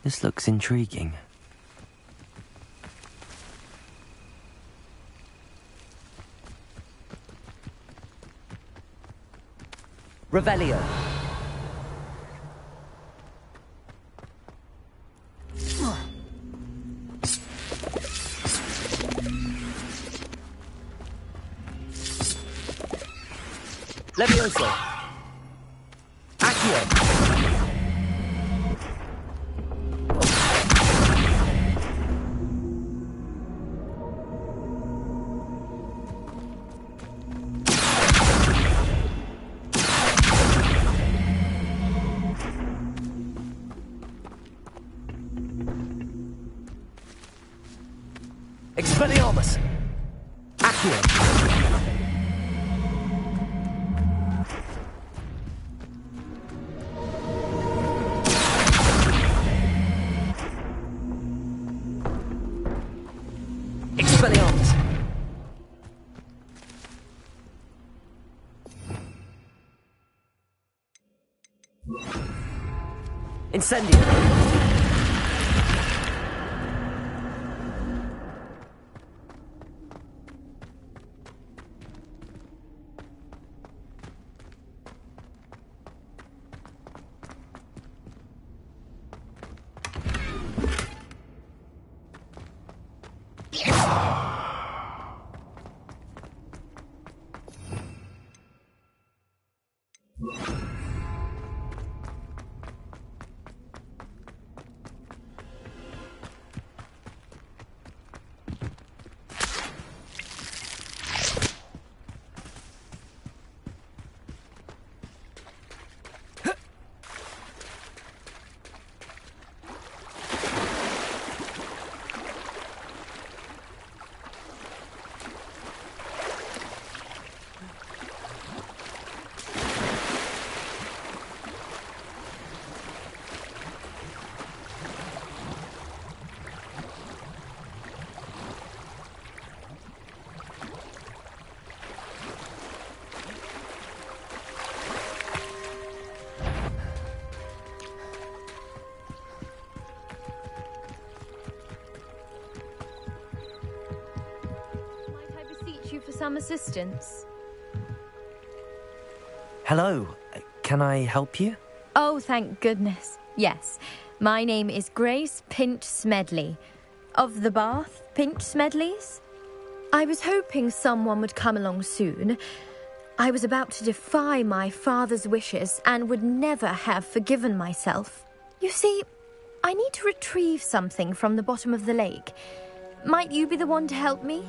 This looks intriguing. Revelio. Levioso. Accio. Expelliarmus! Accio! Expelliarmus! Incendio! For some assistance. Hello. Can I help you? Oh, thank goodness. Yes. My name is Grace Pinch Smedley. Of the Bath Pinch Smedleys? I was hoping someone would come along soon. I was about to defy my father's wishes and would never have forgiven myself. You see, I need to retrieve something from the bottom of the lake. Might you be the one to help me?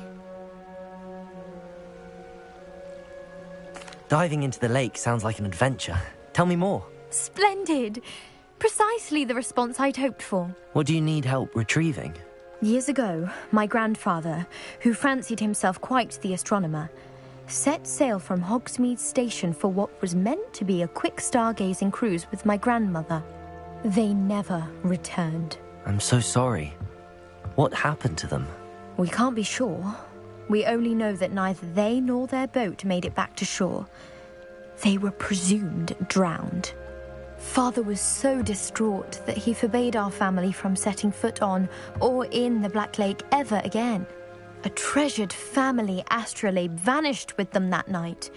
Diving into the lake sounds like an adventure. Tell me more. Splendid! Precisely the response I'd hoped for. What do you need help retrieving? Years ago, my grandfather, who fancied himself quite the astronomer, set sail from Hogsmeade Station for what was meant to be a quick stargazing cruise with my grandmother. They never returned. I'm so sorry. What happened to them? We can't be sure. We only know that neither they nor their boat made it back to shore. They were presumed drowned. Father was so distraught that he forbade our family from setting foot on or in the Black Lake ever again. A treasured family astrolabe vanished with them that night.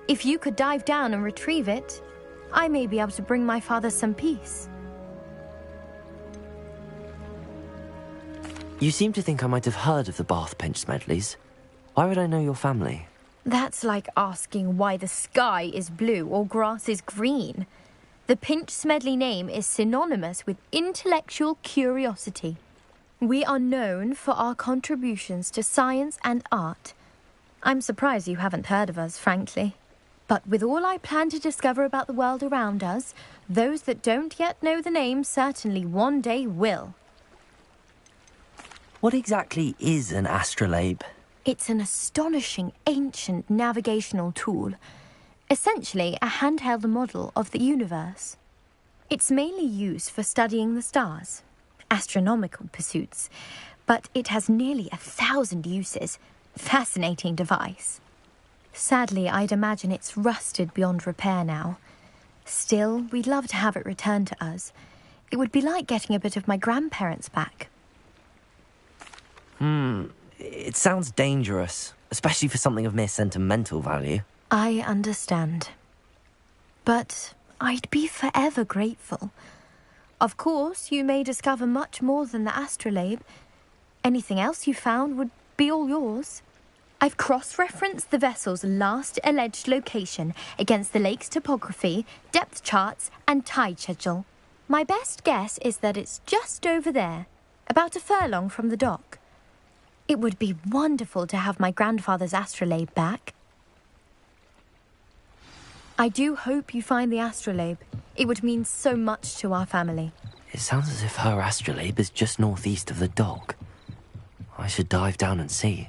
If you could dive down and retrieve it, I may be able to bring my father some peace. You seem to think I might have heard of the Bath Pinch Smedleys. Why would I know your family? That's like asking why the sky is blue or grass is green. The Pinch Smedley name is synonymous with intellectual curiosity. We are known for our contributions to science and art. I'm surprised you haven't heard of us, frankly. But with all I plan to discover about the world around us, those that don't yet know the name certainly one day will. What exactly is an astrolabe? It's an astonishing ancient navigational tool. Essentially a handheld model of the universe. It's mainly used for studying the stars, astronomical pursuits, but it has nearly 1,000 uses. Fascinating device. Sadly, I'd imagine it's rusted beyond repair now. Still, we'd love to have it returned to us. It would be like getting a bit of my grandparents back. It sounds dangerous, especially for something of mere sentimental value. I understand. But I'd be forever grateful. Of course, you may discover much more than the astrolabe. Anything else you found would be all yours. I've cross-referenced the vessel's last alleged location against the lake's topography, depth charts, and tide schedule. My best guess is that it's just over there, about a furlong from the dock. It would be wonderful to have my grandfather's astrolabe back. I do hope you find the astrolabe. It would mean so much to our family. It sounds as if her astrolabe is just northeast of the dock. I should dive down and see.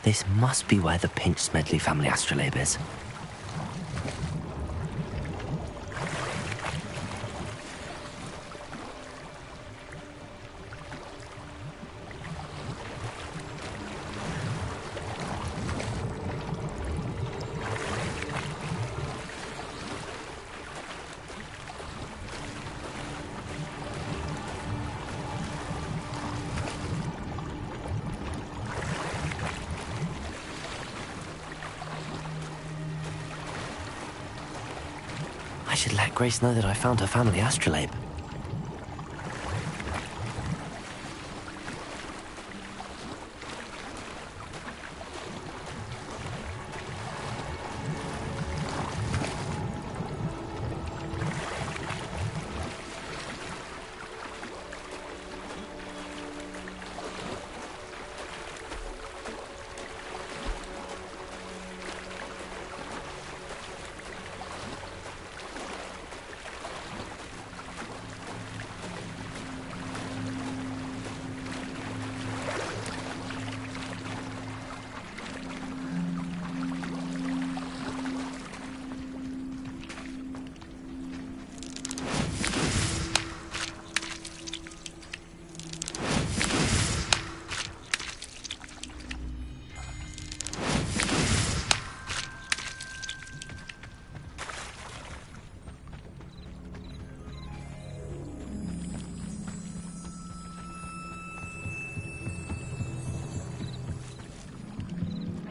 This must be where the Pinch-Smedley family astrolabe is. I should let Grace know that I found her family astrolabe.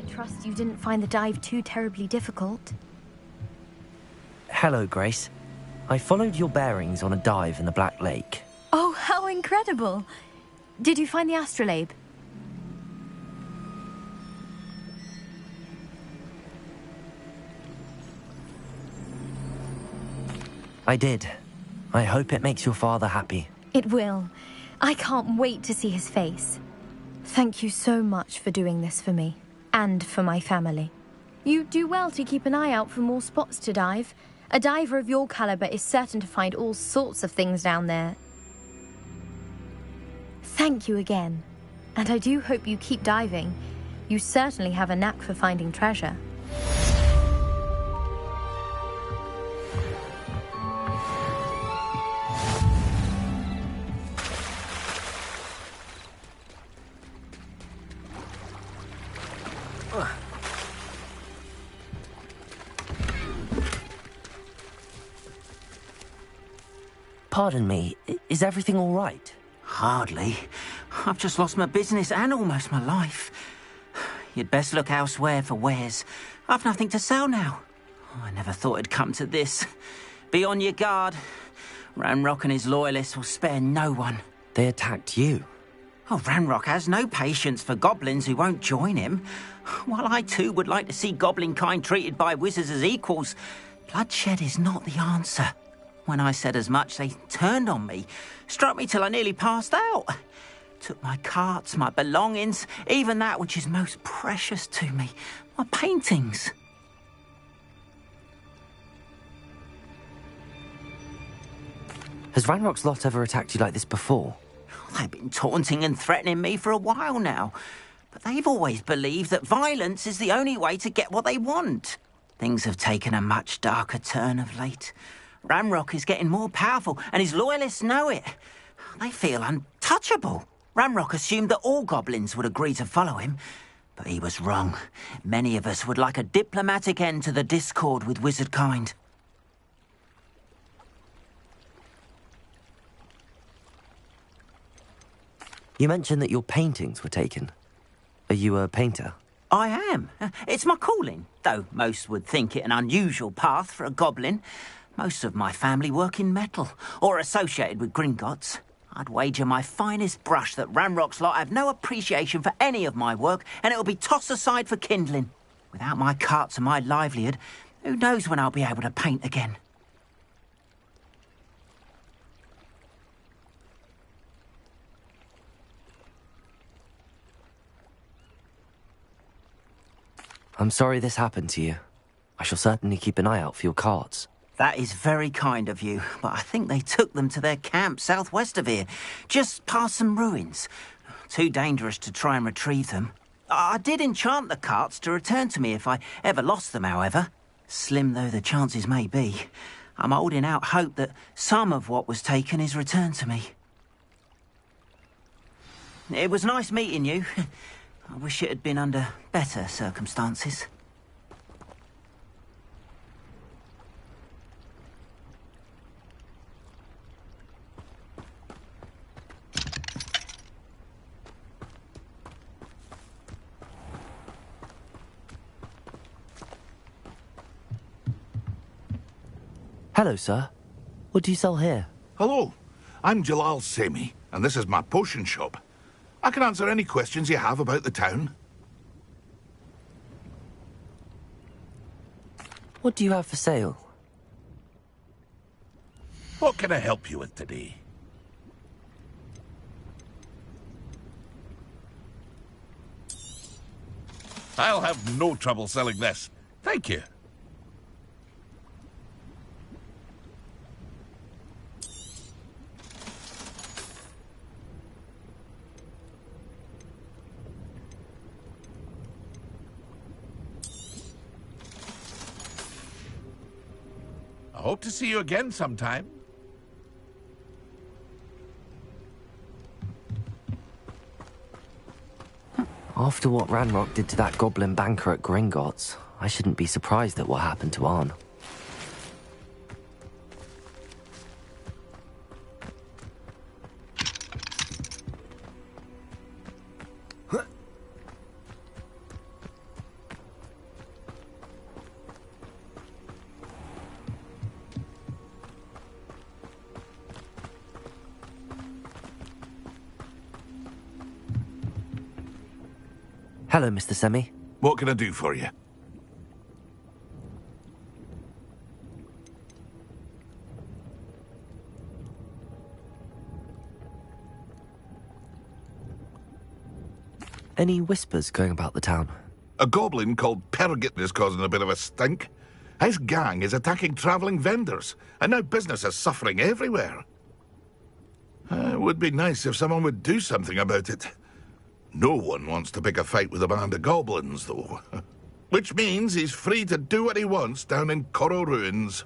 Trust you didn't find the dive too terribly difficult. Hello, Grace. I followed your bearings on a dive in the Black Lake. Oh, how incredible! Did you find the astrolabe? I did. I hope it makes your father happy. It will. I can't wait to see his face. Thank you so much for doing this for me. And for my family. You do well to keep an eye out for more spots to dive. A diver of your caliber is certain to find all sorts of things down there. Thank you again. And I do hope you keep diving. You certainly have a knack for finding treasure. Pardon me, is everything all right? Hardly. I've just lost my business and almost my life. You'd best look elsewhere for wares. I've nothing to sell now. I never thought it'd come to this. Be on your guard. Ranrock and his loyalists will spare no one. They attacked you? Oh, Ranrock has no patience for goblins who won't join him. While I too would like to see goblin kind treated by wizards as equals, bloodshed is not the answer. When I said as much, they turned on me, struck me till I nearly passed out. Took my carts, my belongings, even that which is most precious to me, my paintings. Has Ranrock's lot ever attacked you like this before? They've been taunting and threatening me for a while now. But they've always believed that violence is the only way to get what they want. Things have taken a much darker turn of late. Ranrock is getting more powerful, and his loyalists know it. They feel untouchable. Ranrock assumed that all goblins would agree to follow him, but he was wrong. Many of us would like a diplomatic end to the discord with wizard kind. You mentioned that your paintings were taken. Are you a painter? I am. It's my calling, though most would think it an unusual path for a goblin. Most of my family work in metal, or associated with Gringotts. I'd wager my finest brush that Ranrock's lot have no appreciation for any of my work, and it'll be tossed aside for kindling. Without my carts and my livelihood, who knows when I'll be able to paint again? I'm sorry this happened to you. I shall certainly keep an eye out for your carts. That is very kind of you, but I think they took them to their camp southwest of here, just past some ruins. Too dangerous to try and retrieve them. I did enchant the carts to return to me if I ever lost them, however. Slim though the chances may be, I'm holding out hope that some of what was taken is returned to me. It was nice meeting you. I wish it had been under better circumstances. Hello, sir. What do you sell here? Hello, I'm Jalal Semi, and this is my potion shop. I can answer any questions you have about the town. What do you have for sale? What can I help you with today? I'll have no trouble selling this. Thank you. I hope to see you again sometime. After what Ranrock did to that goblin banker at Gringotts, I shouldn't be surprised at what happened to Arn. Hello, Mr. Semi. What can I do for you? Any whispers going about the town? A goblin called Pergit is causing a bit of a stink. His gang is attacking travelling vendors, and now business is suffering everywhere. It would be nice if someone would do something about it. No one wants to pick a fight with a band of goblins, though. Which means he's free to do what he wants down in Coral Ruins.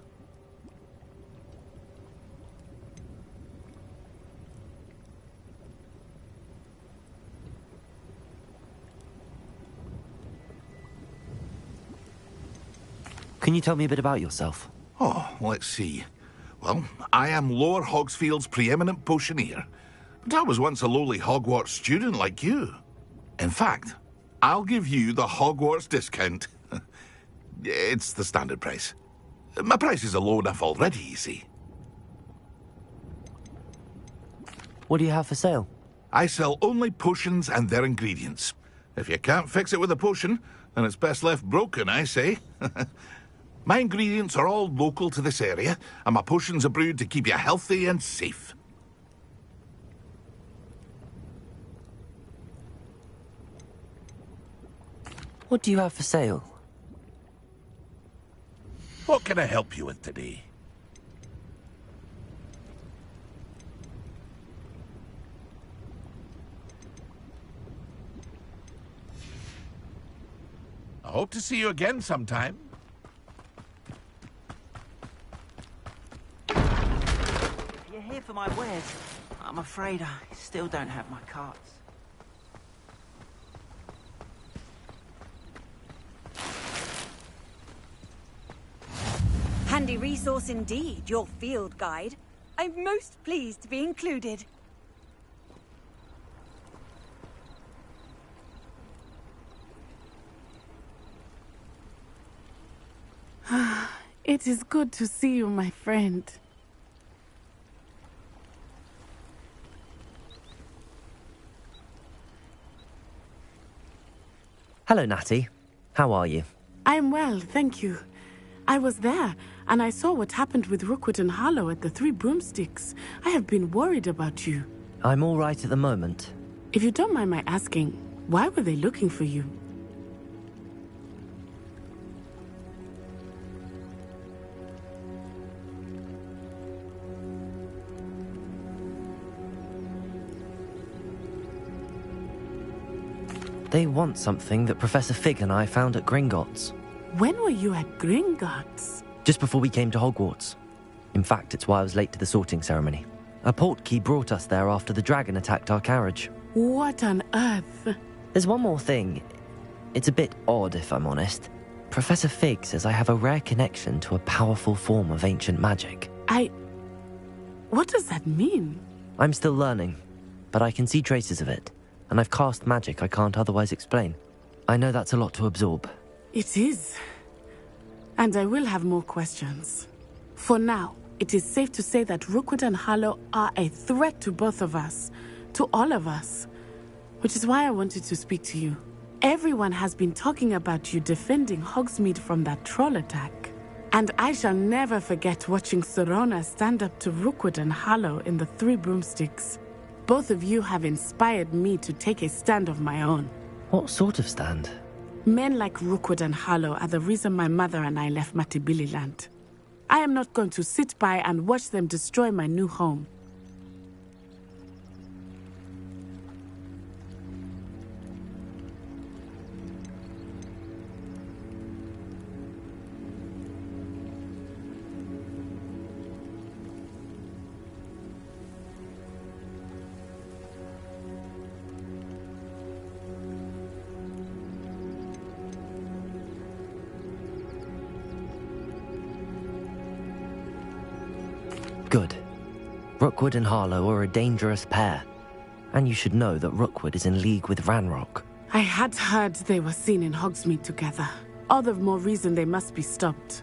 Can you tell me a bit about yourself? Oh, let's see. Well, I am Lower Hogsfield's preeminent potioneer. But I was once a lowly Hogwarts student like you. In fact, I'll give you the Hogwarts discount. It's the standard price. My prices are low enough already, you see. What do you have for sale? I sell only potions and their ingredients. If you can't fix it with a potion, then it's best left broken, I say. My ingredients are all local to this area, and my potions are brewed to keep you healthy and safe. What do you have for sale? What can I help you with today? I hope to see you again sometime. You're here for my wares. I'm afraid I still don't have my carts. Handy resource indeed, your field guide. I'm most pleased to be included. It is good to see you, my friend. Hello, Natty. How are you? I'm well, thank you. I was there, and I saw what happened with Rookwood and Harlow at the Three Broomsticks. I have been worried about you. I'm all right at the moment. If you don't mind my asking, why were they looking for you? They want something that Professor Fig and I found at Gringotts. When were you at Gringotts? Just before we came to Hogwarts. In fact, it's why I was late to the sorting ceremony. A portkey brought us there after the dragon attacked our carriage. What on earth? There's one more thing. It's a bit odd, if I'm honest. Professor Fig says I have a rare connection to a powerful form of ancient magic. What does that mean? I'm still learning, but I can see traces of it, and I've cast magic I can't otherwise explain. I know that's a lot to absorb. It is. And I will have more questions. For now, it is safe to say that Rookwood and Harlow are a threat to both of us, to all of us, which is why I wanted to speak to you. Everyone has been talking about you defending Hogsmeade from that troll attack. And I shall never forget watching Sorona stand up to Rookwood and Harlow in the Three Broomsticks. Both of you have inspired me to take a stand of my own. What sort of stand? Men like Rookwood and Harlow are the reason my mother and I left Matibili land. I am not going to sit by and watch them destroy my new home. Good. Rookwood and Harlow are a dangerous pair. And you should know that Rookwood is in league with Ranrock. I had heard they were seen in Hogsmeade together. All the more reason they must be stopped.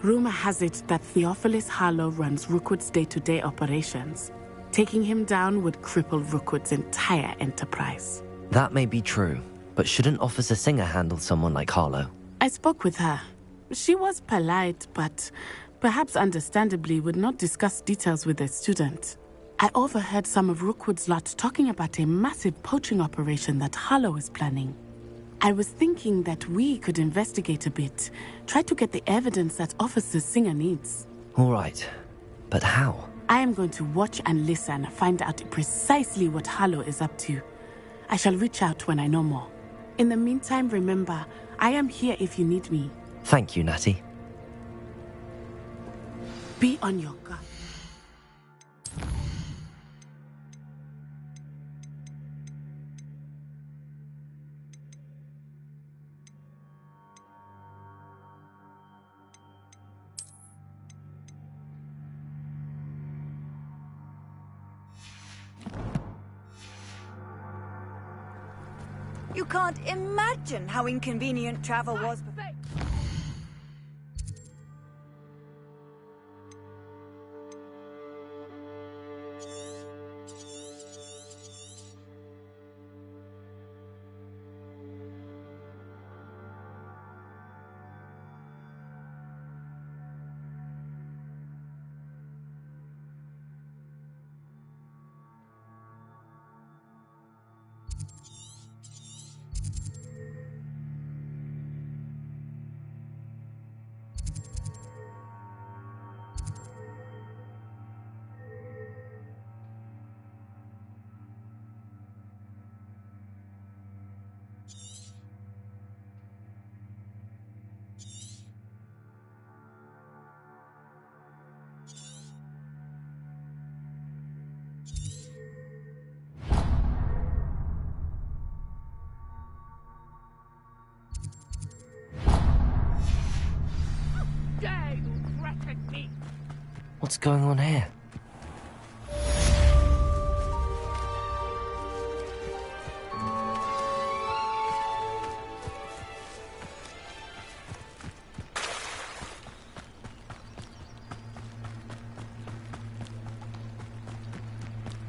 Rumor has it that Theophilus Harlow runs Rookwood's day-to-day operations. Taking him down would cripple Rookwood's entire enterprise. That may be true, but shouldn't Officer Singer handle someone like Harlow? I spoke with her. She was polite, but perhaps understandably would not discuss details with a student. I overheard some of Rookwood's lot talking about a massive poaching operation that Harlow is planning. I was thinking that we could investigate a bit, try to get the evidence that Officer Singer needs. All right, but how? I am going to watch and listen, find out precisely what Harlow is up to. I shall reach out when I know more. In the meantime, remember, I am here if you need me. Thank you, Natty. Be on your guard. You can't imagine how inconvenient travel was before. dare you threaten me? What's going on here?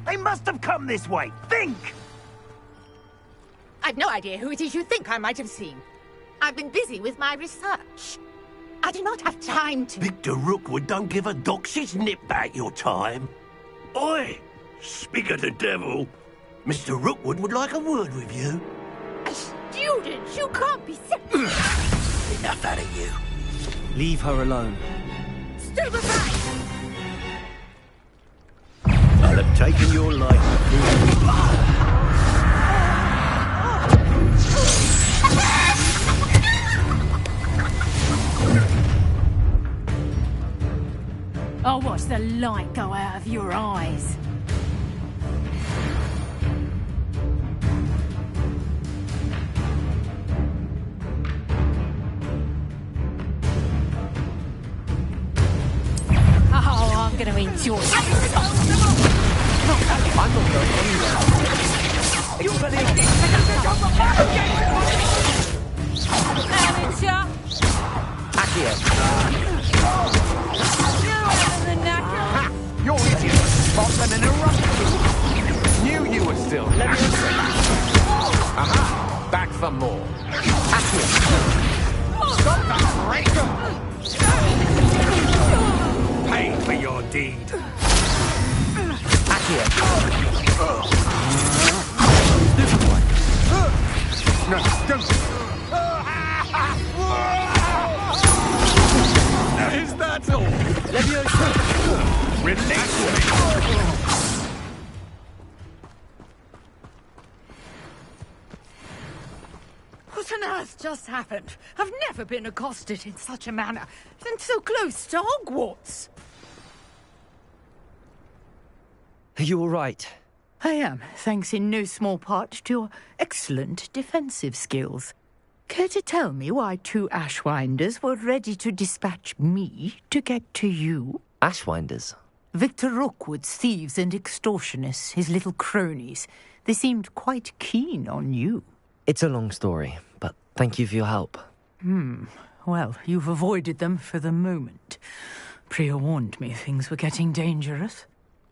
They must have come this way. Think! I've no idea who it is you think I might have seen. I've been busy with my research. I do not have time to... Victor Rookwood don't give a doxy's nip back your time. Oi! Speak of the devil. Mr. Rookwood would like a word with you. A student? You can't be serious. Enough out of you. Leave her alone. Stupefy! I'll have taken your life. I'll watch the light go out of your eyes. Oh, I'm going to enjoy it. I'm not going anywhere. You're going to Amateur! Accio. You're out of the knacker! You're idiot! Spot and an eruption! Knew you were still. Let me answer. Aha! Back for more. Accio. Stop that breaker! Pay for your deed. Accio. No, don't. Is that all? Leviosa. Release me! What on earth just happened? I've never been accosted in such a manner, and so close to Hogwarts. Are you all right? I am, thanks in no small part to your excellent defensive skills. Care to tell me why two Ashwinders were ready to dispatch me to get to you? Ashwinders? Victor Rookwood's thieves and extortionists, his little cronies. They seemed quite keen on you. It's a long story, but thank you for your help. Well, you've avoided them for the moment. Priya warned me things were getting dangerous.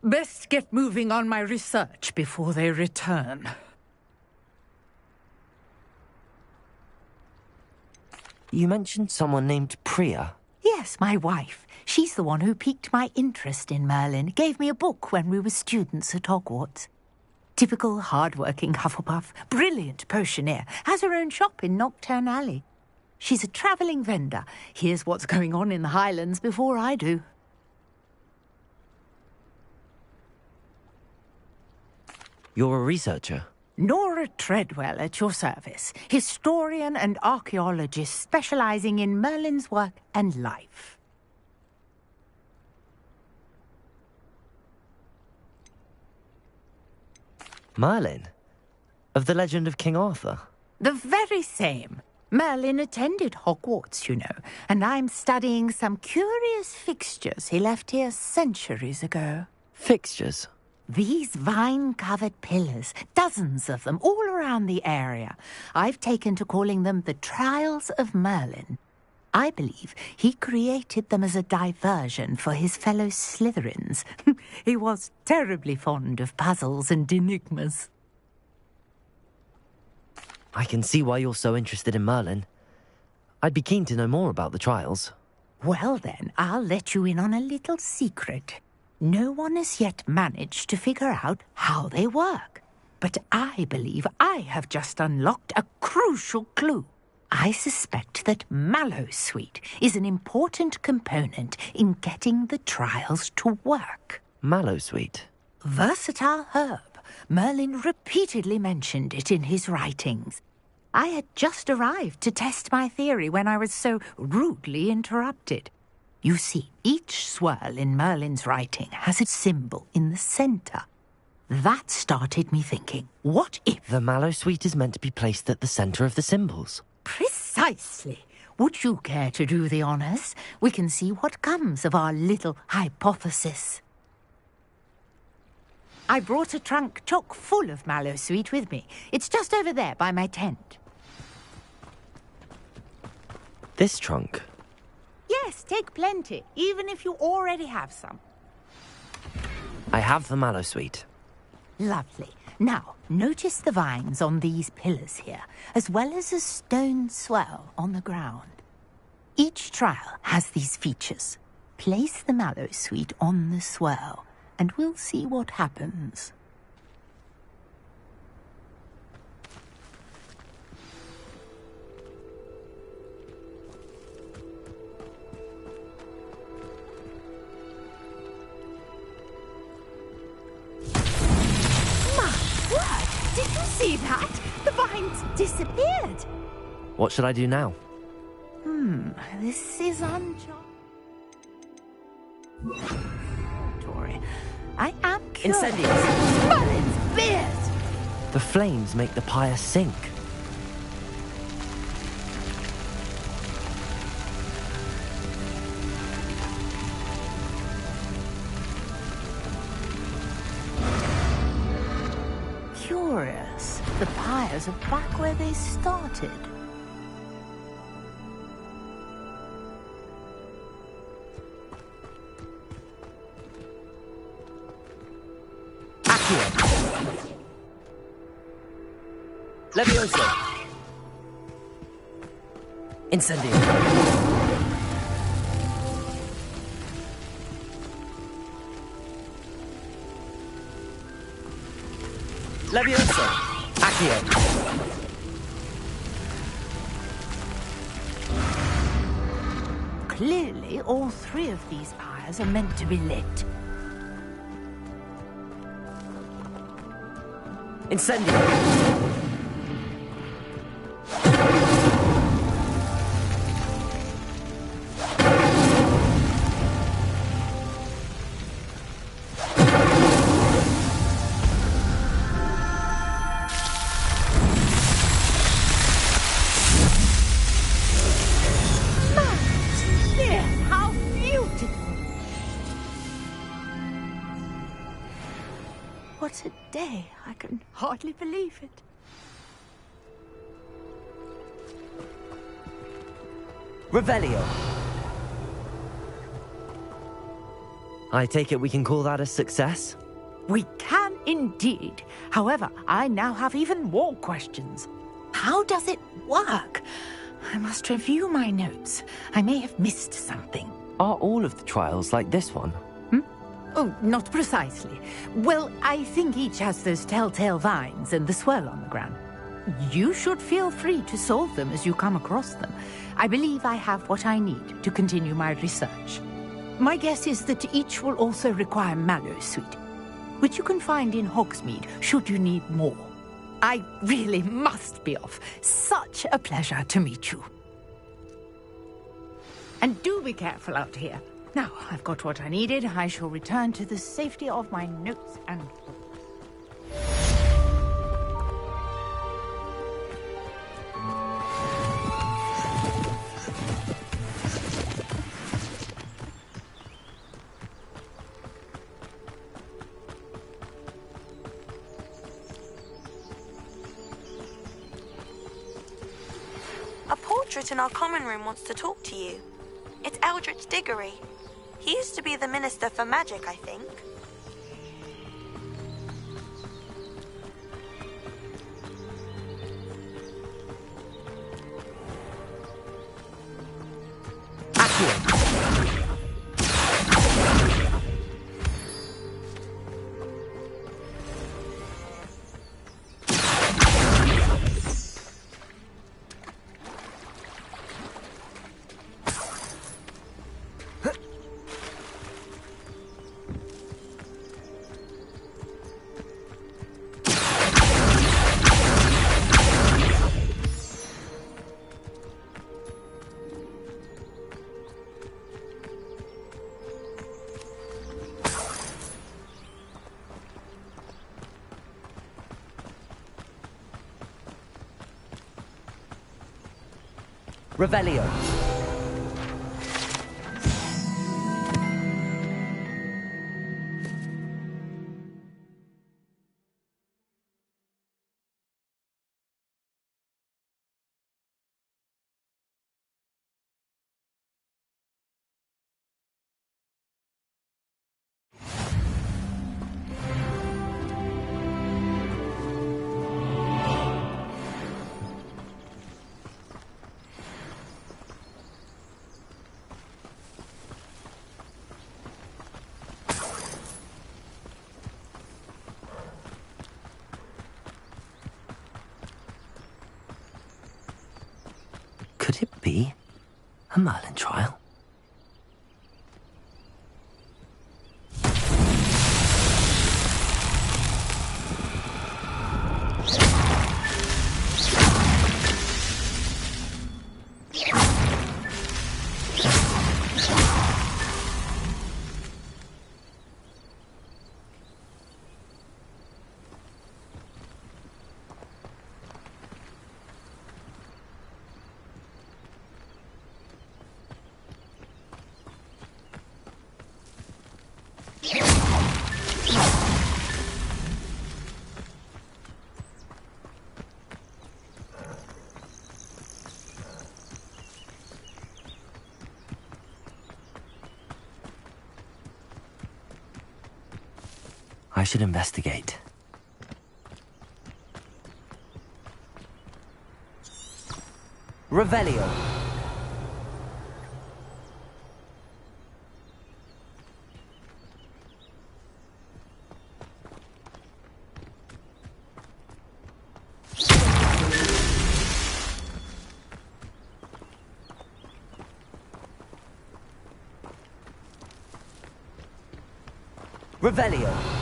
Best get moving on my research before they return. You mentioned someone named Priya. Yes, my wife. She's the one who piqued my interest in Merlin. Gave me a book when we were students at Hogwarts. Typical hard-working Hufflepuff, brilliant potioneer, has her own shop in Knockturn Alley. She's a travelling vendor. Hears what's going on in the Highlands before I do. You're a researcher? Nora Treadwell at your service, historian and archaeologist specialising in Merlin's work and life. Merlin? Of the legend of King Arthur? The very same. Merlin attended Hogwarts, you know, and I'm studying some curious fixtures he left here centuries ago. Fixtures? These vine-covered pillars, dozens of them, all around the area. I've taken to calling them the Trials of Merlin. I believe he created them as a diversion for his fellow Slytherins. He was terribly fond of puzzles and enigmas. I can see why you're so interested in Merlin. I'd be keen to know more about the trials. Well then, I'll let you in on a little secret. No one has yet managed to figure out how they work. But I believe I have just unlocked a crucial clue. I suspect that Mallowsweet is an important component in getting the trials to work. Mallowsweet? Versatile herb. Merlin repeatedly mentioned it in his writings. I had just arrived to test my theory when I was so rudely interrupted. You see, each swirl in Merlin's writing has a symbol in the centre. That started me thinking, what if... The Mallowsweet is meant to be placed at the centre of the symbols. Precisely. Would you care to do the honors? We can see what comes of our little hypothesis. I brought a trunk chock full of mallow sweet with me. It's just over there by my tent. This trunk? Yes, take plenty, even if you already have some. I have the mallow sweet. Lovely. Now, notice the vines on these pillars here, as well as a stone swell on the ground. Each trial has these features. Place the mallow sweet on the swell, and we'll see what happens. Did you see that? The vines disappeared. What should I do now? This is uncharted. I am curious. Incendies! Merlin's beard! The flames make the pyre sink. Curious. The pyres are back where they started. Leviosa! Incendio! Leviosa! Accio! Clearly, all three of these pyres are meant to be lit. Incendio! What a day. I can hardly believe it. Revelio! I take it we can call that a success? We can indeed. However, I now have even more questions. How does it work? I must review my notes. I may have missed something. Are all of the trials like this one? Oh, not precisely. Well, I think each has those telltale vines and the swirl on the ground. You should feel free to solve them as you come across them. I believe I have what I need to continue my research. My guess is that each will also require mallow sweet, which you can find in Hogsmeade should you need more. I really must be off. Such a pleasure to meet you. And do be careful out here. Now, I've got what I needed. I shall return to the safety of my notes and... A portrait in our common room wants to talk to you. It's Eldritch Diggory. He used to be the Minister for Magic, I think. Revelio. Could it be a Merlin trial? I should investigate. Revelio. Revelio.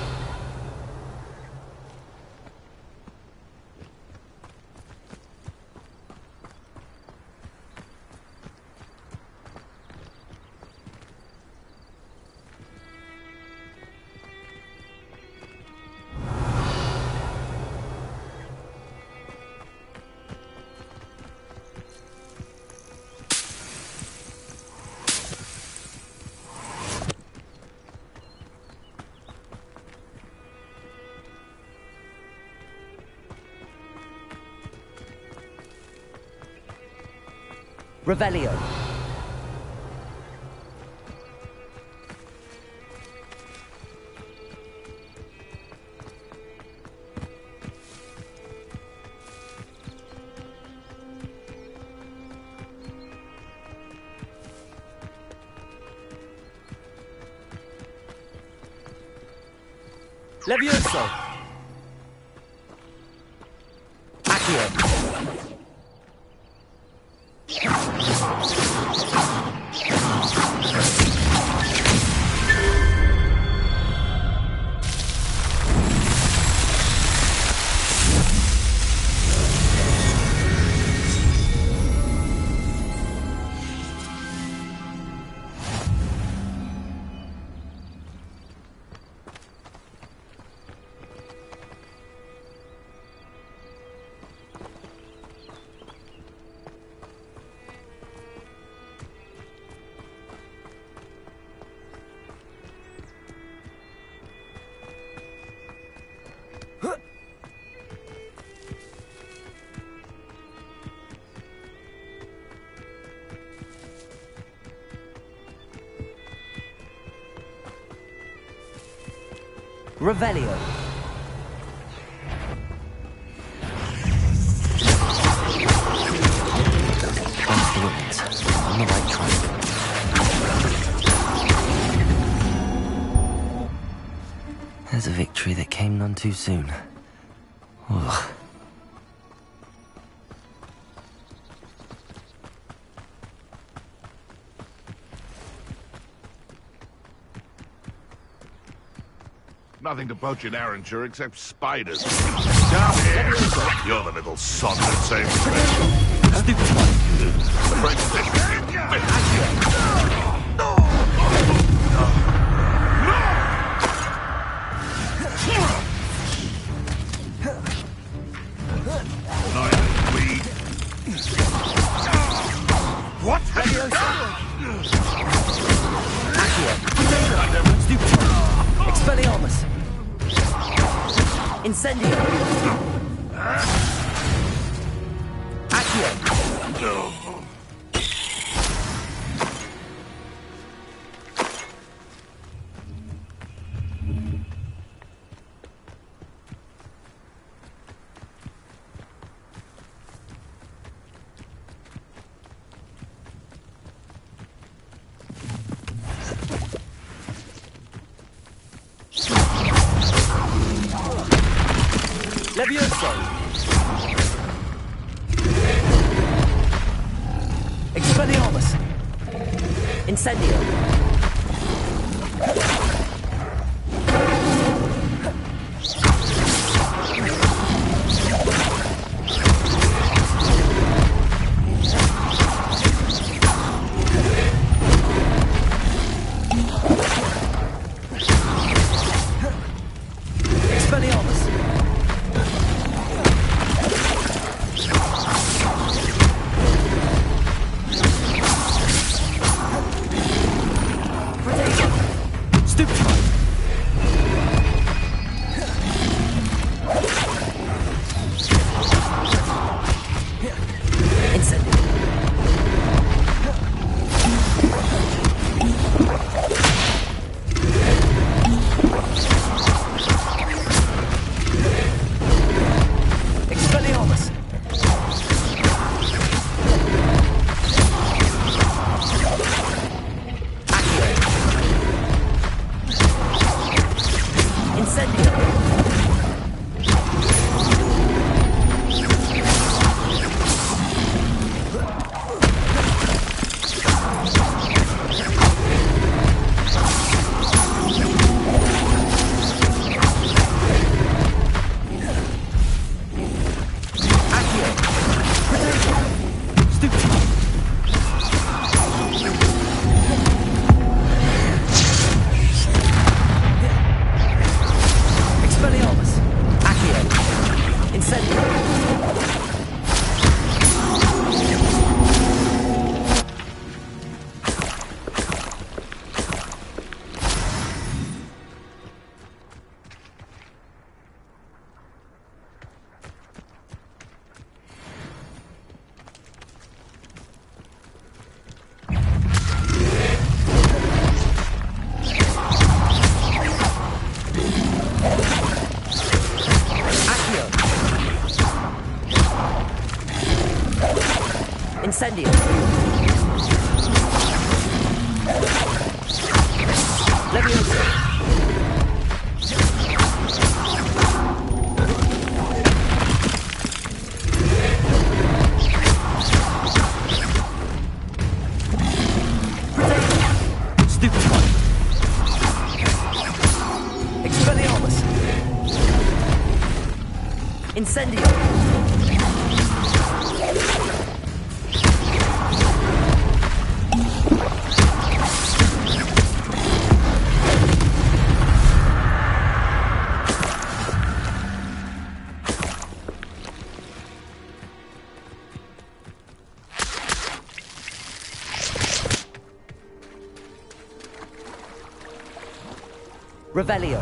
Revelio. Levioso. Accio. Revelio. Past the ruins. On the right track. There's a victory that came none too soon. Ugh. Nothing to poach in Arranshire except spiders. Down here! You're the little sod that saved me. Stupid one. The French Incendio. Accio. Levioso! Expelliarmus! Incendio! Expelliarmus! Incendio. Levioso. Stupid one. Expelliarmus. Incendio. Revelio.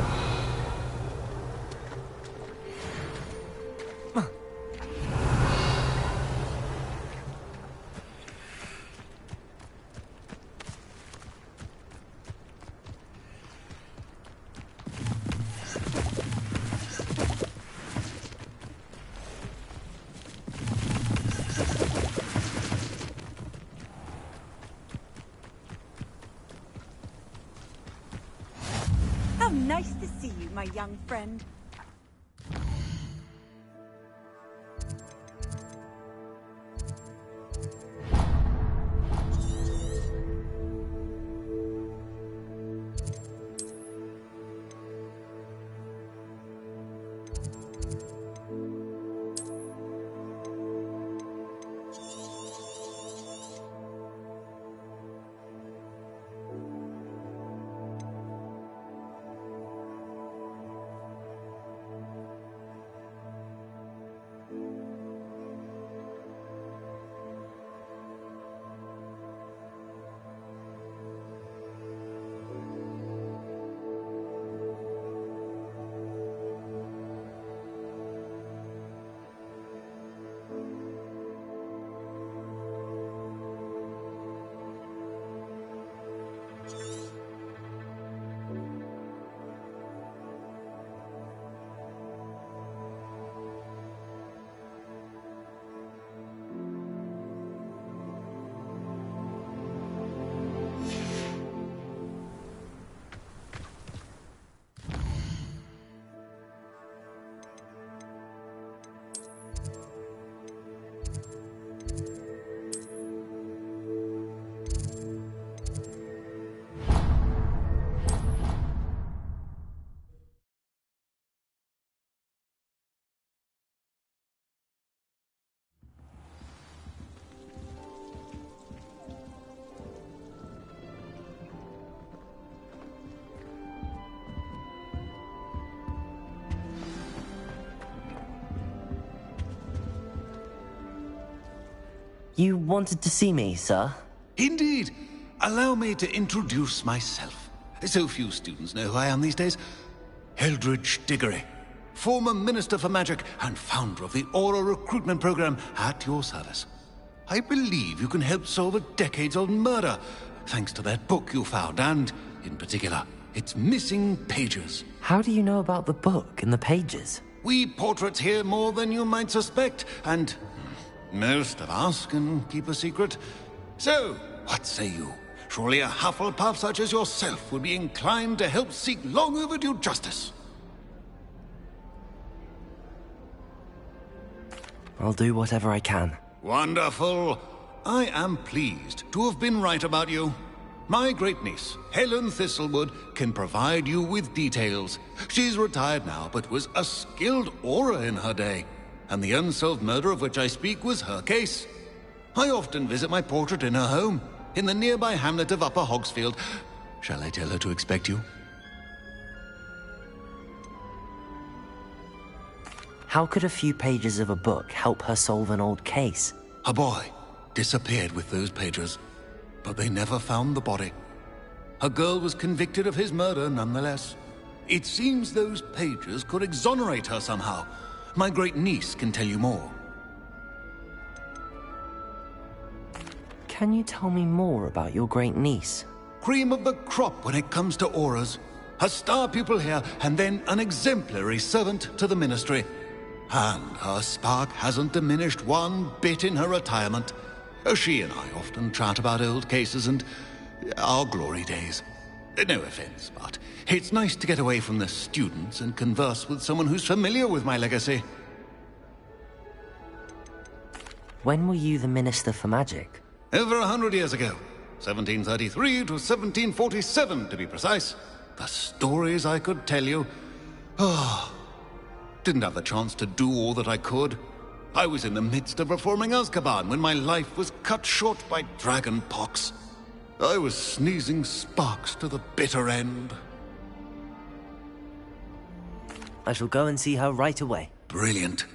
How nice to see you, my young friend. You wanted to see me, sir? Indeed. Allow me to introduce myself. So few students know who I am these days. Eldridge Diggory, former Minister for Magic and founder of the Aura Recruitment Program, at your service. I believe you can help solve a decades-old murder, thanks to that book you found, and, in particular, its missing pages. How do you know about the book and the pages? We portraits hear more than you might suspect, and most of us can keep a secret. So, what say you? Surely a Hufflepuff such as yourself would be inclined to help seek long overdue justice. I'll do whatever I can. Wonderful. I am pleased to have been right about you. My great-niece, Helen Thistlewood, can provide you with details. She's retired now, but was a skilled aura in her day. And the unsolved murder of which I speak was her case. I often visit my portrait in her home, in the nearby hamlet of Upper Hogsfield. Shall I tell her to expect you? How could a few pages of a book help her solve an old case? A boy disappeared with those pages, but they never found the body. A girl was convicted of his murder nonetheless. It seems those pages could exonerate her somehow. My great-niece can tell you more. Can you tell me more about your great-niece? Cream of the crop when it comes to auras. A star pupil here, and then an exemplary servant to the ministry. And her spark hasn't diminished one bit in her retirement. She and I often chat about old cases and our glory days. No offense, but it's nice to get away from the students and converse with someone who's familiar with my legacy. When were you the Minister for Magic? Over 100 years ago. 1733 to 1747, to be precise. The stories I could tell you. Didn't have the chance to do all that I could. I was in the midst of reforming Azkaban when my life was cut short by dragon pox. I was sneezing sparks to the bitter end. I shall go and see her right away. Brilliant.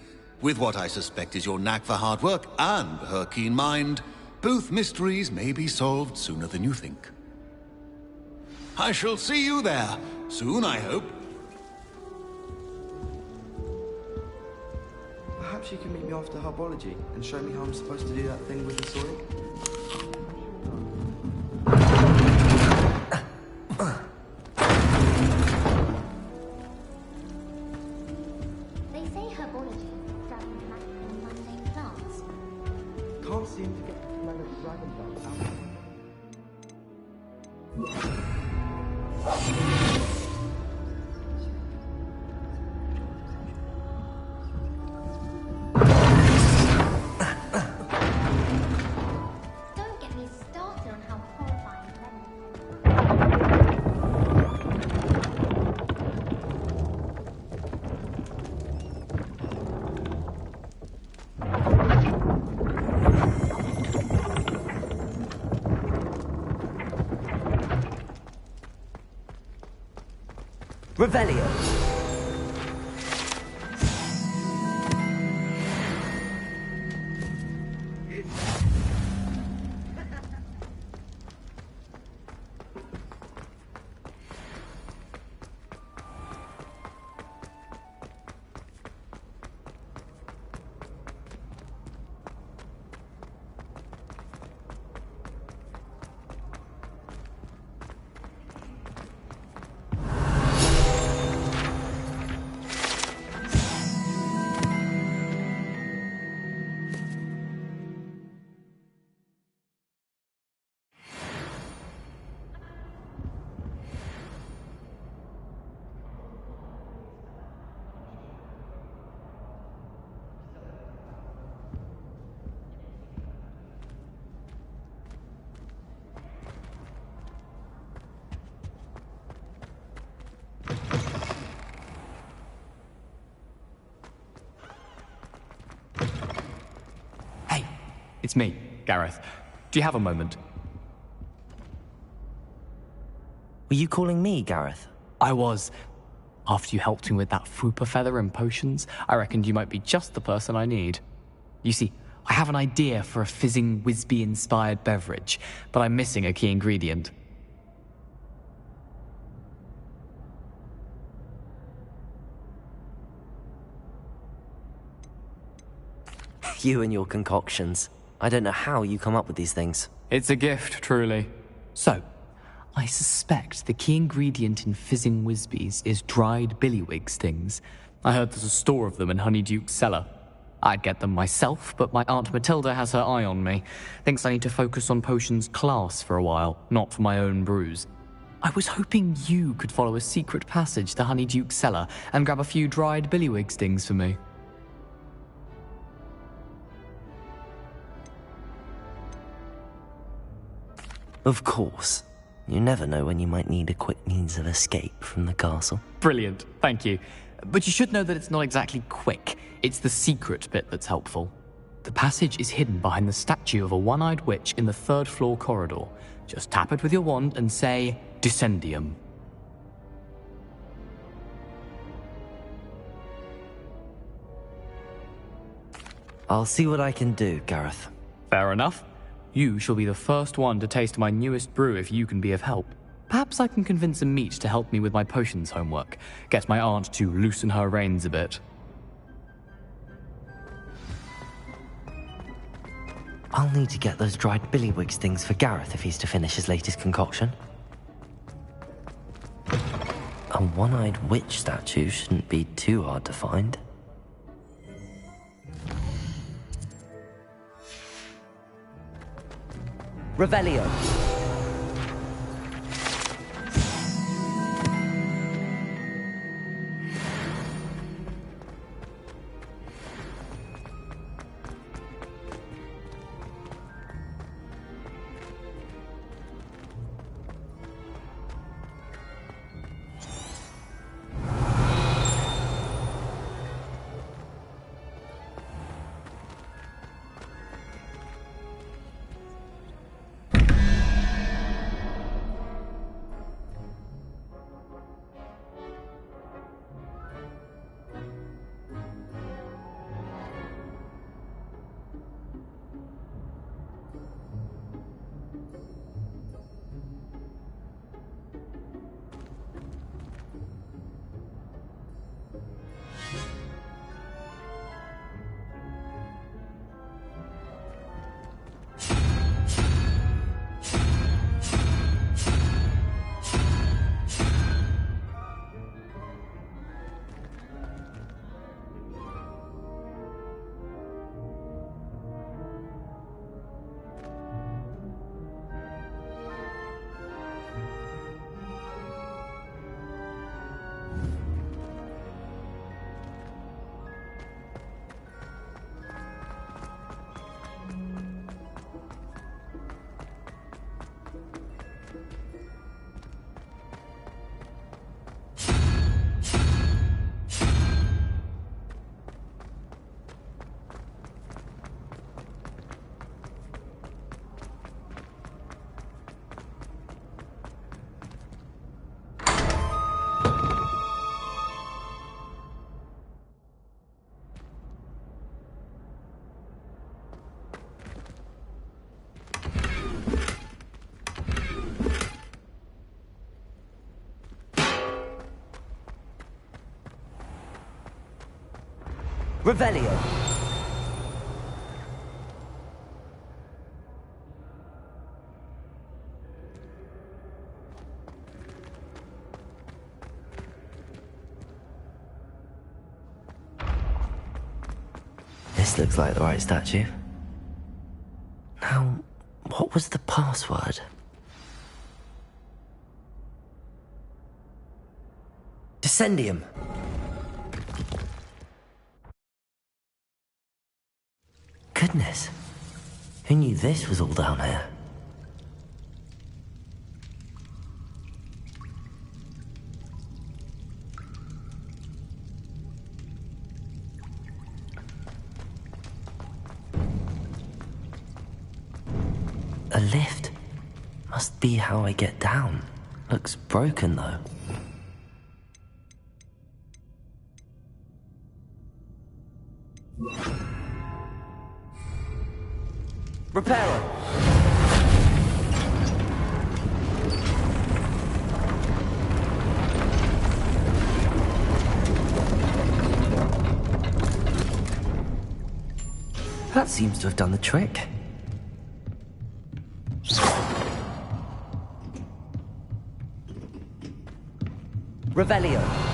With what I suspect is your knack for hard work and her keen mind, both mysteries may be solved sooner than you think. I shall see you there, soon I hope. Perhaps you can meet me after herbology and show me how I'm supposed to do that thing with the soil? They say herbology studies magical mundane plants. Can't seem to get the smell of dragon blood out. Don't get me started on how horrifying Revelio. It's me, Gareth. Do you have a moment? Were you calling me, Gareth? I was. After you helped me with that Fupa feather and potions, I reckoned you might be just the person I need. You see, I have an idea for a fizzing Whizbee-inspired beverage, but I'm missing a key ingredient. You and your concoctions. I don't know how you come up with these things. It's a gift, truly. So, I suspect the key ingredient in fizzing Whizbees is dried billywig stings. I heard there's a store of them in Honeyduke's cellar. I'd get them myself, but my Aunt Matilda has her eye on me. Thinks I need to focus on potions class for a while, not for my own brews. I was hoping you could follow a secret passage to Honeyduke's cellar and grab a few dried billywig stings for me. Of course. You never know when you might need a quick means of escape from the castle. Brilliant, thank you. But you should know that it's not exactly quick. It's the secret bit that's helpful. The passage is hidden behind the statue of a one-eyed witch in the third-floor corridor. Just tap it with your wand and say, Descendium. I'll see what I can do, Gareth. Fair enough. You shall be the first one to taste my newest brew if you can be of help. Perhaps I can convince a meat to help me with my potions homework. Get my aunt to loosen her reins a bit. I'll need to get those dried billywig stings for Gareth if he's to finish his latest concoction. A one-eyed witch statue shouldn't be too hard to find. Revelio. Revelio. This looks like the right statue. Now, what was the password? Descendium. Goodness. Who knew this was all down here? A lift. Must be how I get down. Looks broken though. Reparo! That seems to have done the trick. Revelio!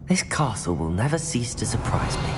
This castle will never cease to surprise me.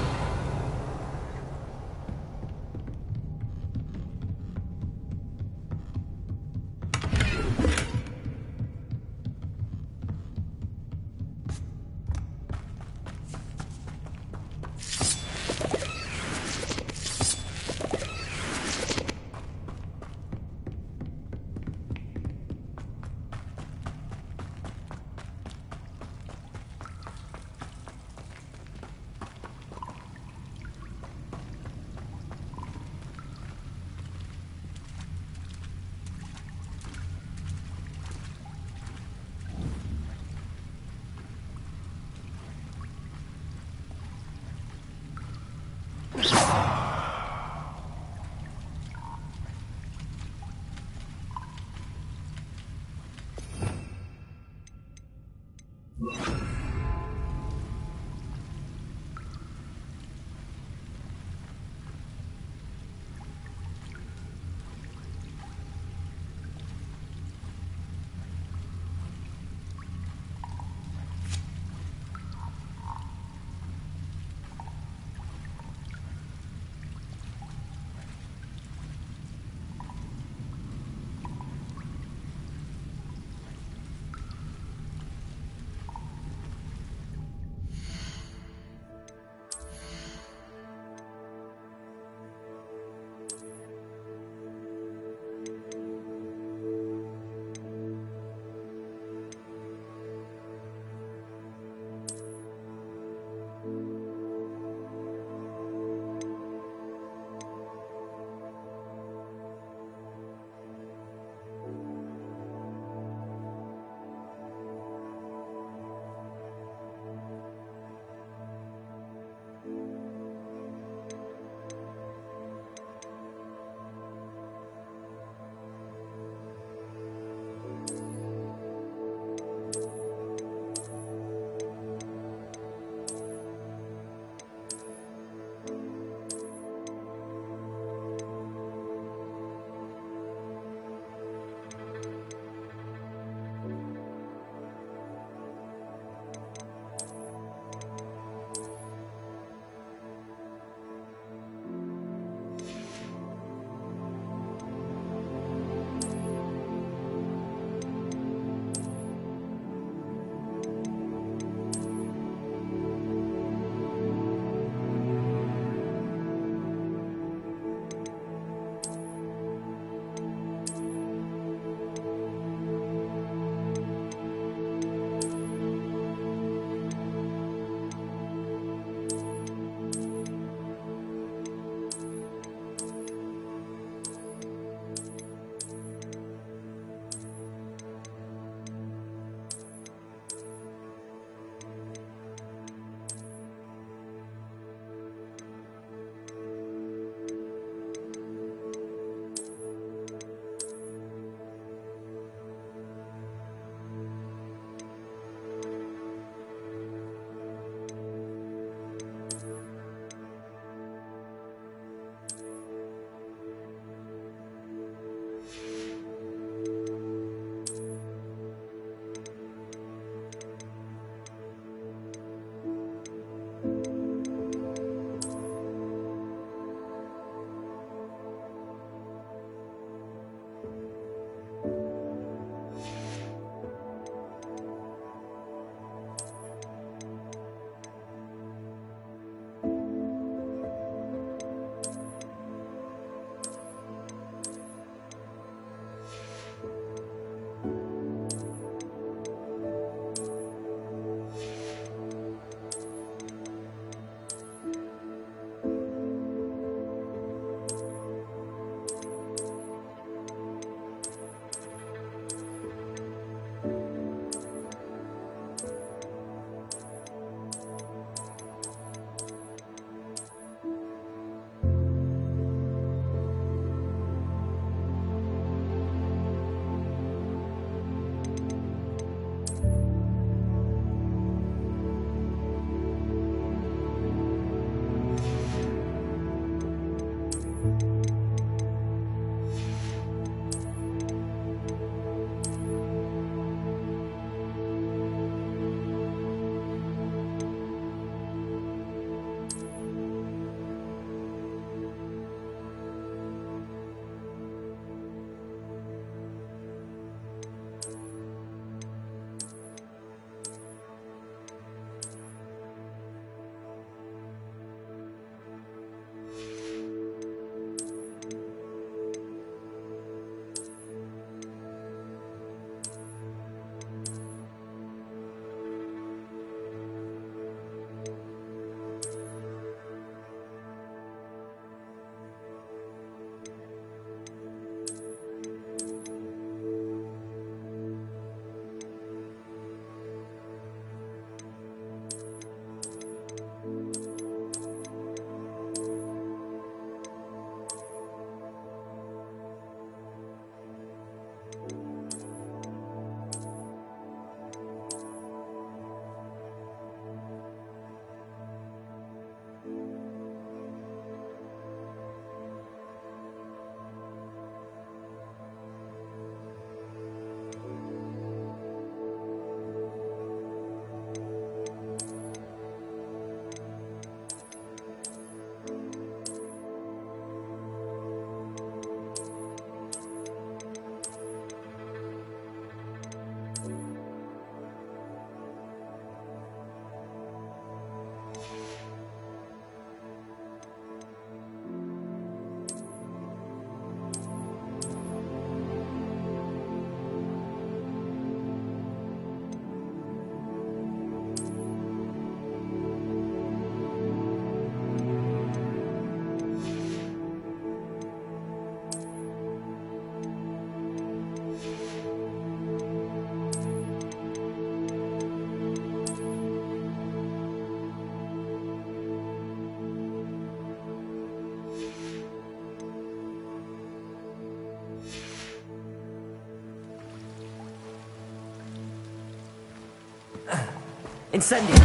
Incendio.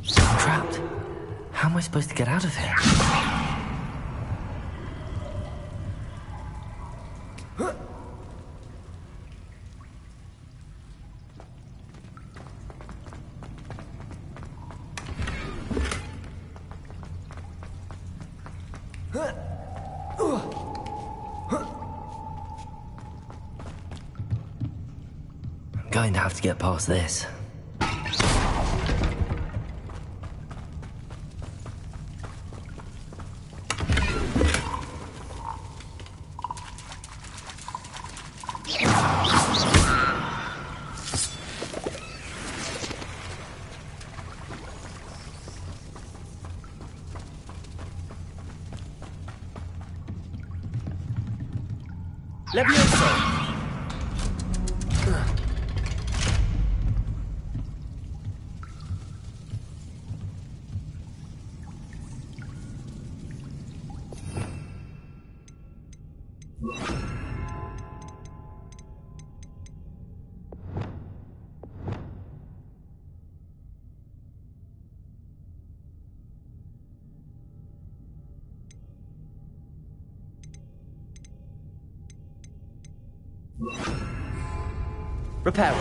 I'm trapped. How am I supposed to get out of here? I'm going to have to get past this. Levioso. Reparo.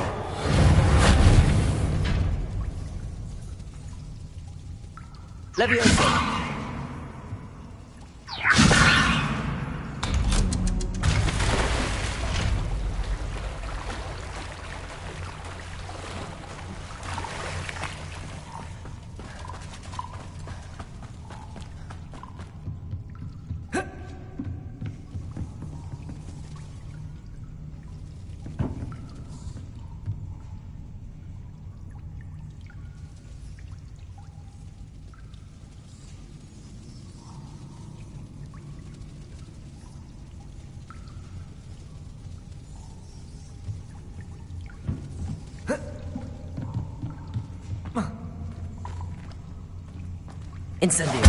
Levioso. Incendio.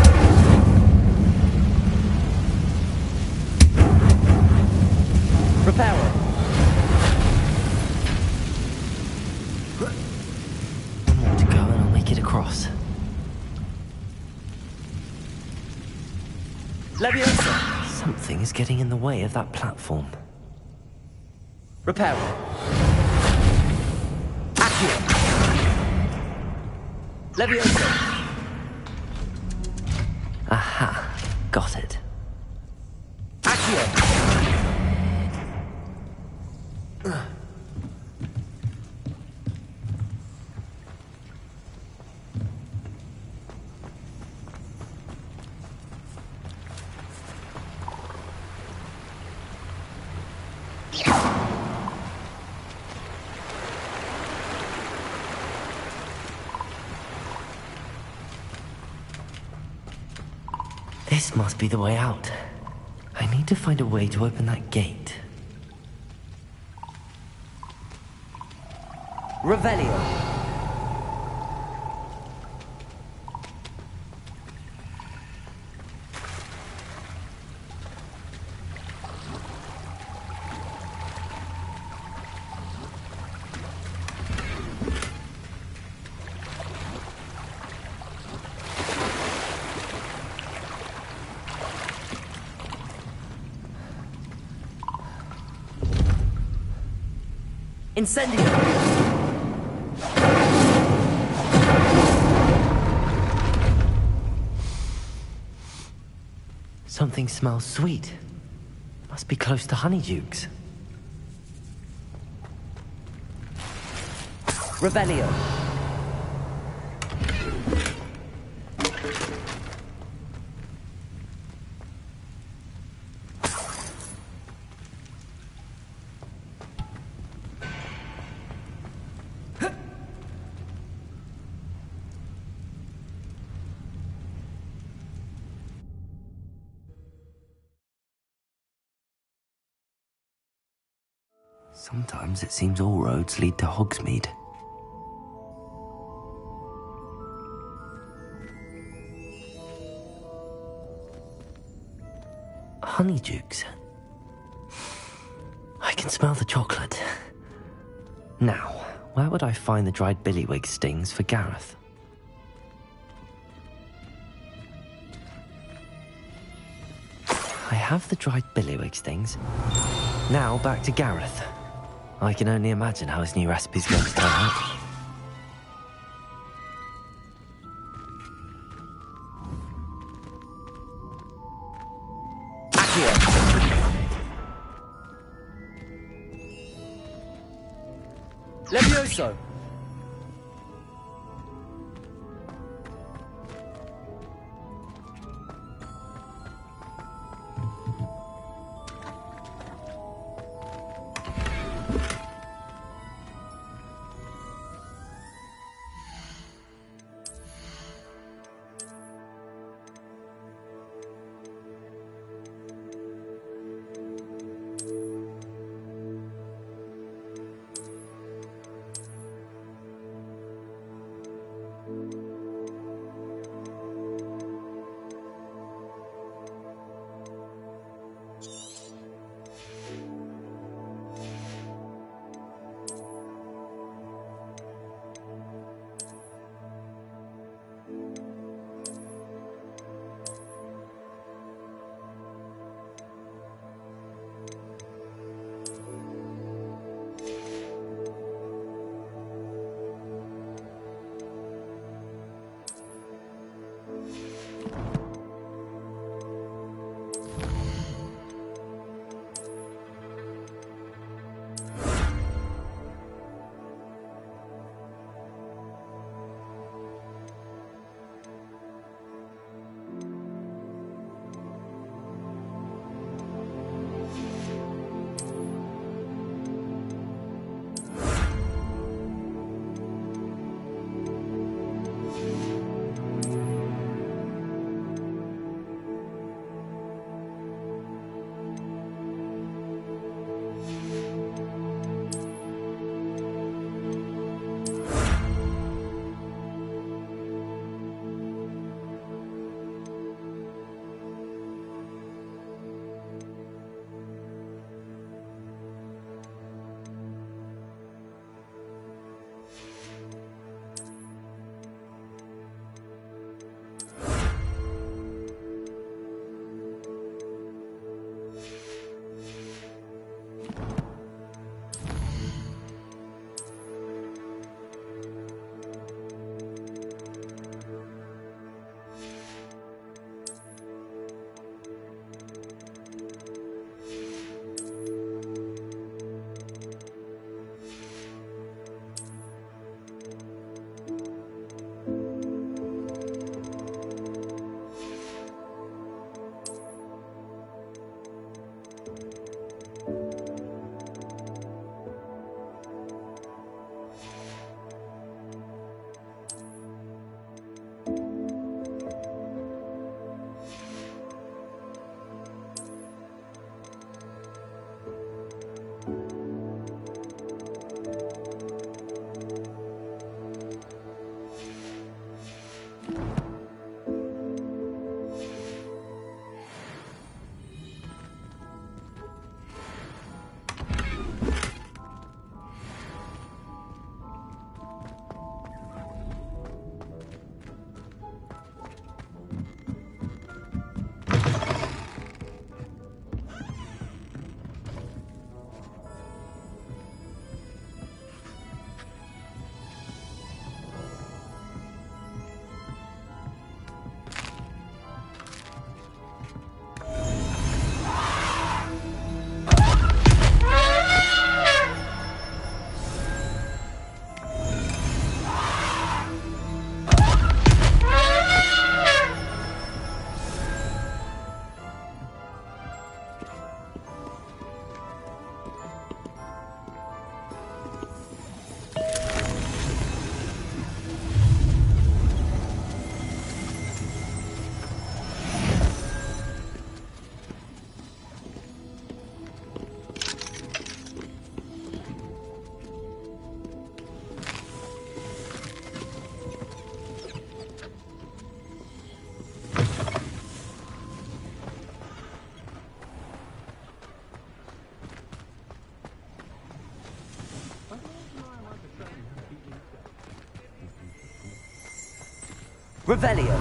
Reparo. One more to go and I'll make it across. Leviosa. Something is getting in the way of that platform. Reparo. Accio. Leviosa. Aha, got it. Accio. This must be the way out. I need to find a way to open that gate. Revelio. Incendio. Something smells sweet. Must be close to Honeydukes. Revelio. Sometimes it seems all roads lead to Hogsmeade. Honeydukes. I can smell the chocolate. Now, where would I find the dried billywig stings for Gareth? I have the dried billywig stings. Now back to Gareth. I can only imagine how his new recipe's going to turn out. Levioso! Revelio.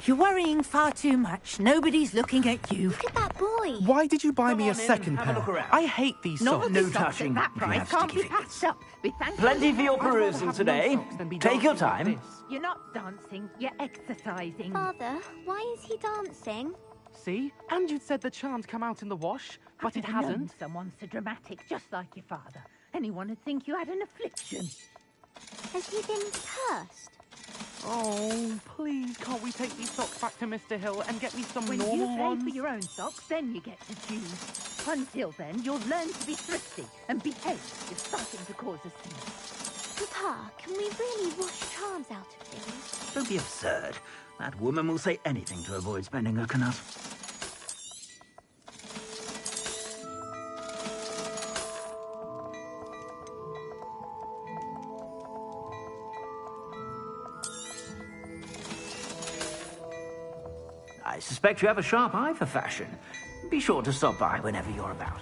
You're worrying far too much. Nobody's looking at you. Look at that boy. Why did you buy me a second pair? I hate these socks. No touching. That if you price have can't sticky be fingers. passed up. Be thankful. Plenty for your I'd rather perusing have today. no socks than be Take your dancing like time. this. You're not dancing, you're exercising. Father, why is he dancing? See? And you'd said the chant come out in the wash, but it I've never known hasn't. someone so dramatic, just like your father. Anyone would think you had an affliction. Has he been cursed? Oh, please, can't we take these socks back to Mr. Hill and get me some When normal you pay ones? for your own socks, then you get to choose. Until then, you'll learn to be thrifty and behave if starting to cause a scene. Papa, can we really wash charms out of things? Don't be absurd. That woman will say anything to avoid spending her canut. I suspect you have a sharp eye for fashion. Be sure to stop by whenever you're about.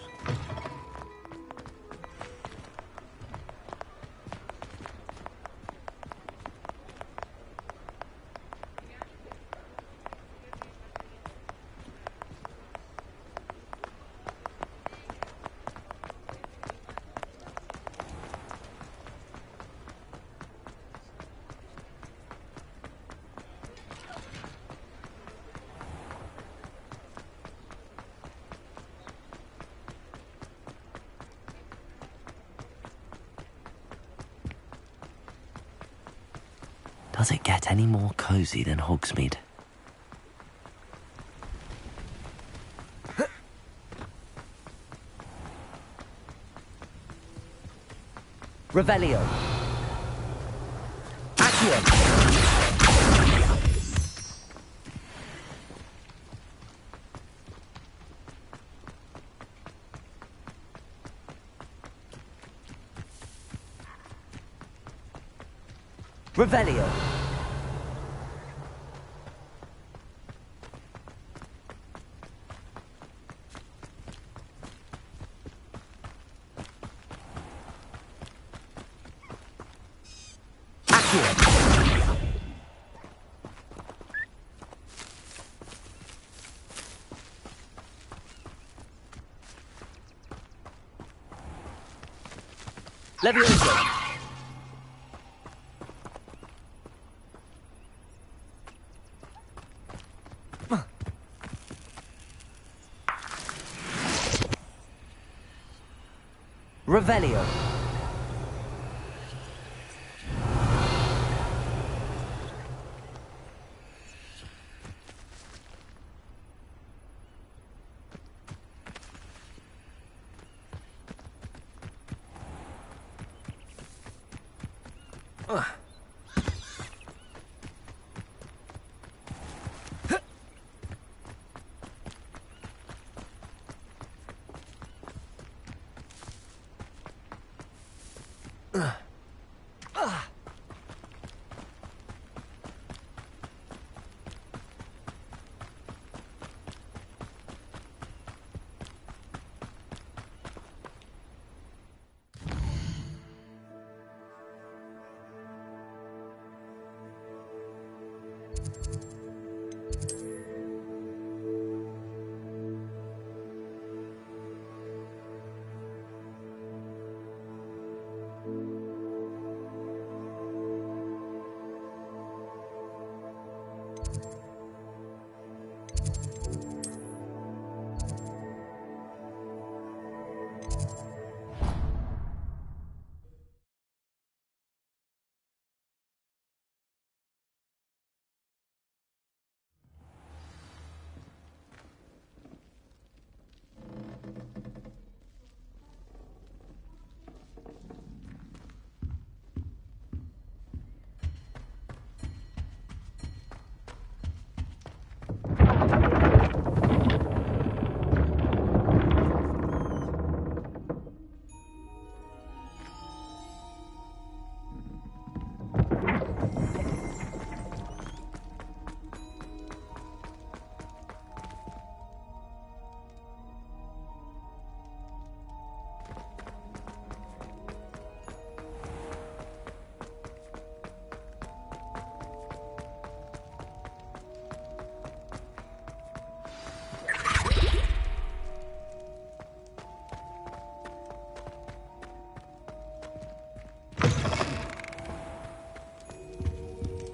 Does it get any more cosy than Hogsmeade? Revelio. Accio. Revelio. Levioso. Revelio.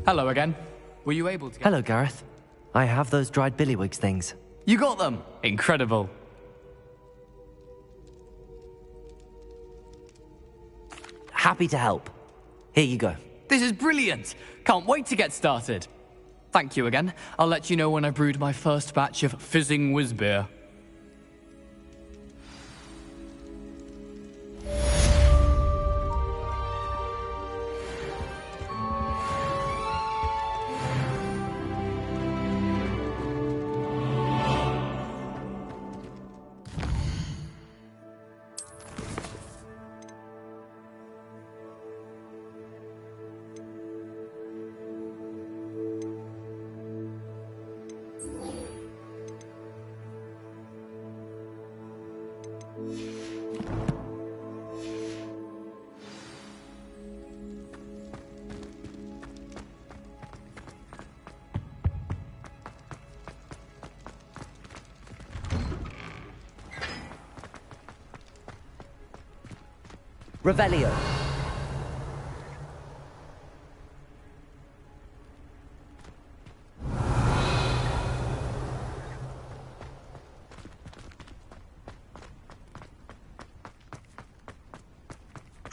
Hello again. Were you able to get... Hello, Gareth. I have those dried billywigs things. You got them! Incredible. Happy to help. Here you go. This is brilliant! Can't wait to get started. Thank you again. I'll let you know when I brewed my first batch of fizzing whiz beer. Revelio.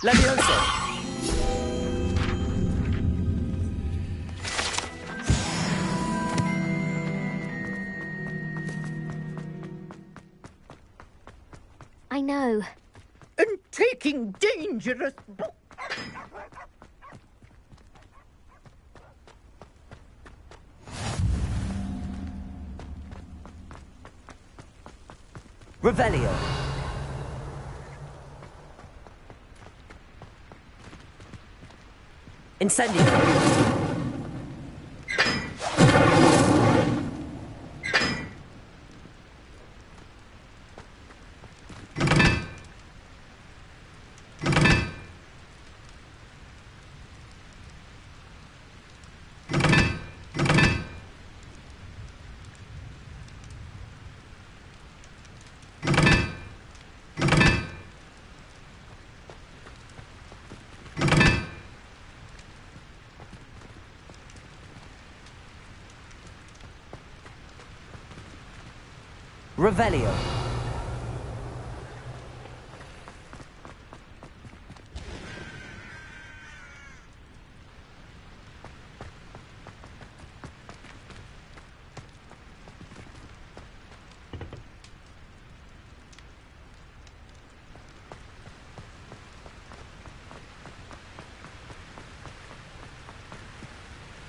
Levioso. I know. And taking dangerous... Revelio. Incendio. Revelio.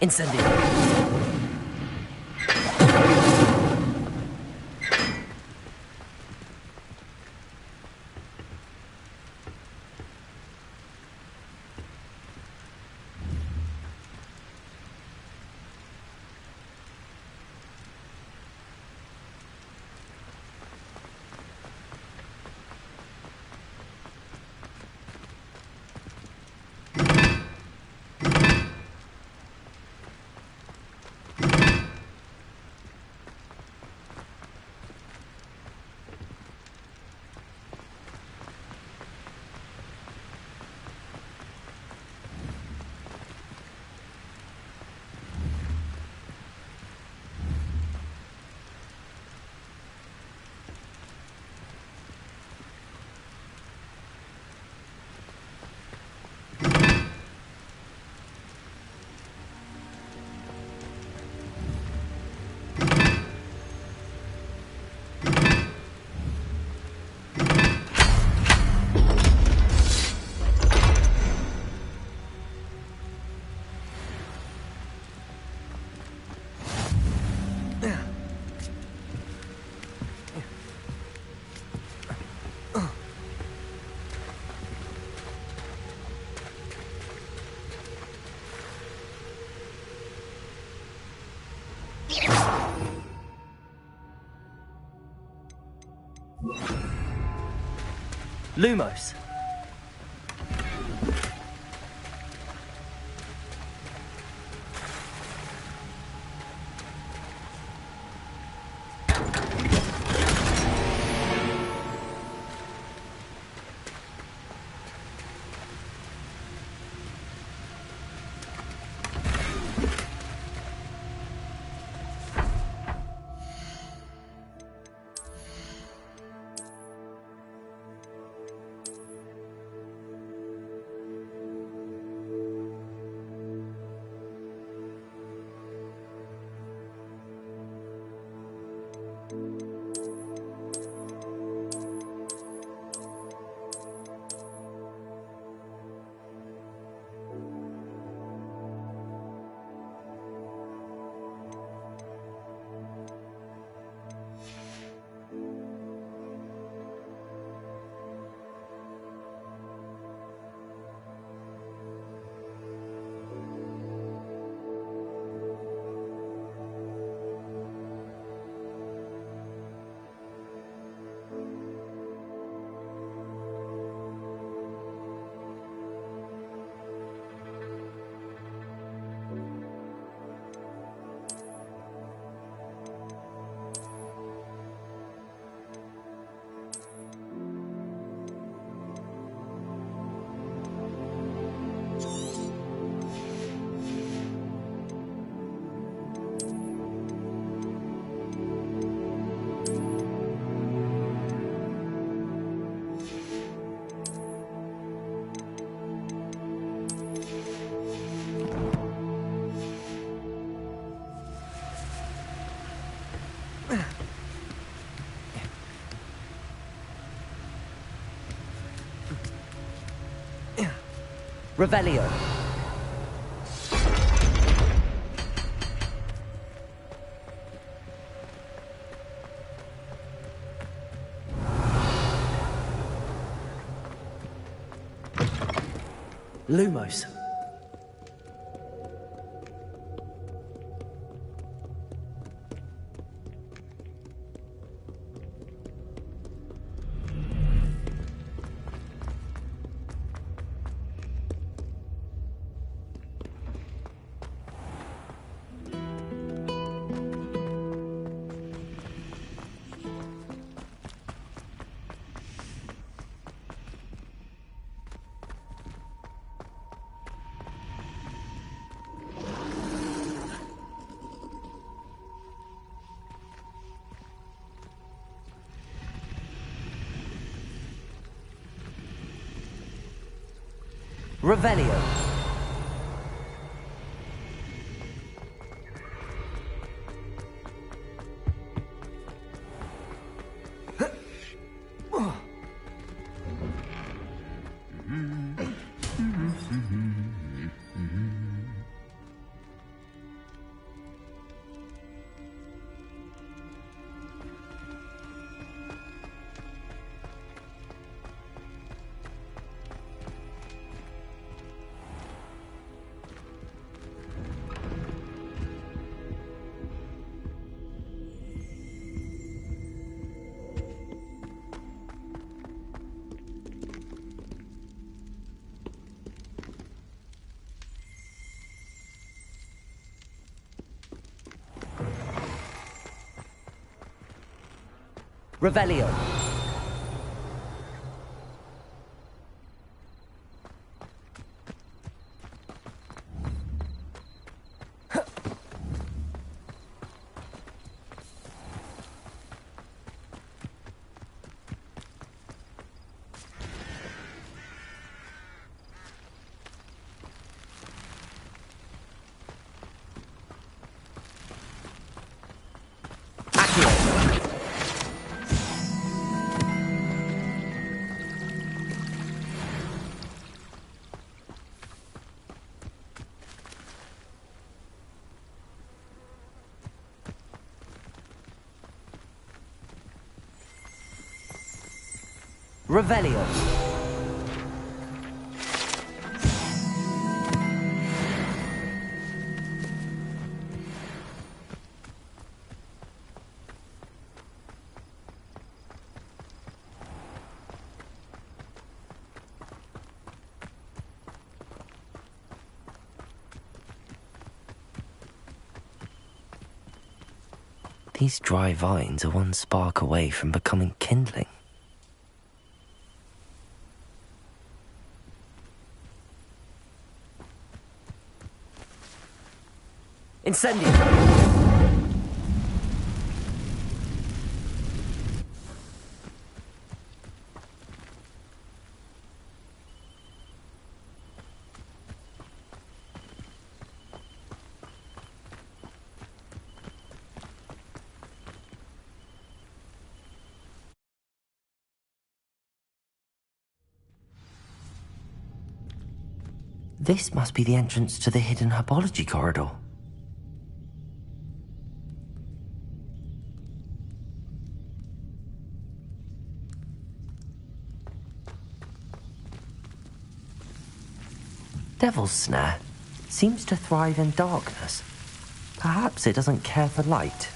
Incendio. Lumos. Revelio. Lumos. Revelio. Revelio. Revelio. These dry vines are one spark away from becoming kindling. Incendio. This must be the entrance to the hidden herbology corridor. Devil's Snare seems to thrive in darkness. Perhaps it doesn't care for light.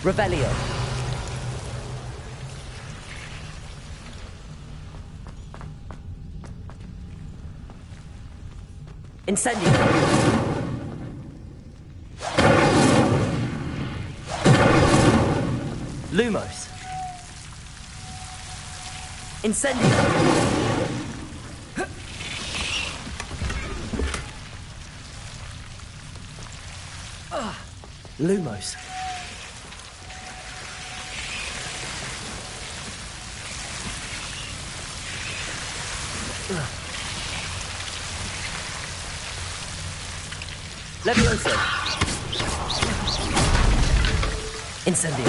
Revelio. Incendio. Lumos. Incendio. Lumos. Levioso. Incendio.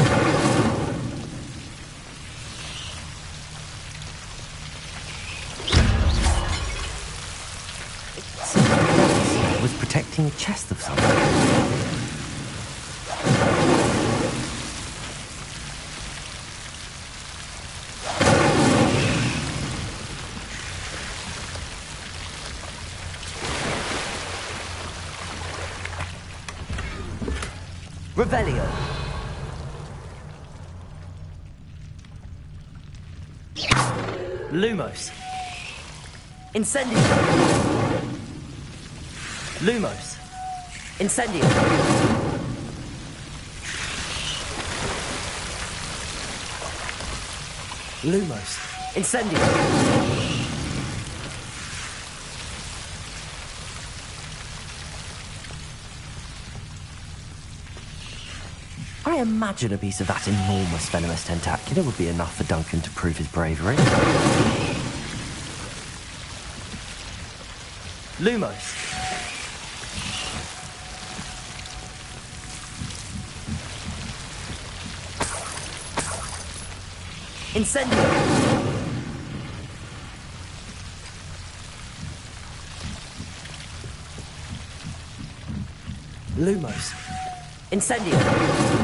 Was protecting a chest of something. Revelio. Lumos. Incendio. Lumos. Incendio. Lumos. Incendio. I imagine a piece of that enormous venomous tentacula would be enough for Duncan to prove his bravery. Lumos. Incendio. Lumos. Incendio.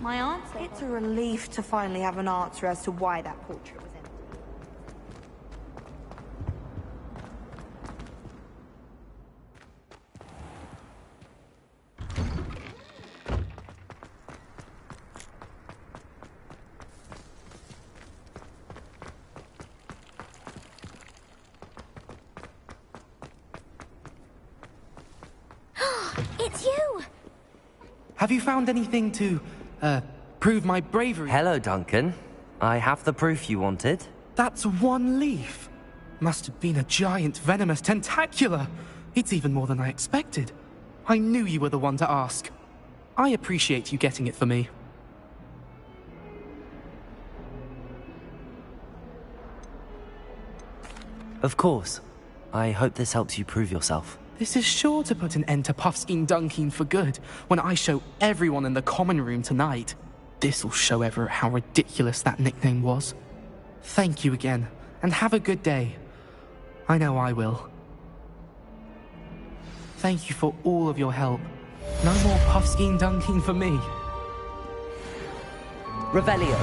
My answer? It's a relief to finally have an answer as to why that portrait was empty. It's you! Have you found anything to, prove my bravery? Hello, Duncan. I have the proof you wanted. That's one leaf. Must have been a giant venomous tentacula. It's even more than I expected. I knew you were the one to ask. I appreciate you getting it for me. Of course. I hope this helps you prove yourself. This is sure to put an end to Puffskein Dunkeen for good when I show everyone in the common room tonight. This'll show Everett how ridiculous that nickname was. Thank you again, and have a good day. I know I will. Thank you for all of your help. No more Puffskein Dunkeen for me. Revelio.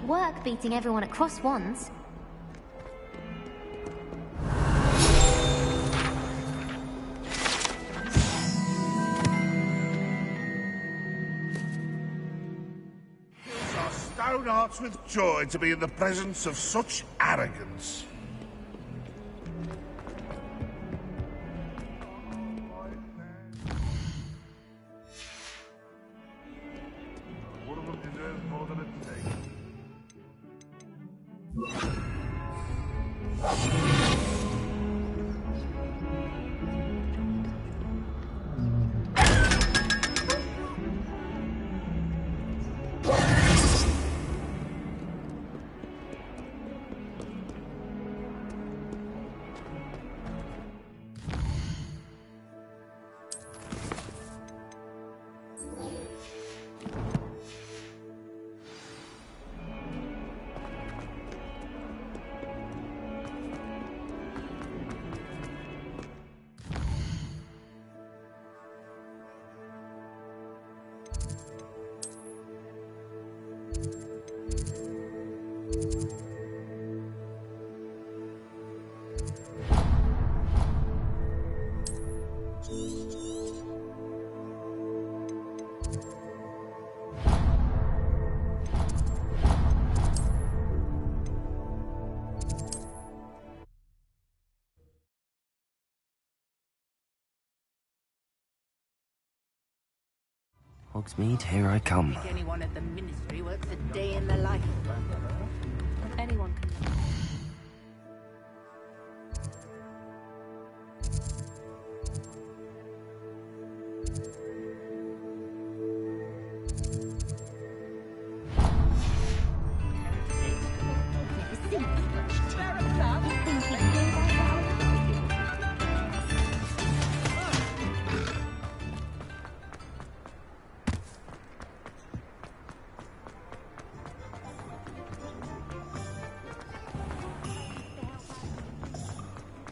work beating everyone at cross wands. Our stone hearts with joy to be in the presence of such arrogance. One of them deserves more than a take. Hogsmeade, here I come. Anyone at the ministry works a day in the life. Anyone can.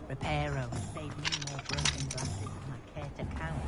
Reparo has saved me more broken glasses than I care to count.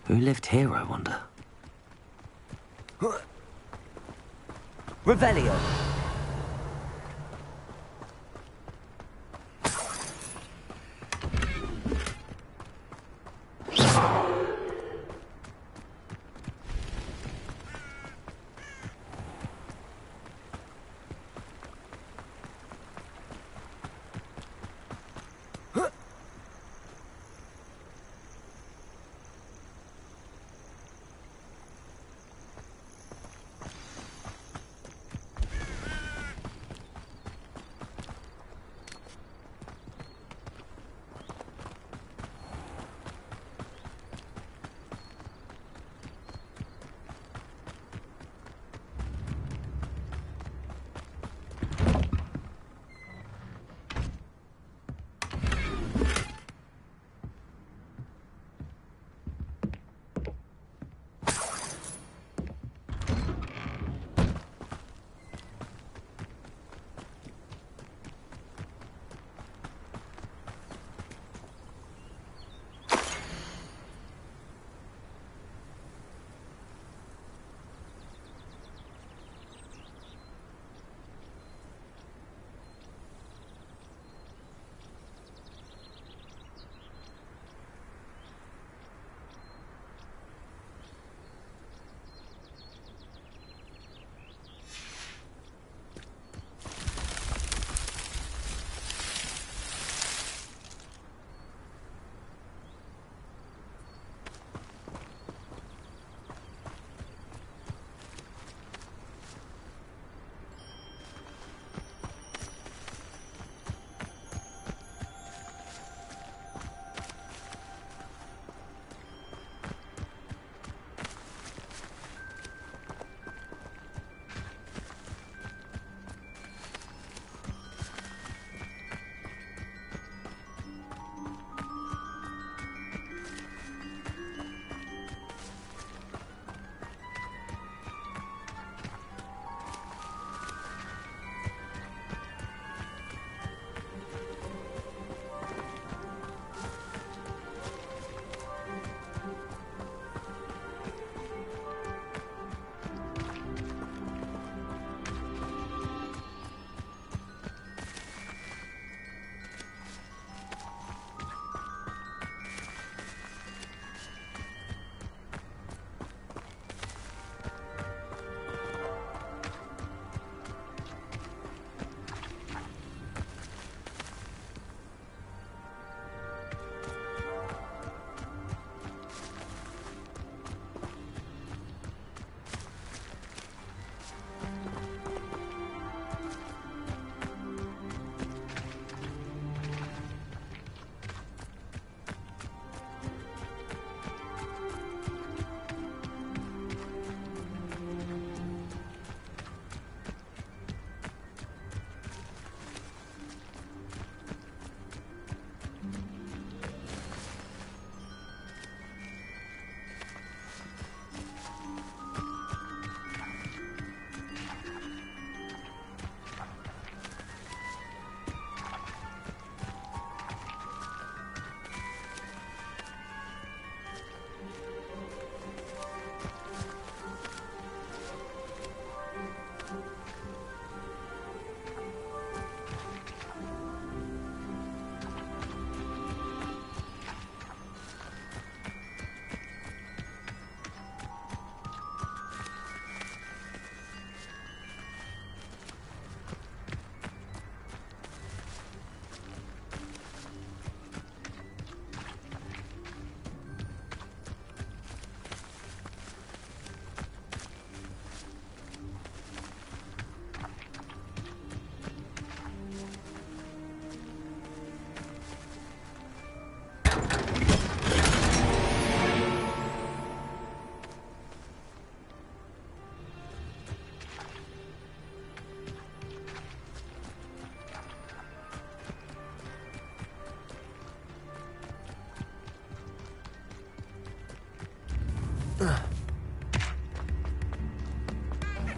Who lived here, I wonder? Revelio.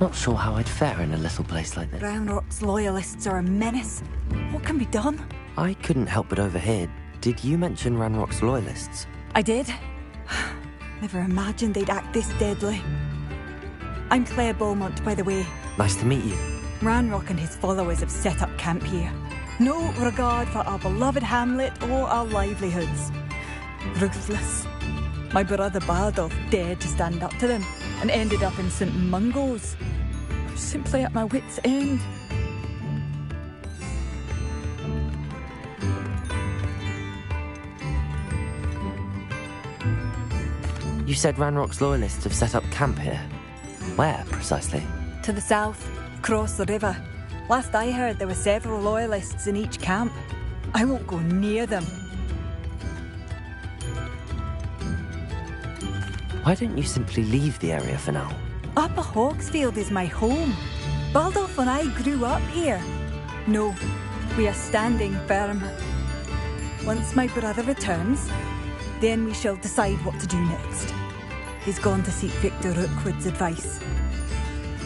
Not sure how I'd fare in a little place like this. Ranrock's loyalists are a menace. What can be done? I couldn't help but overhear. Did you mention Ranrock's loyalists? I did. Never imagined they'd act this deadly. I'm Claire Beaumont, by the way. Nice to meet you. Ranrock and his followers have set up camp here. No regard for our beloved hamlet or our livelihoods. Ruthless. My brother Bardolph dared to stand up to them and ended up in St. Mungo's. I'm simply at my wit's end. You said Ranrock's loyalists have set up camp here. Where, precisely? To the south, across the river. Last I heard, there were several loyalists in each camp. I won't go near them. Why don't you simply leave the area for now? Upper Hawksfield is my home. Baldolph and I grew up here. No, we are standing firm. Once my brother returns, then we shall decide what to do next. He's gone to seek Victor Rookwood's advice.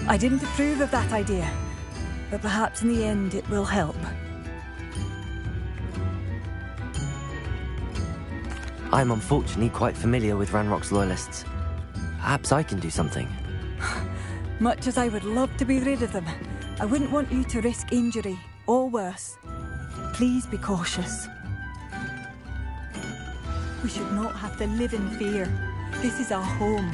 I didn't approve of that idea, but perhaps in the end it will help. I'm unfortunately quite familiar with Ranrock's loyalists. Perhaps I can do something. Much as I would love to be rid of them, I wouldn't want you to risk injury, or worse. Please be cautious. We should not have to live in fear. This is our home.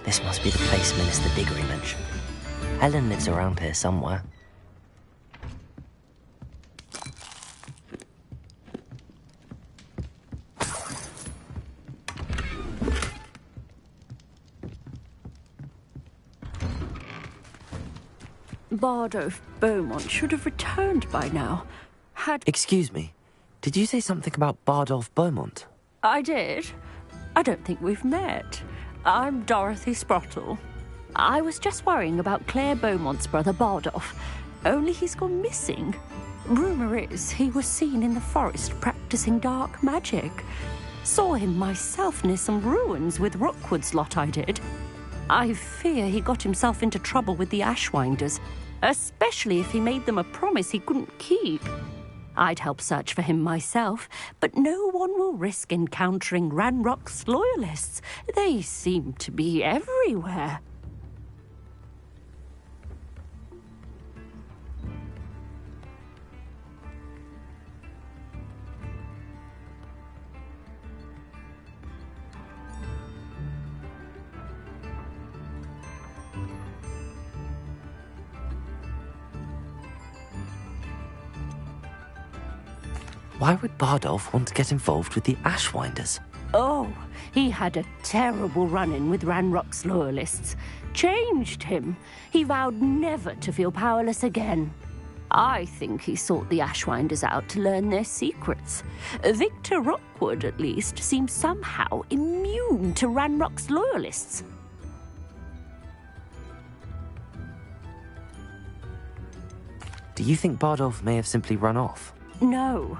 This must be the place Minister Diggory mentioned. Helen lives around here somewhere. Bardolph Beaumont should have returned by now. Excuse me, did you say something about Bardolph Beaumont? I did. I don't think we've met. I'm Dorothy Sprottle. I was just worrying about Claire Beaumont's brother Bardolph, only he's gone missing. Rumour is he was seen in the forest practicing dark magic. Saw him myself near some ruins with Rookwood's lot I did. I fear he got himself into trouble with the Ashwinders, especially if he made them a promise he couldn't keep. I'd help search for him myself, but no one will risk encountering Ranrock's loyalists. They seem to be everywhere. Why would Bardolph want to get involved with the Ashwinders? Oh, he had a terrible run-in with Ranrock's loyalists. Changed him. He vowed never to feel powerless again. I think he sought the Ashwinders out to learn their secrets. Victor Rookwood, at least, seems somehow immune to Ranrock's loyalists. Do you think Bardolph may have simply run off? No.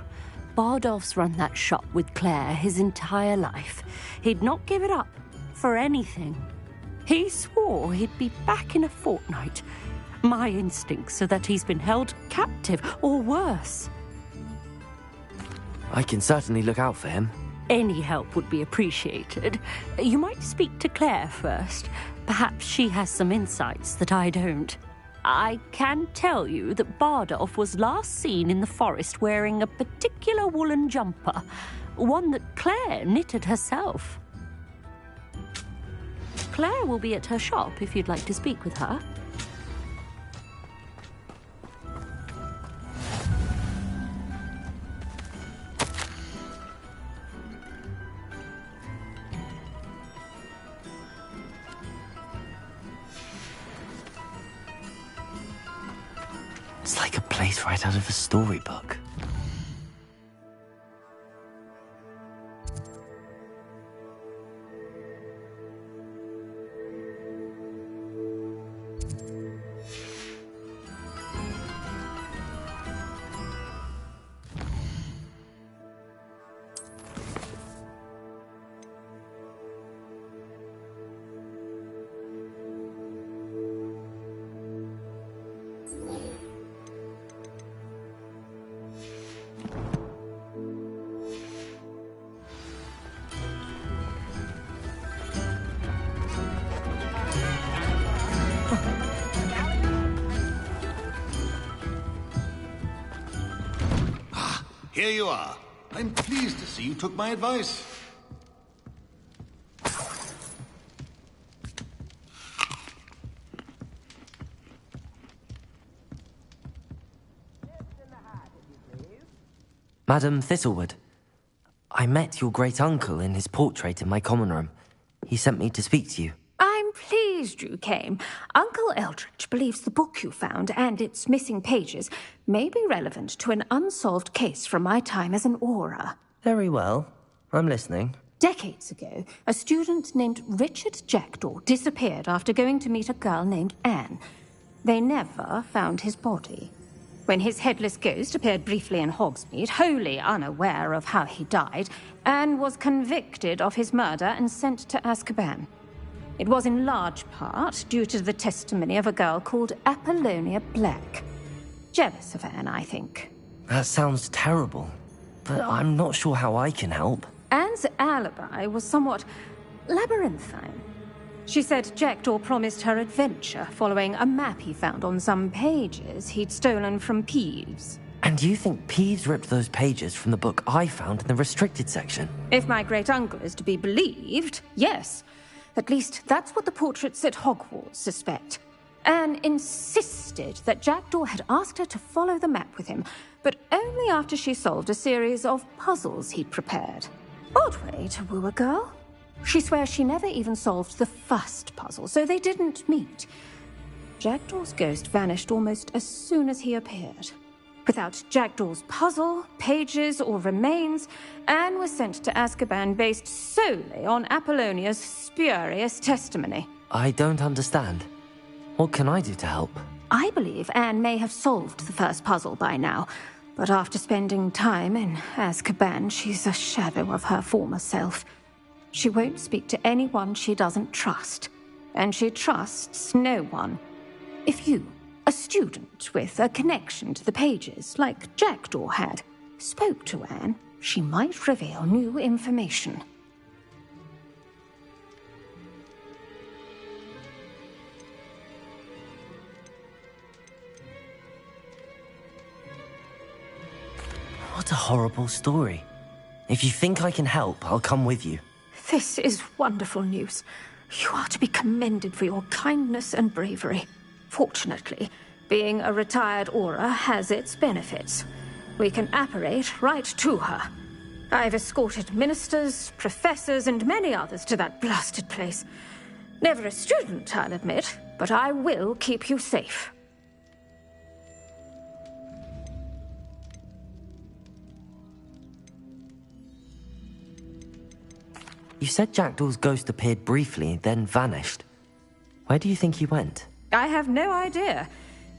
Bardolph's run that shop with Claire his entire life. He'd not give it up for anything. He swore he'd be back in a fortnight. My instincts are that he's been held captive, or worse. I can certainly look out for him. Any help would be appreciated. You might speak to Claire first. Perhaps she has some insights that I don't. I can tell you that Bardolph was last seen in the forest wearing a particular woolen jumper, one that Claire knitted herself. Claire will be at her shop if you'd like to speak with her. It's like a place right out of a storybook. here you are. I'm pleased to see you took my advice. Madam Thistlewood, I met your great-uncle in his portrait in my common room. He sent me to speak to you. I'm pleased you came. Uncle Eldritch believes the book you found and its missing pages may be relevant to an unsolved case from my time as an aura. Very well. I'm listening. Decades ago, a student named Richard Jackdaw disappeared after going to meet a girl named Anne. They never found his body. When his headless ghost appeared briefly in Hogsmeade, wholly unaware of how he died, Anne was convicted of his murder and sent to Azkaban. It was in large part due to the testimony of a girl called Apollonia Black. Jealous of Anne, I think. That sounds terrible, but I'm not sure how I can help. Anne's alibi was somewhat labyrinthine. She said Jackdaw promised her adventure following a map he found on some pages he'd stolen from Peeves. And you think Peeves ripped those pages from the book I found in the restricted section? If my great-uncle is to be believed, yes. At least that's what the portraits at Hogwarts suspect. Anne insisted that Jackdaw had asked her to follow the map with him, but only after she solved a series of puzzles he'd prepared. Odd way to woo a girl. She swears she never even solved the first puzzle, so they didn't meet. Jackdaw's ghost vanished almost as soon as he appeared. Without Jackdaw's puzzle, pages, or remains, Anne was sent to Azkaban based solely on Apollonia's spurious testimony. I don't understand. What can I do to help? I believe Anne may have solved the first puzzle by now, but after spending time in Azkaban, she's a shadow of her former self. She won't speak to anyone she doesn't trust, and she trusts no one. If you, a student with a connection to the pages, like Jackdaw had, spoke to Anne, she might reveal new information. What a horrible story. If you think I can help, I'll come with you. This is wonderful news. You are to be commended for your kindness and bravery. Fortunately, being a retired aura has its benefits. We can apparate right to her. I've escorted ministers, professors, and many others to that blasted place. Never a student, I'll admit, but I will keep you safe. You said Jackdaw's ghost appeared briefly, then vanished. Where do you think he went? I have no idea.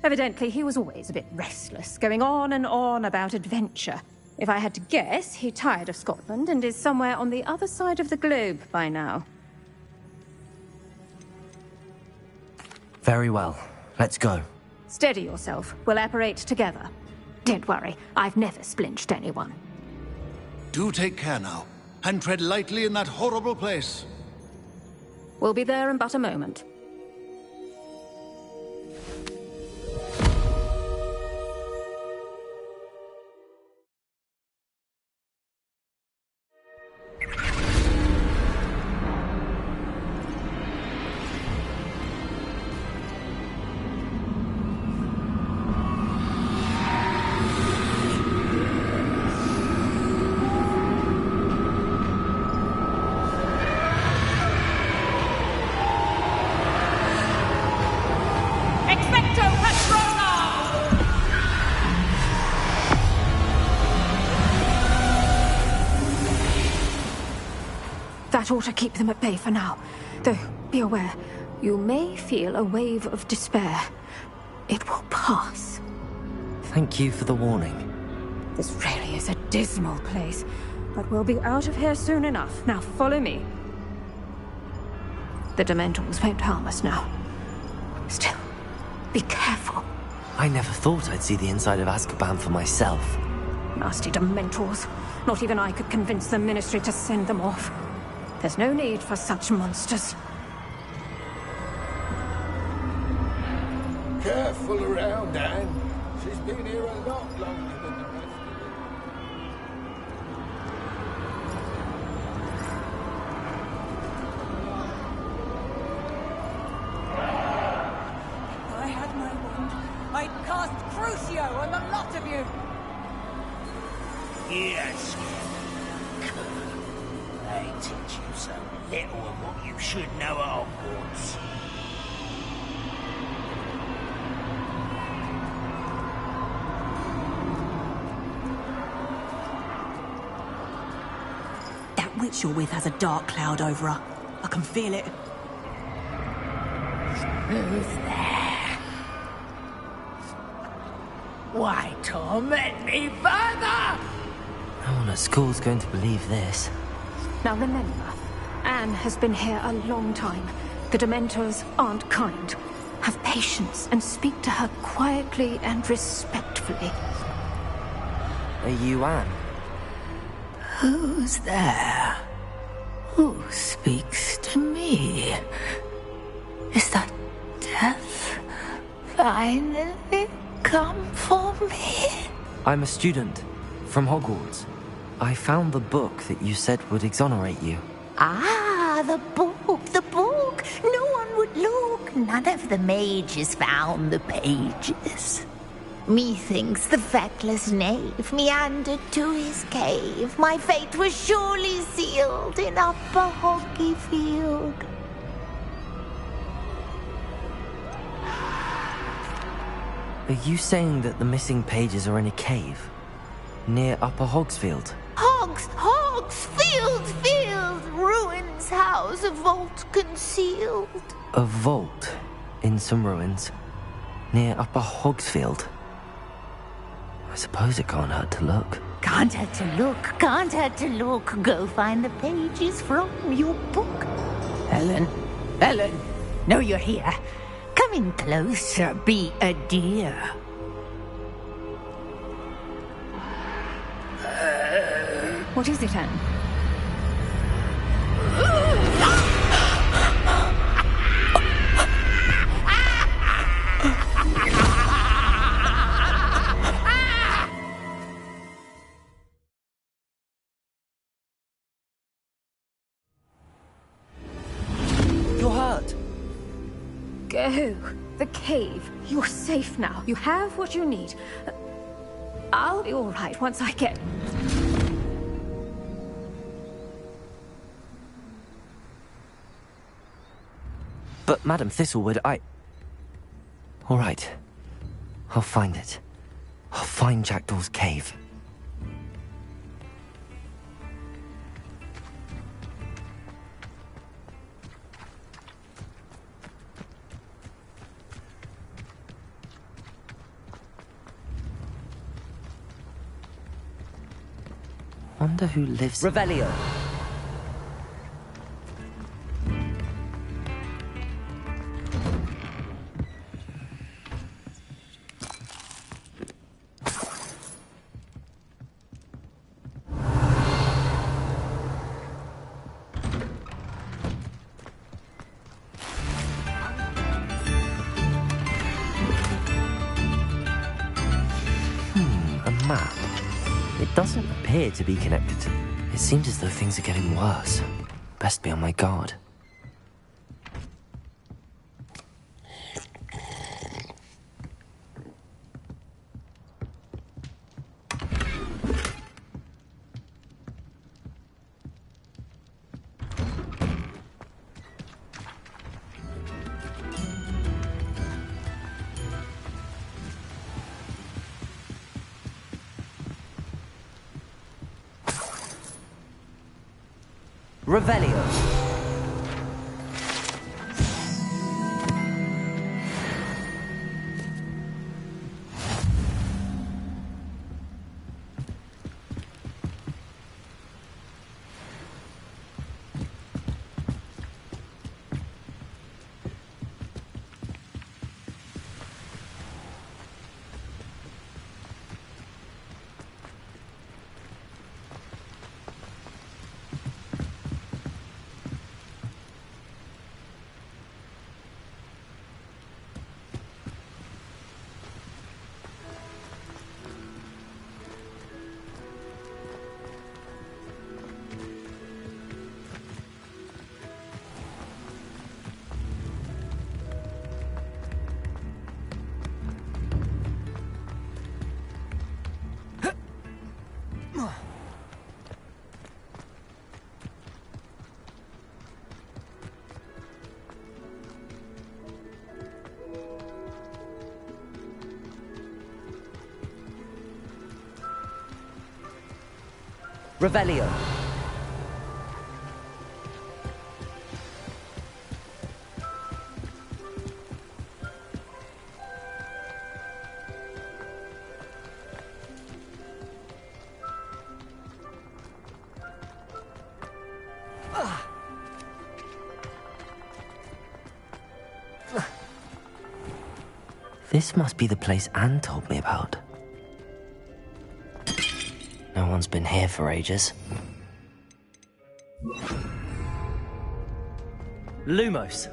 Evidently, he was always a bit restless, going on and on about adventure. If I had to guess, he tired of Scotland and is somewhere on the other side of the globe by now. Very well. Let's go. Steady yourself. We'll apparate together. Don't worry, I've never splinched anyone. Do take care now, and tread lightly in that horrible place. We'll be there in but a moment. That ought to keep them at bay for now. Though, be aware, you may feel a wave of despair. It will pass. Thank you for the warning. This really is a dismal place, but we'll be out of here soon enough. Now follow me. The Dementors won't harm us now. Still, be careful. I never thought I'd see the inside of Azkaban for myself. Nasty Dementors. Not even I could convince the Ministry to send them off. There's no need for such monsters. Careful around, Anne. She's been here a lot longer than the rest of cast Crucio on the lot of you! Yes. They teach you so little of what you should know at Hogwarts. That witch you're with has a dark cloud over her. I can feel it. Who's there? Why torment me further? No one at school's going to believe this. Now remember, Anne has been here a long time. The Dementors aren't kind. Have patience and speak to her quietly and respectfully. Are you Anne? Who's there? Who speaks to me? Is that death finally come for me? I'm a student from Hogwarts. I found the book that you said would exonerate you. Ah, the book, the book. No one would look. None of the mages found the pages. Methinks the feckless knave meandered to his cave. My fate was surely sealed in Upper Hoggyfield. Are you saying that the missing pages are in a cave? Near Upper Hogsfield? Field, ruins house, a vault concealed. A vault in some ruins near Upper Hogsfield? I suppose it can't hurt to look. Can't hurt to look. Go find the pages from your book. Ellen, know you're here. Come in closer, be a dear. What is it, Anne? You're hurt. Go. The cave. You're safe now. You have what you need. I'll be all right once I get... But Madam Thistlewood, all right. I'll find it. I'll find Jackdaw's cave. Wonder who lives... Revelio. A map. It doesn't appear to be connected to... It seems as though things are getting worse. Best be on my guard. Revelio. Revelio. This must be the place Anne told me about. No one's been here for ages. Lumos.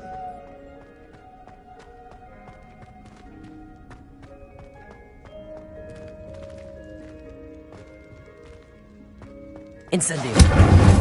Incendio.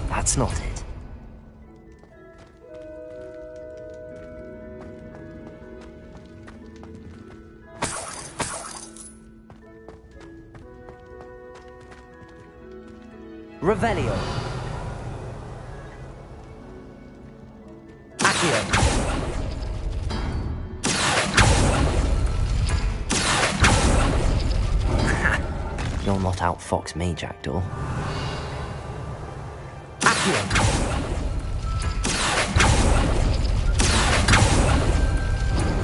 That's not it. Revelio. Accio. You'll not outfox me, Jackdaw.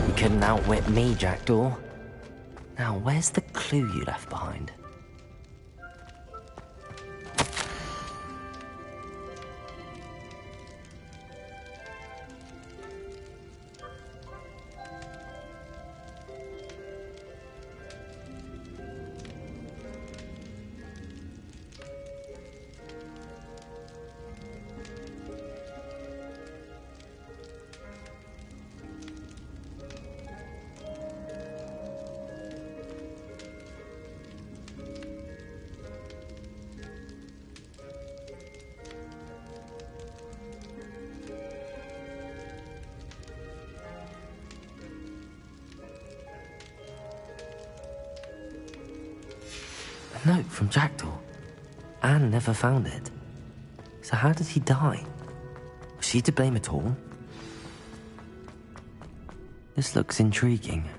You couldn't outwit me, Jackdaw. Now, where's the clue you left behind? A note from Jackdaw. Anne never found it. So how did he die? Was she to blame at all? This looks intriguing.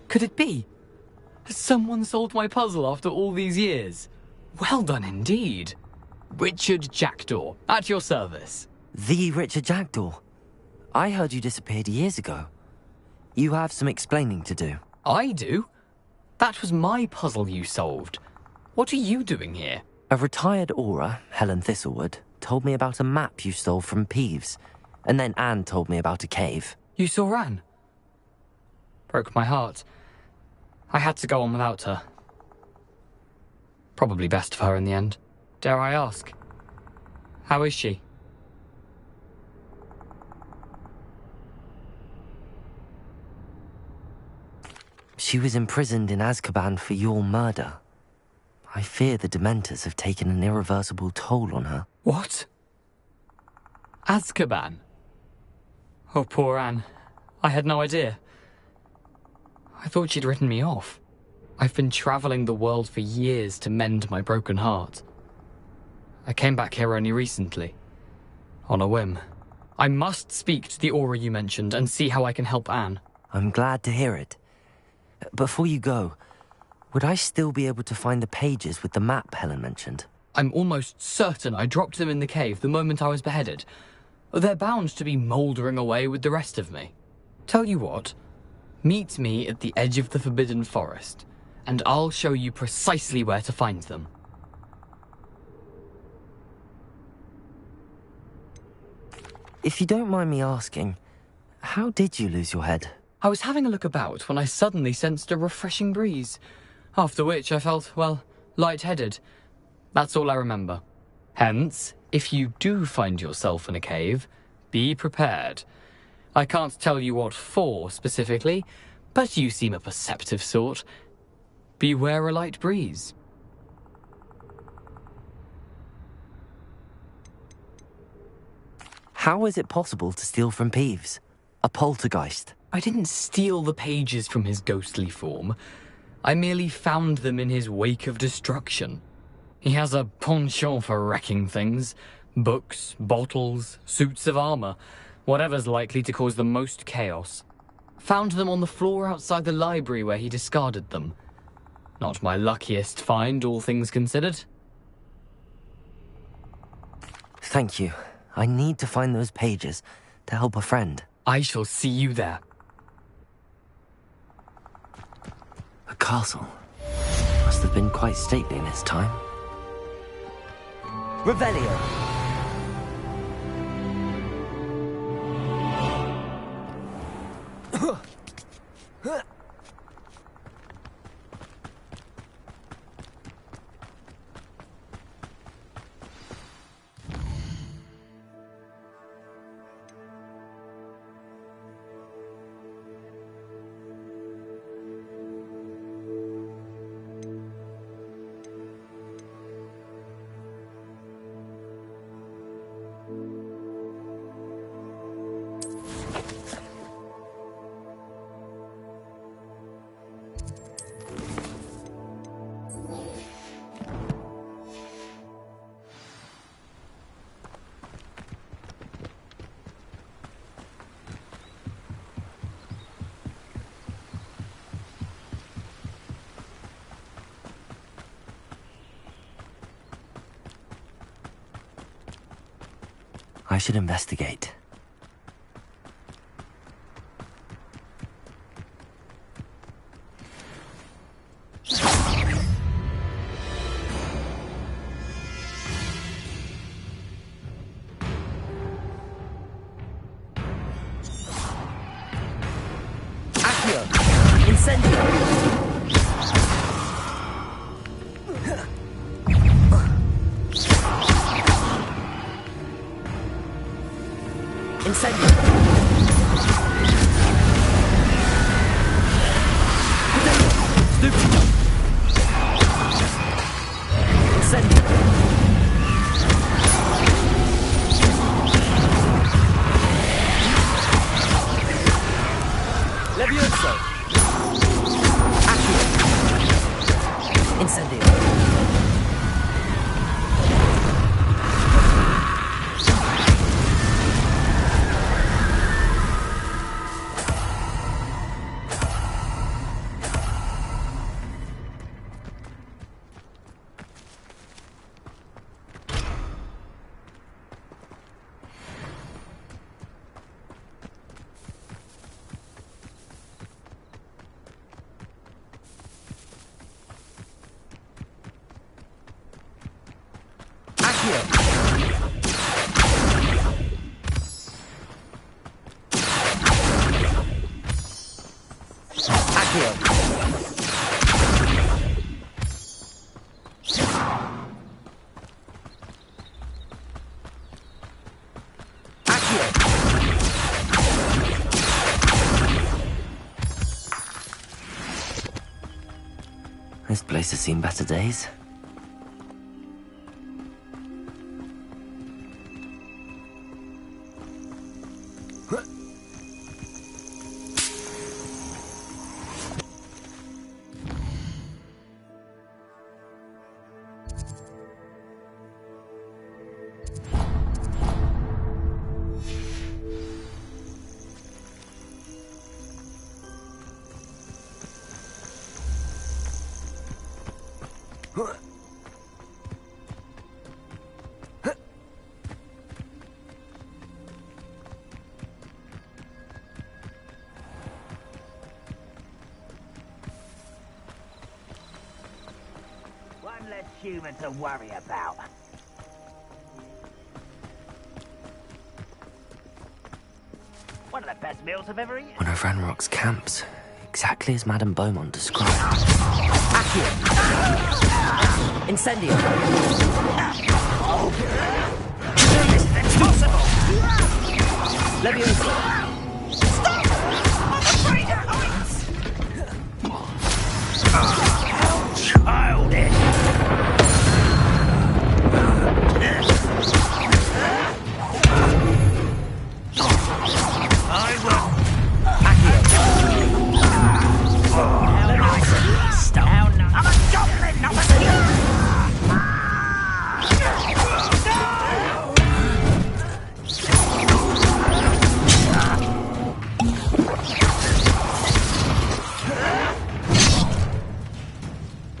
Could it be? Has someone solved my puzzle after all these years? Well done indeed. Richard Jackdaw, at your service. The Richard Jackdaw? I heard you disappeared years ago. You have some explaining to do. I do? That was my puzzle you solved. What are you doing here? A retired aura, Helen Thistlewood, told me about a map you stole from Peeves. And then Anne told me about a cave. You saw Anne? Broke my heart. I had to go on without her. Probably best of her in the end. Dare I ask? How is she? She was imprisoned in Azkaban for your murder. I fear the Dementors have taken an irreversible toll on her. What? Azkaban? Oh, poor Anne. I had no idea. I thought she'd written me off. I've been travelling the world for years to mend my broken heart. I came back here only recently. On a whim. I must speak to the aura you mentioned and see how I can help Anne. I'm glad to hear it. Before you go, would I still be able to find the pages with the map Helen mentioned? I'm almost certain I dropped them in the cave the moment I was beheaded. They're bound to be mouldering away with the rest of me. Tell you what, meet me at the edge of the Forbidden Forest, and I'll show you precisely where to find them. If you don't mind me asking, how did you lose your head? I was having a look about when I suddenly sensed a refreshing breeze, after which I felt, well, lightheaded. That's all I remember. Hence, if you do find yourself in a cave, be prepared. I can't tell you what for specifically, but you seem a perceptive sort. Beware a light breeze. How is it possible to steal from Peeves? A poltergeist? I didn't steal the pages from his ghostly form. I merely found them in his wake of destruction. He has a penchant for wrecking things. Books, bottles, suits of armor, whatever's likely to cause the most chaos. Found them on the floor outside the library where he discarded them. Not my luckiest find, all things considered. Thank you. I need to find those pages to help a friend. I shall see you there. A castle. Must have been quite stately in its time. Revelio. I should investigate. Accio. Incendio. Incendio. Stupido. Incendio. Levioso. Accio. Incendio. This place has seen better days. One less human to worry about. One of the best meals I've ever eaten. One of Ranrock's camps, exactly as Madame Beaumont described. Accio. Incendio. It's impossible. Levioso. Stop! I'm afraid of heights. How childish.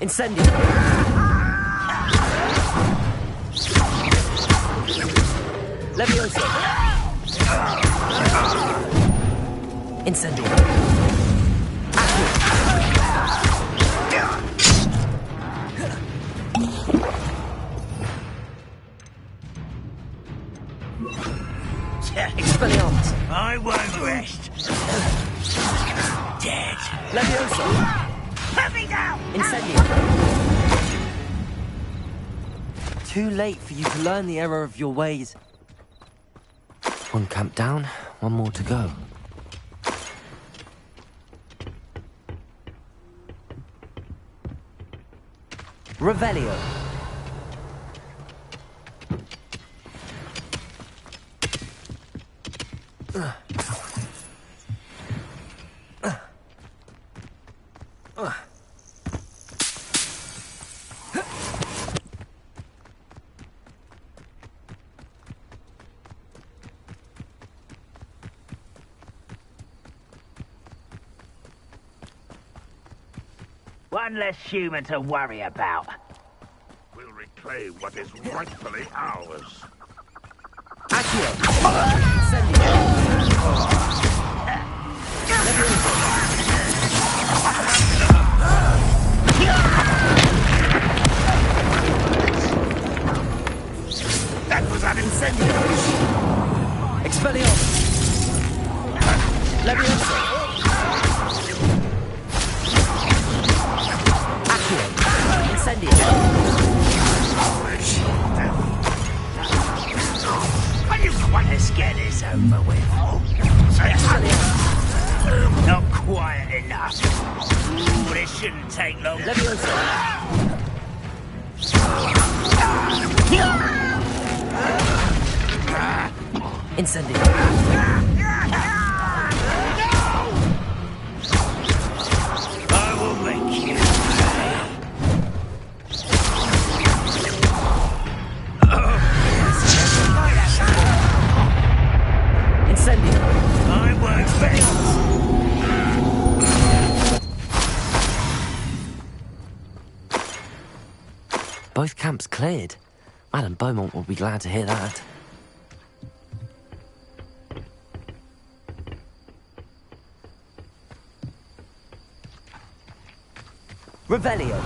Incendio! Levioso! Incendio! Expelliarmus! I won't rest. Dead. Levioso! Put me down! Incendio! Too late for you to learn the error of your ways. One camp down, one more to go. Revelio. One less human to worry about. We'll reclaim what is rightfully ours. Accio! Incendio! That was an Incendio! Expelliarmus! Levioso! Accio! Incendio! I just want to get this over with. Not quiet enough. Ooh, this shouldn't take long. Levioso! Incendio! I will make you Incendio! I won't fail. Both camps cleared. Madame Beaumont will be glad to hear that. Revelio.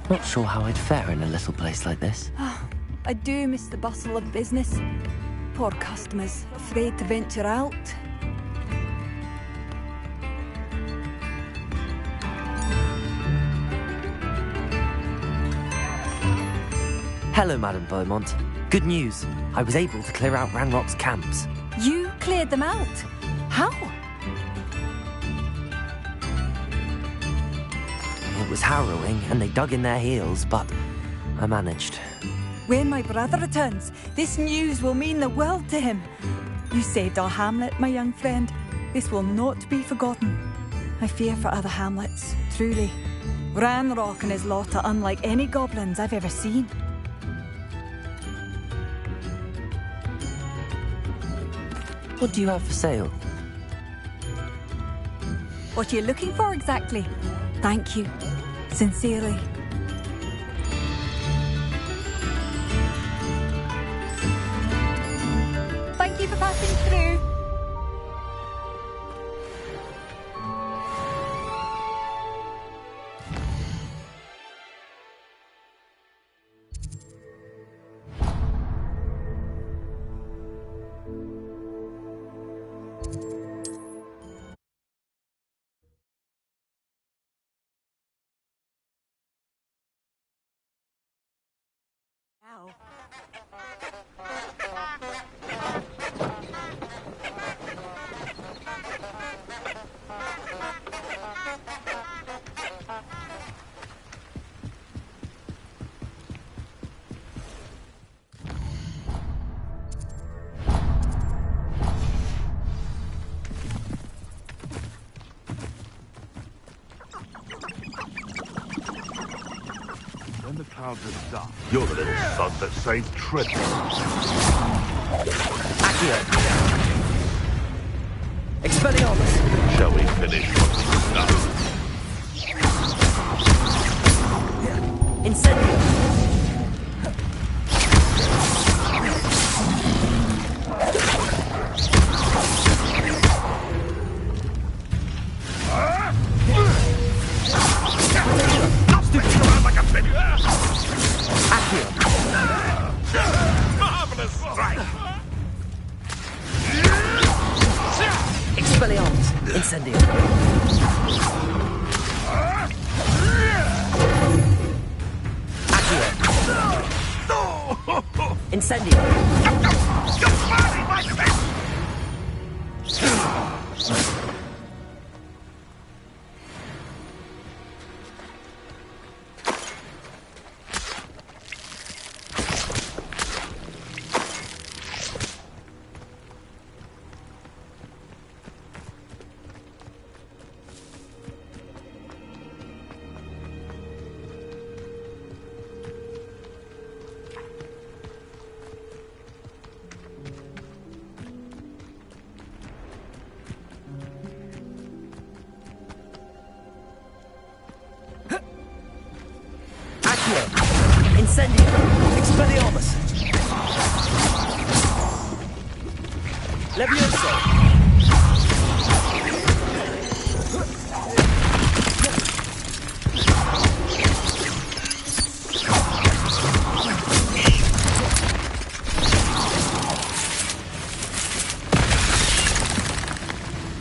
Not sure how I'd fare in a little place like this. I do miss the bustle of business. Poor customers, afraid to venture out. Hello, Madame Beaumont. Good news. I was able to clear out Ranrock's camps. You cleared them out? How? It was harrowing, and they dug in their heels, but I managed. When my brother returns, this news will mean the world to him. You saved our hamlet, my young friend. This will not be forgotten. I fear for other hamlets, truly. Ranrock and his lot are unlike any goblins I've ever seen. What do you have for sale? What are you looking for exactly? Thank you. Sincerely. Thank you for passing through. When the clouds are dark, you're the little sod that saved Trip. Accio! Expelliarmus! Shall we finish what we started? Incendio! Marvelous strike! Expelliarmus! Incendio! Accio! Incendio! Incendio! Expelliarmus! Levioso!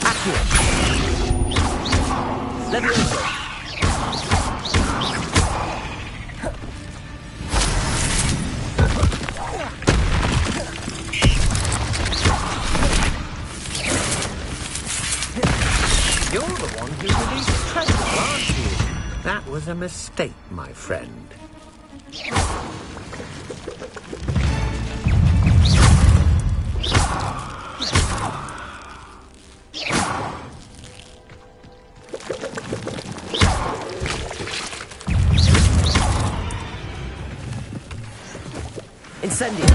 Accio! Levioso! You're the one who released Tremble, aren't you? That was a mistake, my friend. Incendio!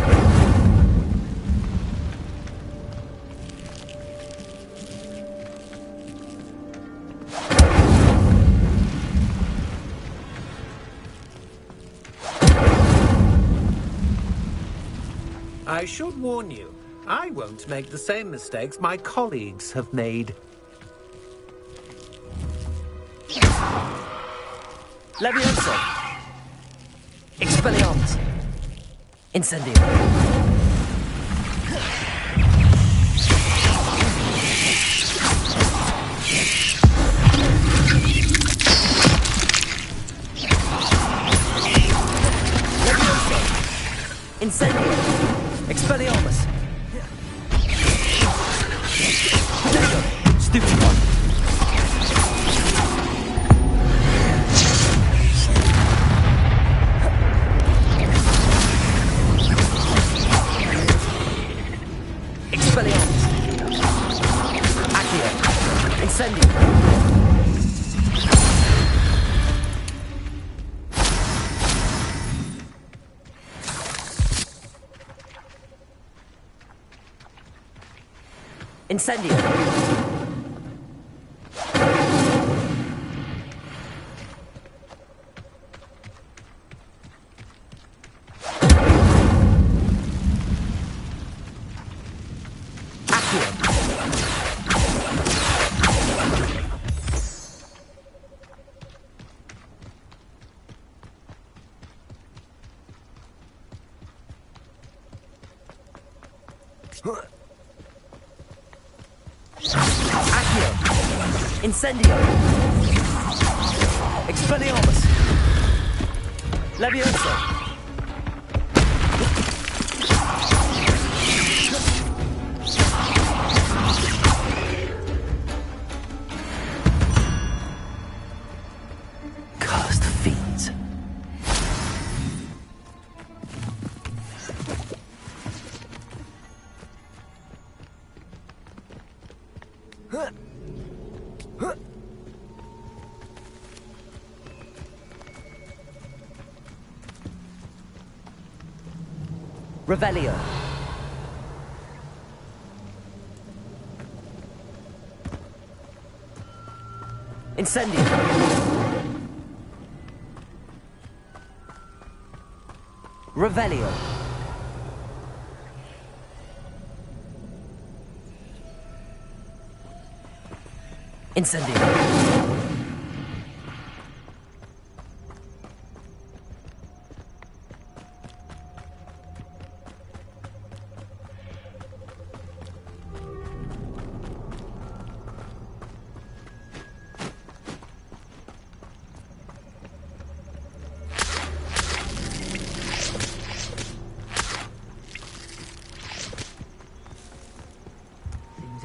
I should warn you, I won't make the same mistakes my colleagues have made. Levioso! Expelliarmus! Incendio! Levioso! Incendio! Expelliarmus! Potato! Stupid one! Expelliarmus! Accio! Incendio! Incendio! Incendio! Expelliarmus! Levioso! Cursed fiends. Revelio. Incendio. Revelio. Incendio.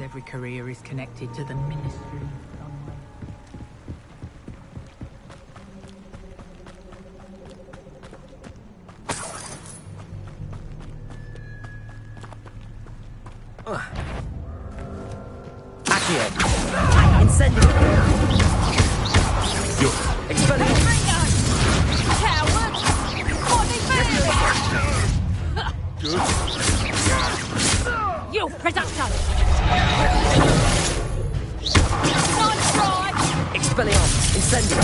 Every career is connected to the ministry. Accio. Incendio. Expelliarmus. Coward! Body Good. You presumption! Nice try! Expelliarmus. Incendio.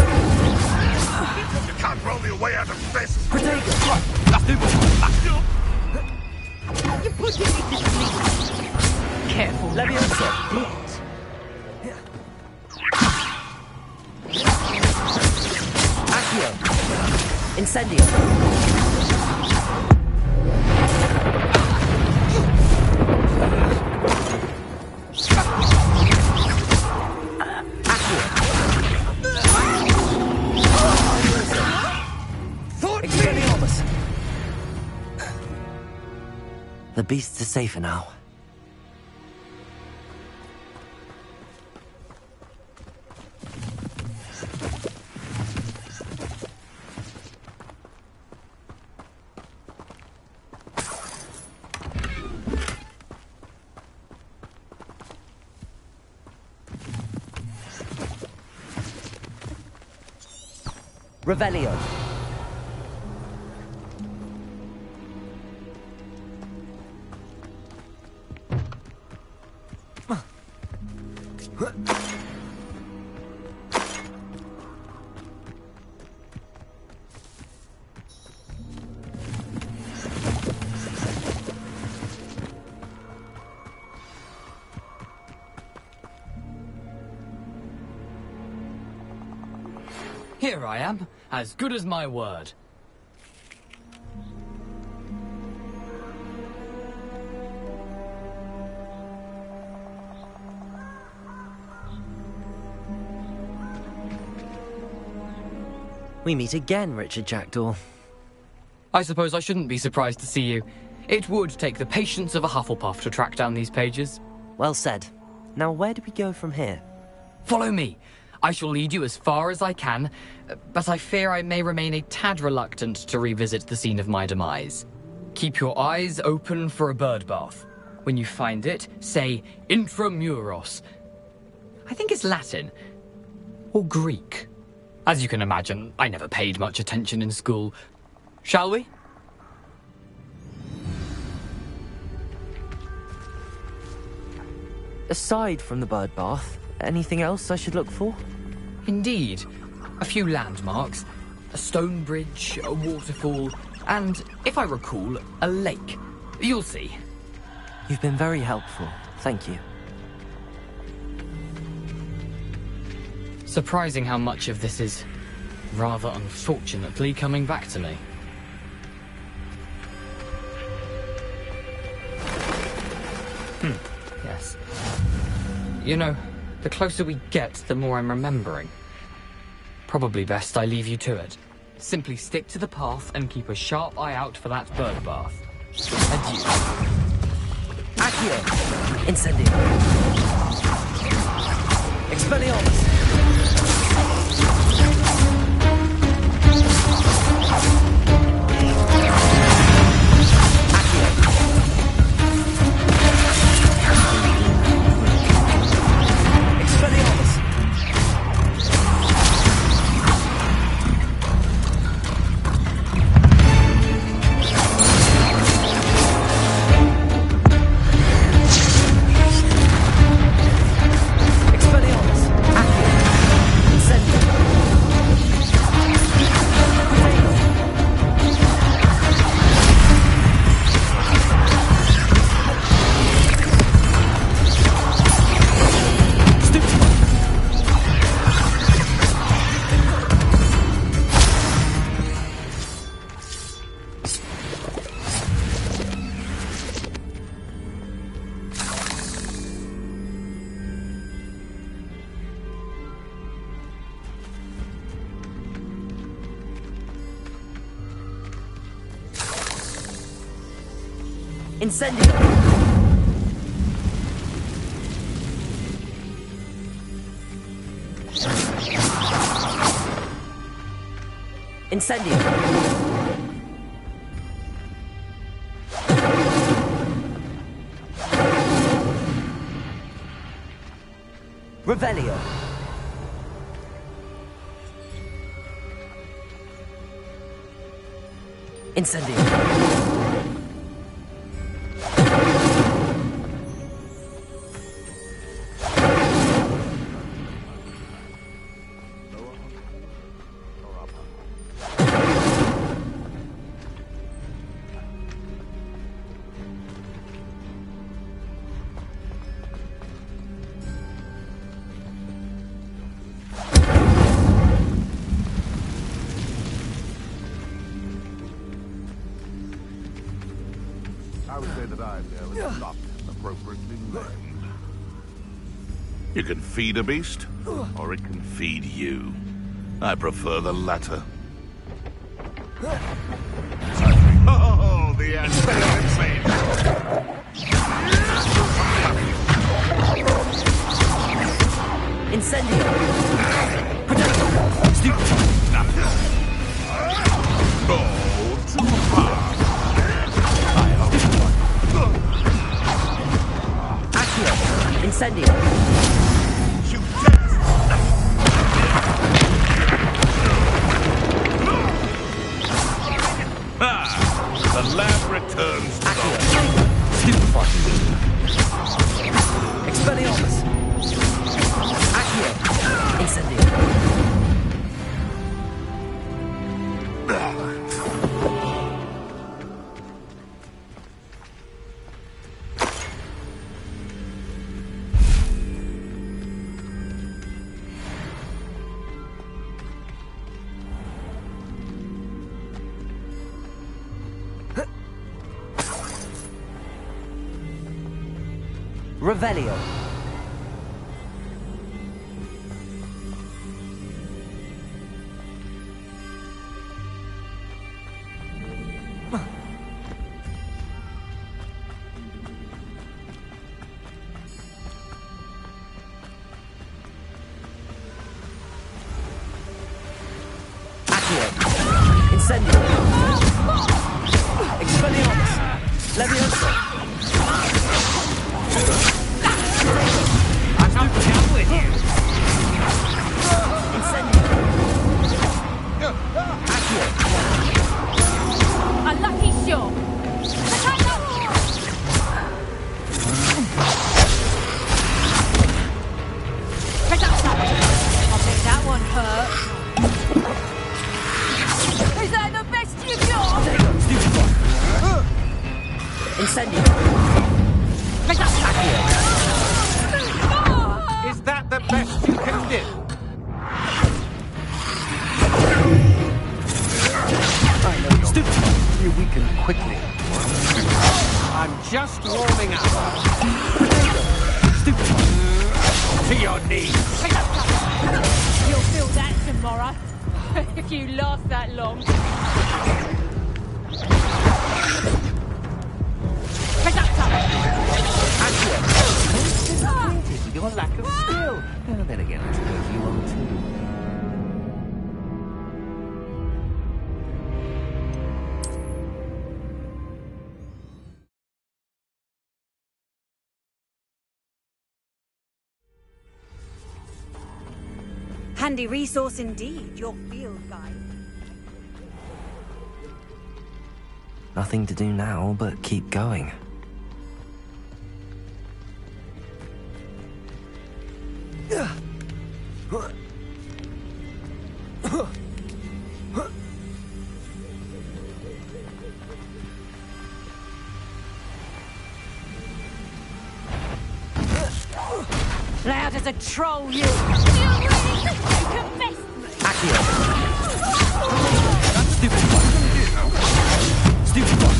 You can't roll your way out of this! Protego. You put it in this meat! Careful. Levioso. Accio. Incendio. Expelliarmus. The beasts are safer now. Revelio. Here I am, as good as my word. We meet again, Richard Jackdaw. I suppose I shouldn't be surprised to see you. It would take the patience of a Hufflepuff to track down these pages. Well said. Now where do we go from here? Follow me. I shall lead you as far as I can, but I fear I may remain a tad reluctant to revisit the scene of my demise. Keep your eyes open for a bird bath. When you find it, say intramuros. I think it's Latin. Or Greek. As you can imagine, I never paid much attention in school. Shall we? aside from the bird bath, anything else I should look for? Indeed. A few landmarks, a stone bridge, a waterfall, and, if I recall, a lake. You'll see. You've been very helpful. Thank you. Surprising how much of this is, rather unfortunately, coming back to me. Yes. You know, the closer we get, the more I'm remembering. Probably best I leave you to it. Simply stick to the path and keep a sharp eye out for that bird bath. Adieu. Accio! Incendio! Expelliarmus! Incendio! Incendio! Revelio! Incendio! I would say that I feel not appropriately named. You can feed a beast, or it can feed you. I prefer the latter. Oh, the aspect Incendio! Potato! Stupefy! Oh, too far! Accio! Incendio! The lab returns to Stupefy! Expelliarmus! Accio! Incendio! Revelio. Accio. Incendio. Expelliarmus. Leviosa. I'm not down with you. Incendio. Accio. A lucky shot. Potato! To your knees! You'll feel that tomorrow, if you last that long. Disappointed with your lack of skill. Oh, then again, I suppose you are too. Handy resource indeed, your field guide. Nothing to do now but keep going. Loud as a troll, you! You confessed me! Stupid one! Stupid one!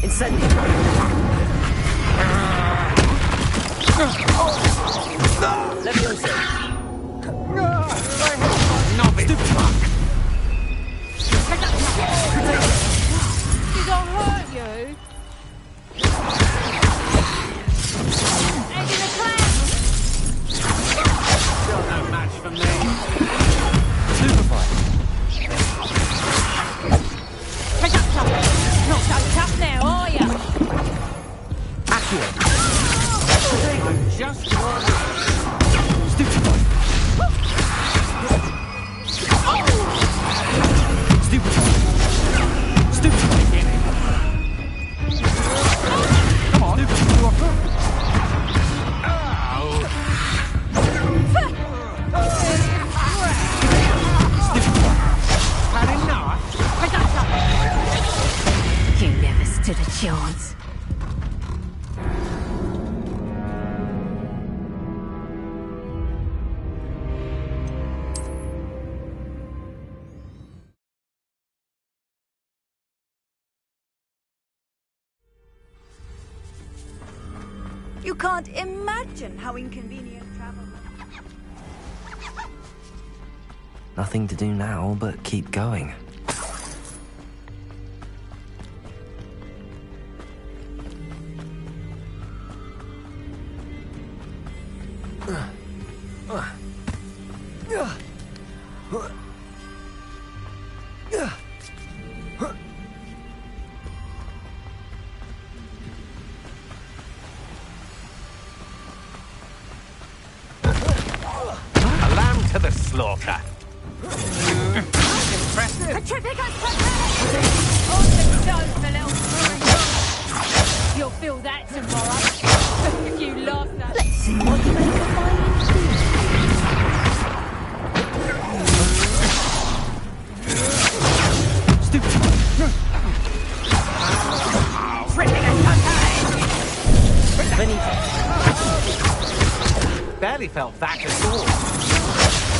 Incendio! Leviosa! Novice! Stupid fuck! Did I hurt you? Egg in the clam! Still no match for me. Superfly! Not so tough now, are you? Accio! I'm just warming up. Stupid one! Stupid one! Stupid one! Come on! Stupid one! Stupid one! Had enough? You never stood a chance. You can't imagine how inconvenient travel is. Nothing to do now but keep going. A lamb to the slaughter. Impressive. A terrific attack! On the stone, the little screw. You'll feel that tomorrow, if you last that. Let's see what you make of my Stupid! Benito! Barely felt that at all.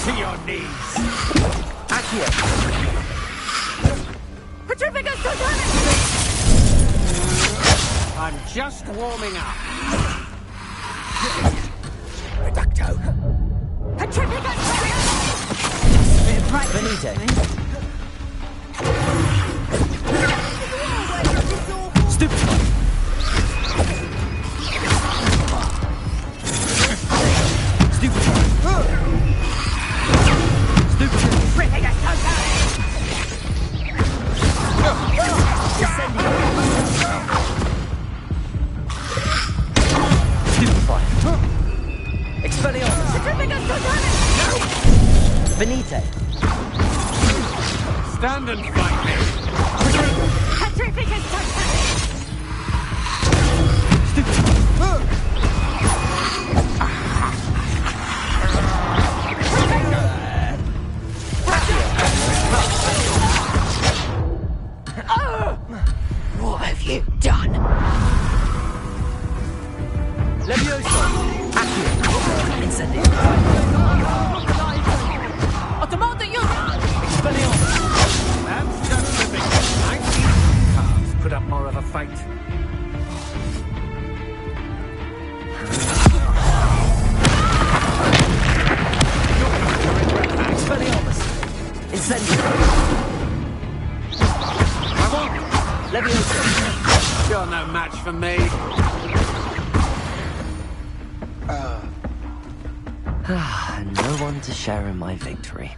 To your knees. Accio! Petrificus Totale! I'm just warming up. Reducto! Petrificus Totale! Benito! Stupid! Stupid! Stupid! Petrificus Totale! Incendio! Stupefy! Expelliarmus! Petrificus Totale! Venite! Stand and fight me. Petrificus Totale! What have you done? Leviosa! Accio! Incendio! I demand that you... That's just the thing. I see cards put up more of a fight. You're no match for me. No one to share in my victory.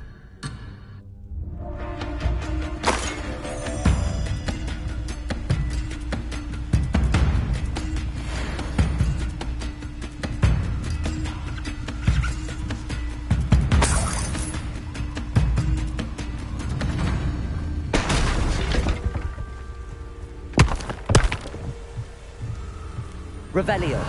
Revelio.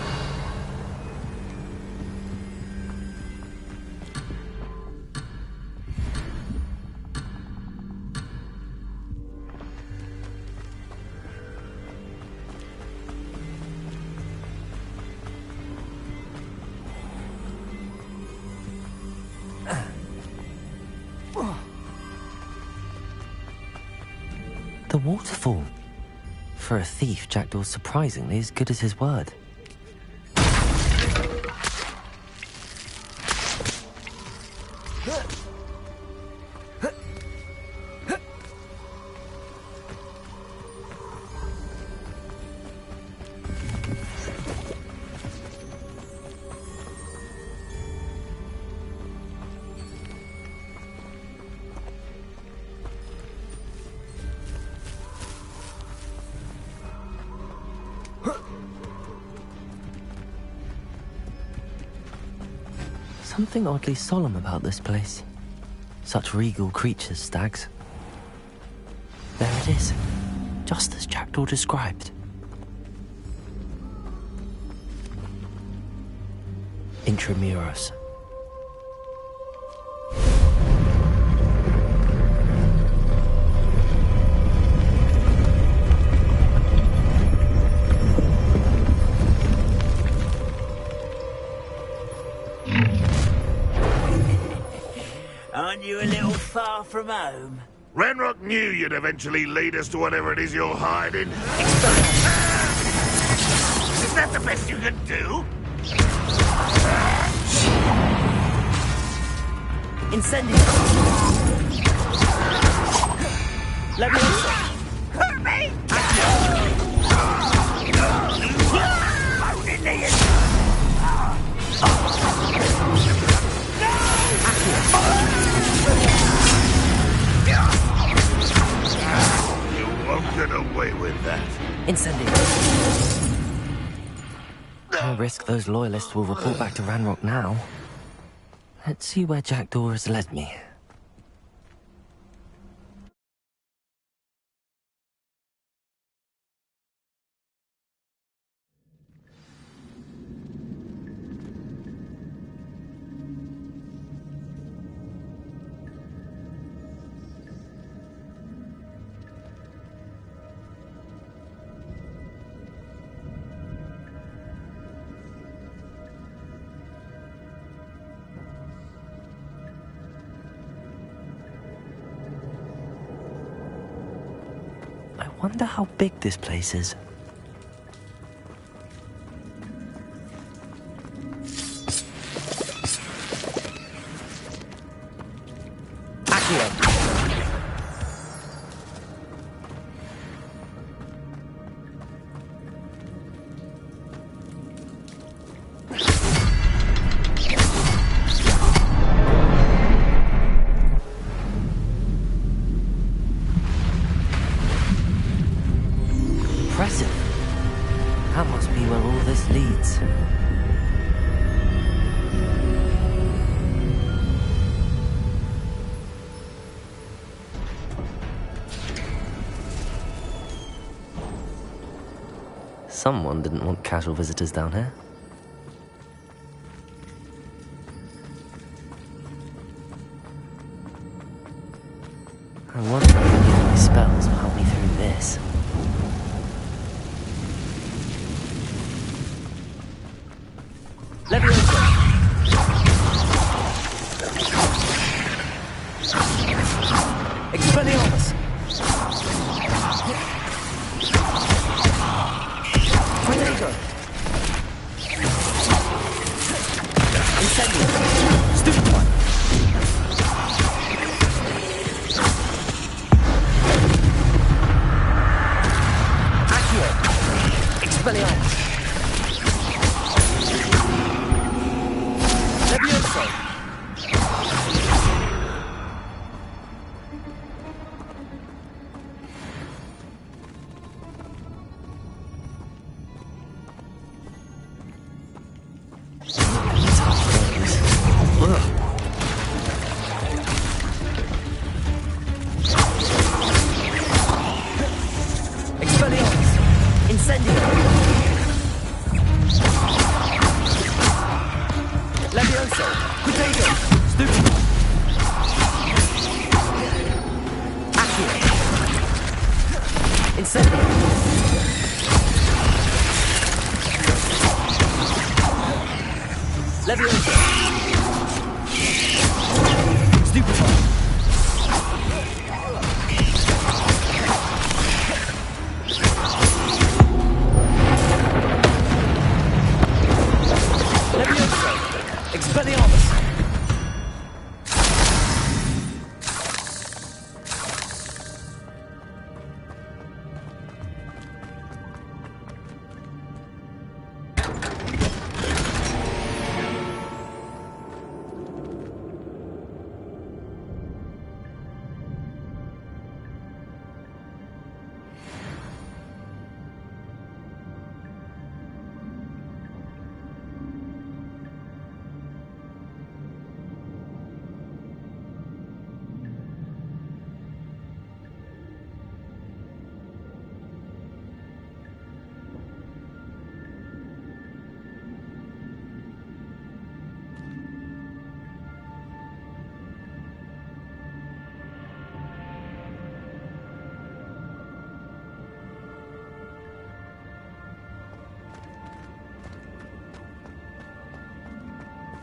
The waterfall. For a thief, Jackdaw's surprisingly as good as his word. Something oddly solemn about this place. Such regal creatures, stags. There it is, just as Jackdaw described. Intramuros. Aren't you a little far from home? Ranrock knew you'd eventually lead us to whatever it is you're hiding. Is that the best you can do? Incendio. Leviosa. Hurt me! Bone in the You won't get away with that. Incendio. No risk those loyalists will report back to Ranrock now. Let's see where Jackdaw has led me. I wonder how big this place is. Impressive. That must be where all this leads. Someone didn't want casual visitors down here. I wonder if any of my spells will help me through this. Expelliarmus. Protego. Incendio. Stupid one. Expelliarmus! Levioso!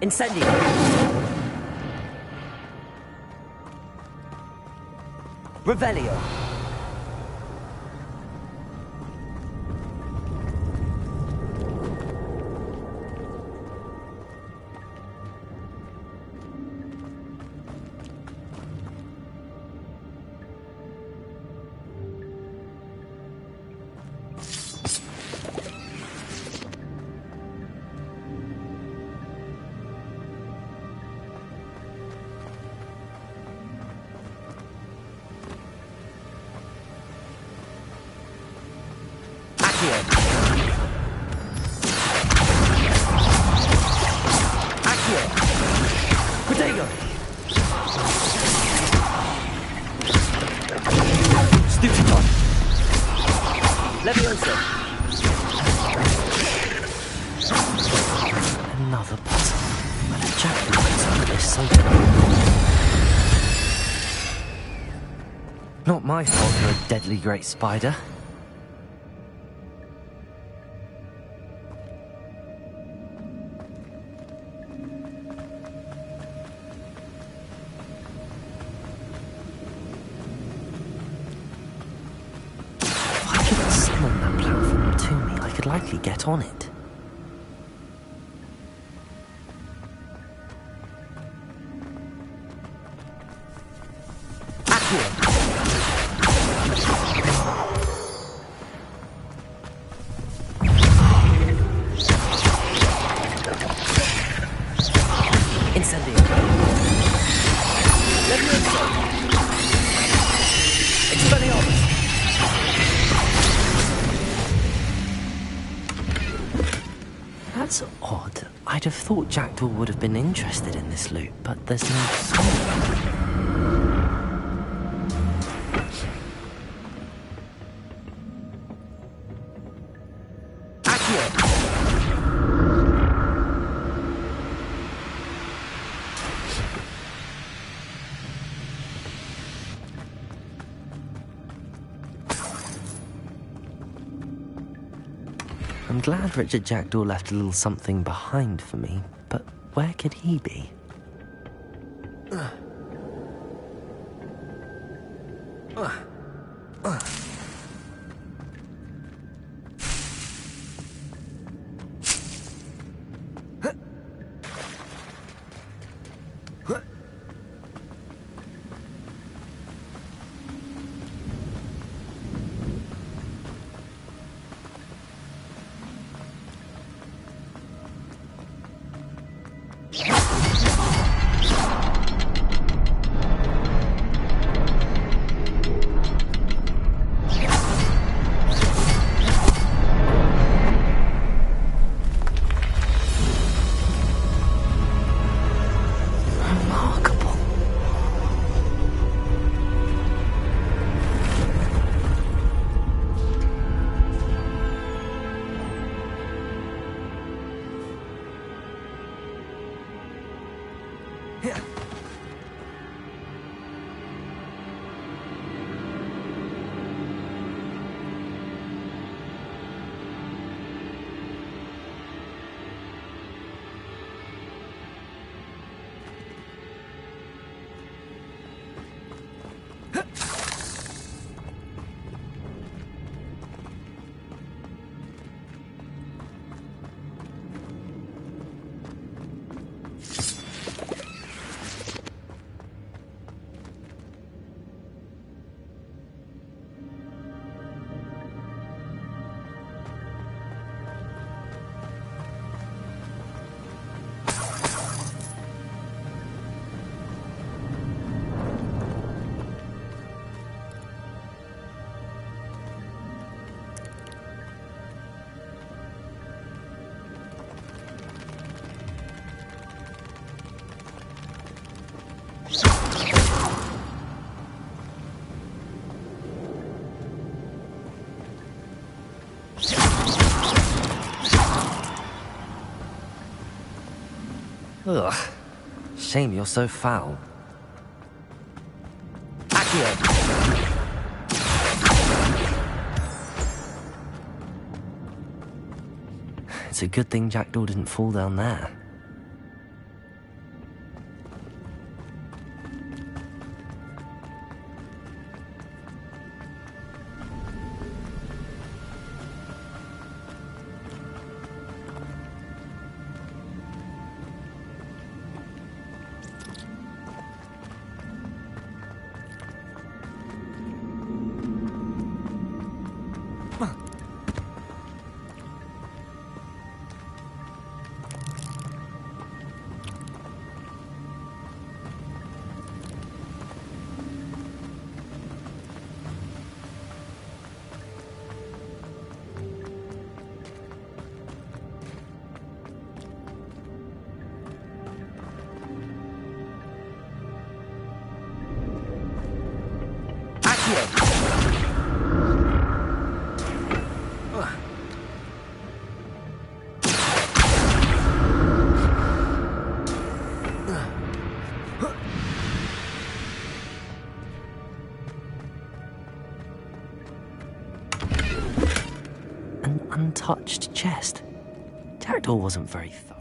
Incendio! Revelio! Another puzzle. But a jackal could solve this so Not my fault you're a deadly great spider. If I could summon that platform to me, I could likely get on it. That's odd. I'd have thought Jackdaw would have been interested in this loot, but there's no sign. I'm glad Richard Jackdaw left a little something behind for me, but where could he be? Ugh. Shame you're so foul. Accio! It's a good thing Jackdaw didn't fall down there. An untouched chest. Jackdaw wasn't very thorough.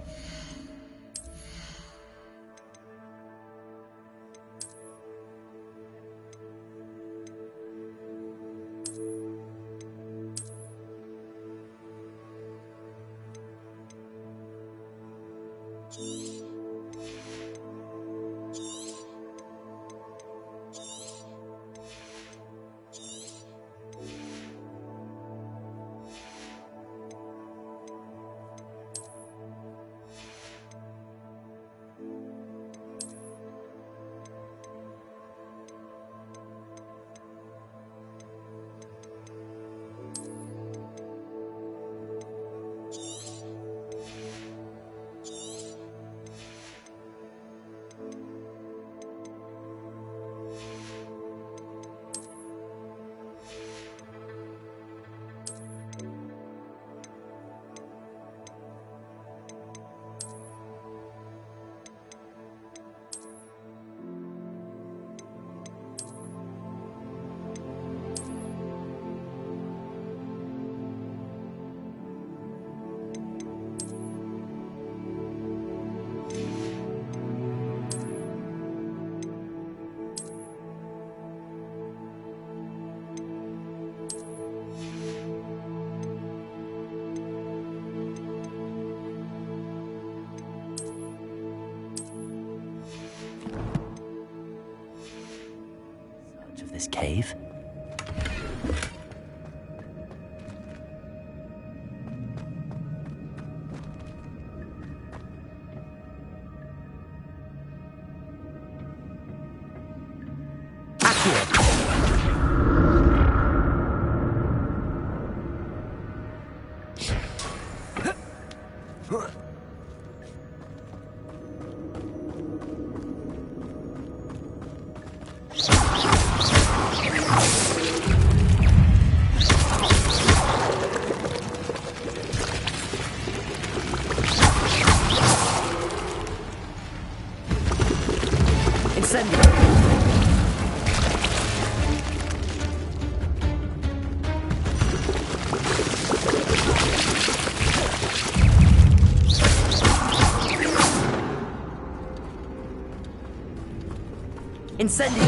Of this cave. Incendio! Incendio!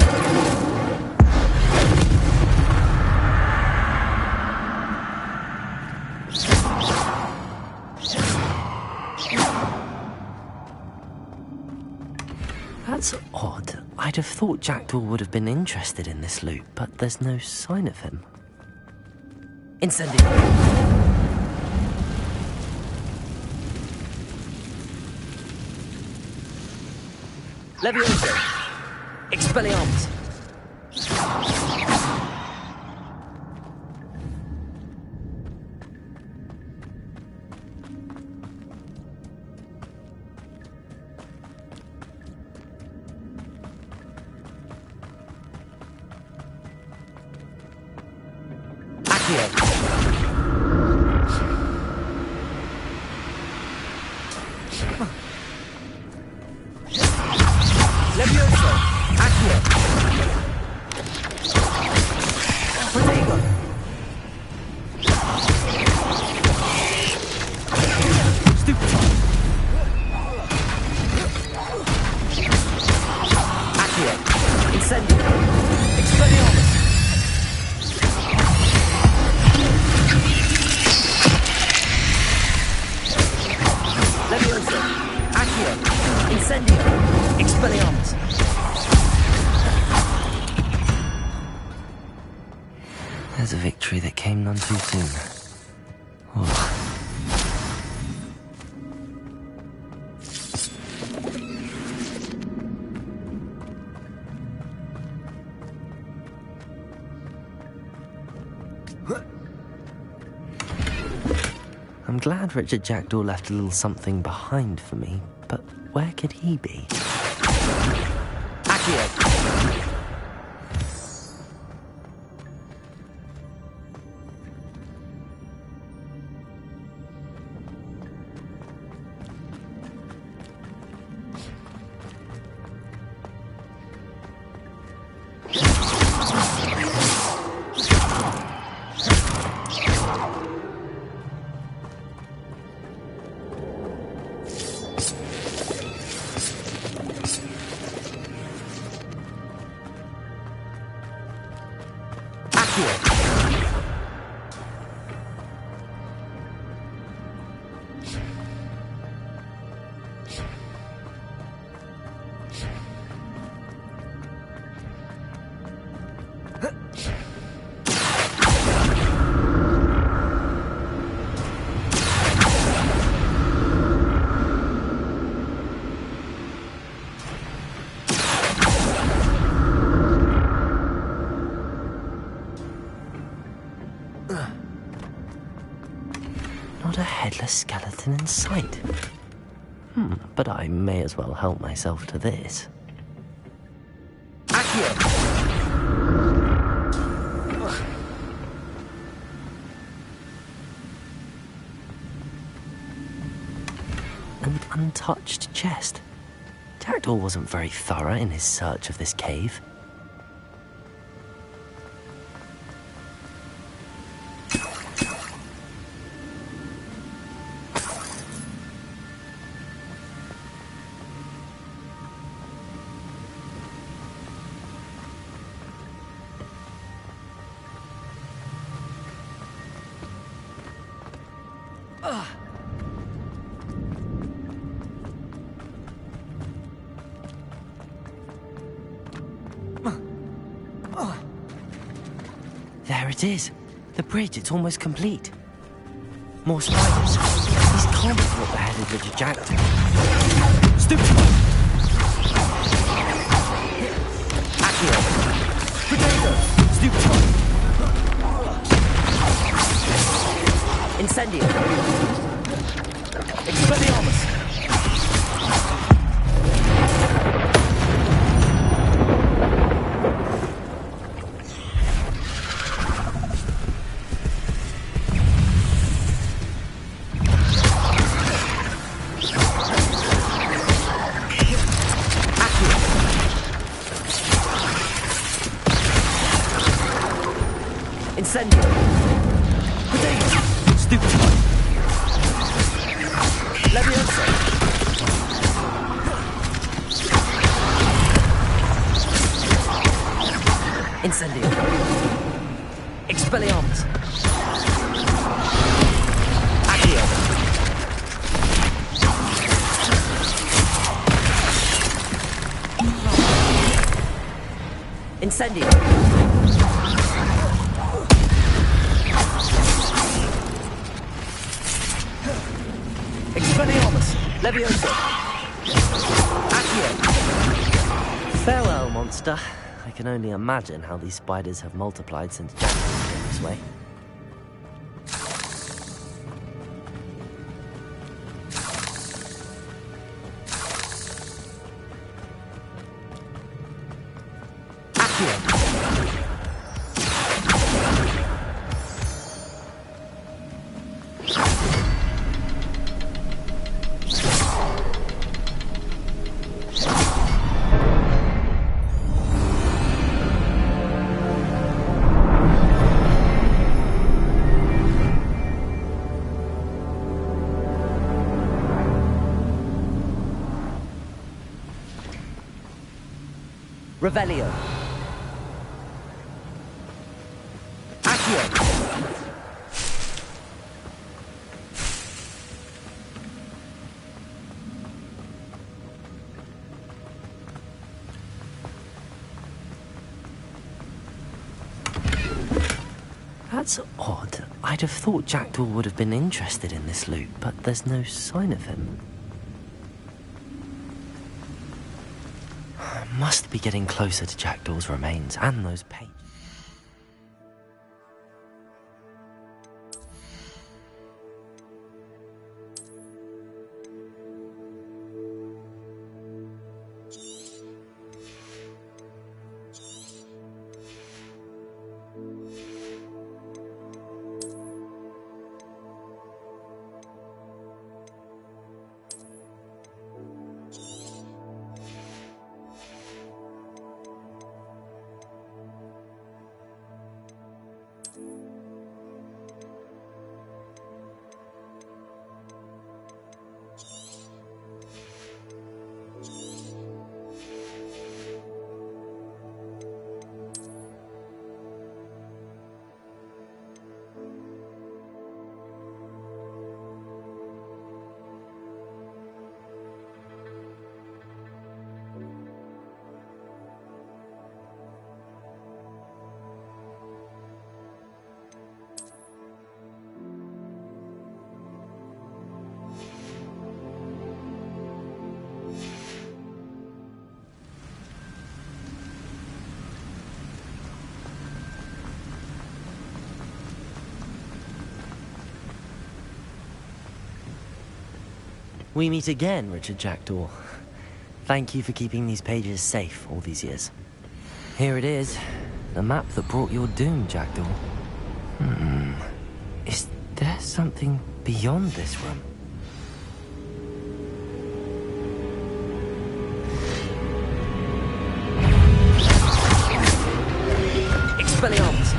That's odd. I'd have thought Jackdaw would have been interested in this loot, but there's no sign of him. Incendio! Levioso! Expelliarmus! Levioso! Accio! Protego! Stupefy! Accio! Incendio! Expelliarmus! Levioso! Accio! Incendio! Expelliarmus! There's a victory that came none too soon. Oh. I'm glad Richard Jackdaw left a little something behind for me, but where could he be? Accio! Not a headless skeleton in sight. But I may as well help myself to this. Accio! An untouched chest. Jackdaw wasn't very thorough in his search of this cave. There it is. The bridge, it's almost complete. More spiders. These can't be what beheaded Richard Jackdaw. Stupefy! Accio! Protego! Stupefy! Incendio! Expelliarmus! Leviosa! Incendio! Expelliarmus! Accio! Incendio! Expelliarmus! Leviosa! Accio! Farewell, monster. I can only imagine how these spiders have multiplied since Jack came this way. Revelio. Accio. That's odd. I'd have thought Jackdaw would have been interested in this loot, but there's no sign of him. Must be getting closer to Jackdaw's remains and those pages. We meet again, Richard Jackdaw. Thank you for keeping these pages safe all these years. Here it is, the map that brought your doom, Jackdaw. Is there something beyond this room? Expelliarmus!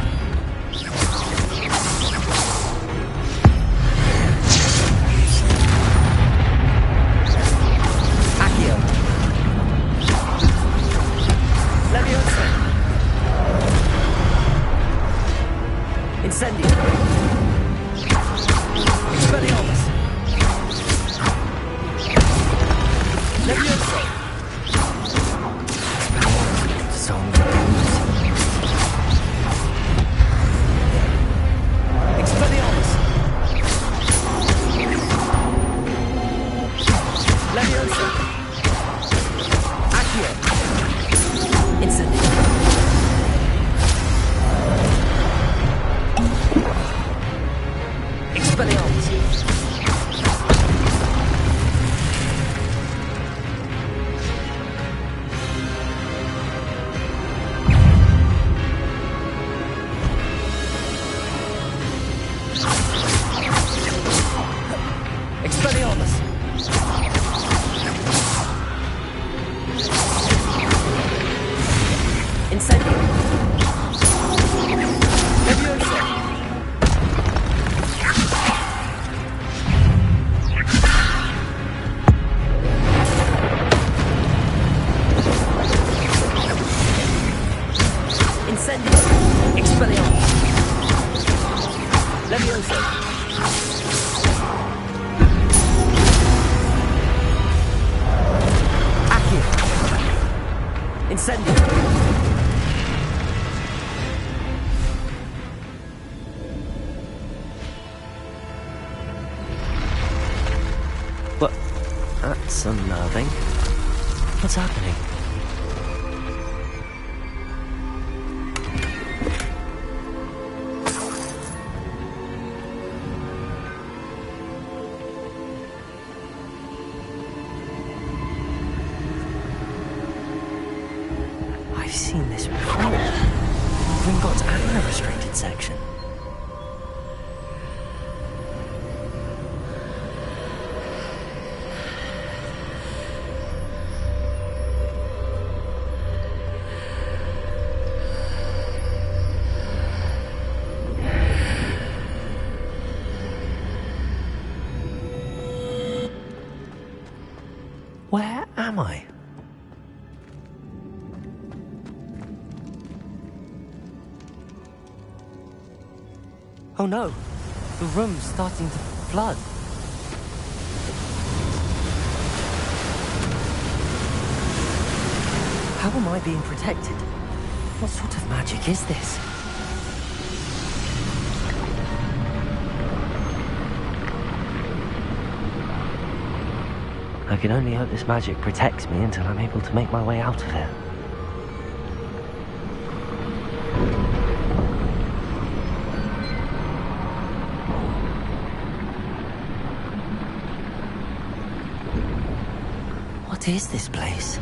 Incendio! Expelliarmus! Leviosa! Expelliarmus! Leviosa! Accio! Incendio! Expelliarmus! Expelliarmus! Incendio! Leviosa! Incendio! But that's unnerving. What's happening? I've seen this before. Gringotts and the restricted section. Where am I? Oh no, the room's starting to flood. How am I being protected? What sort of magic is this? I can only hope this magic protects me until I'm able to make my way out of here. What is this place?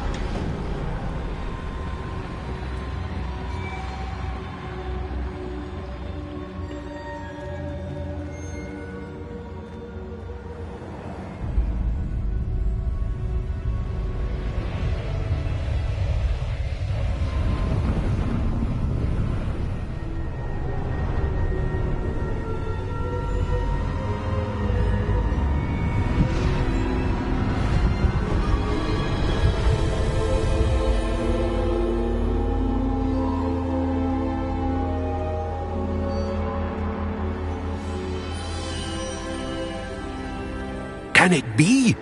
Can it be?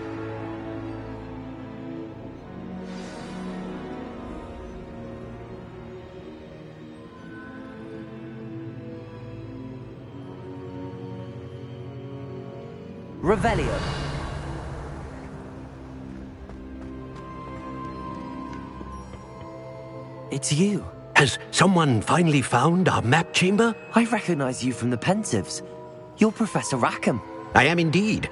Revelio. It's you. Has someone finally found our map chamber? I recognize you from the Pensives. You're Professor Rackham. I am indeed.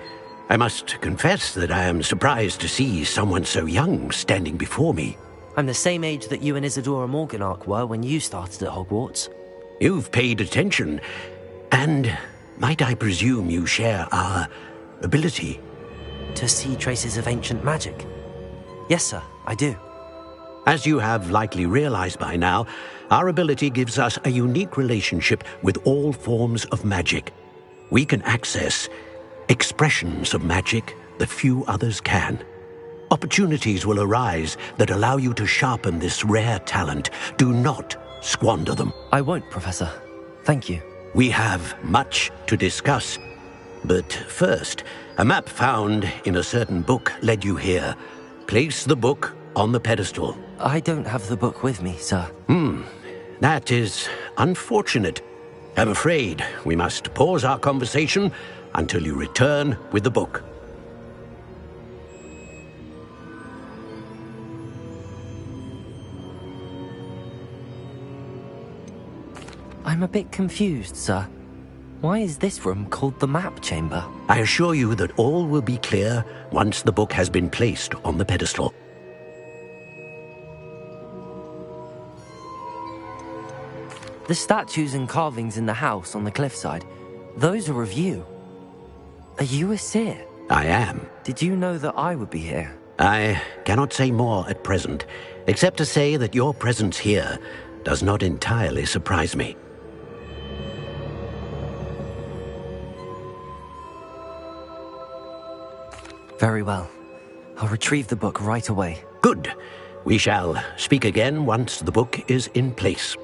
I must confess that I am surprised to see someone so young standing before me. I'm the same age that you and Isadora Morganach were when you started at Hogwarts. You've paid attention, and might I presume you share our ability? To see traces of ancient magic? Yes, sir, I do. As you have likely realized by now, our ability gives us a unique relationship with all forms of magic. We can access expressions of magic that few others can. Opportunities will arise that allow you to sharpen this rare talent. Do not squander them. I won't, Professor. Thank you. We have much to discuss. But first, a map found in a certain book led you here. Place the book on the pedestal. I don't have the book with me, sir. That is unfortunate. I'm afraid we must pause our conversation until you return with the book. I'm a bit confused, sir. Why is this room called the map chamber? I assure you that all will be clear once the book has been placed on the pedestal. The statues and carvings in the house on the cliffside, those are of you. Are you a seer? I am. Did you know that I would be here? I cannot say more at present, except to say that your presence here does not entirely surprise me. Very well. I'll retrieve the book right away. Good. We shall speak again once the book is in place.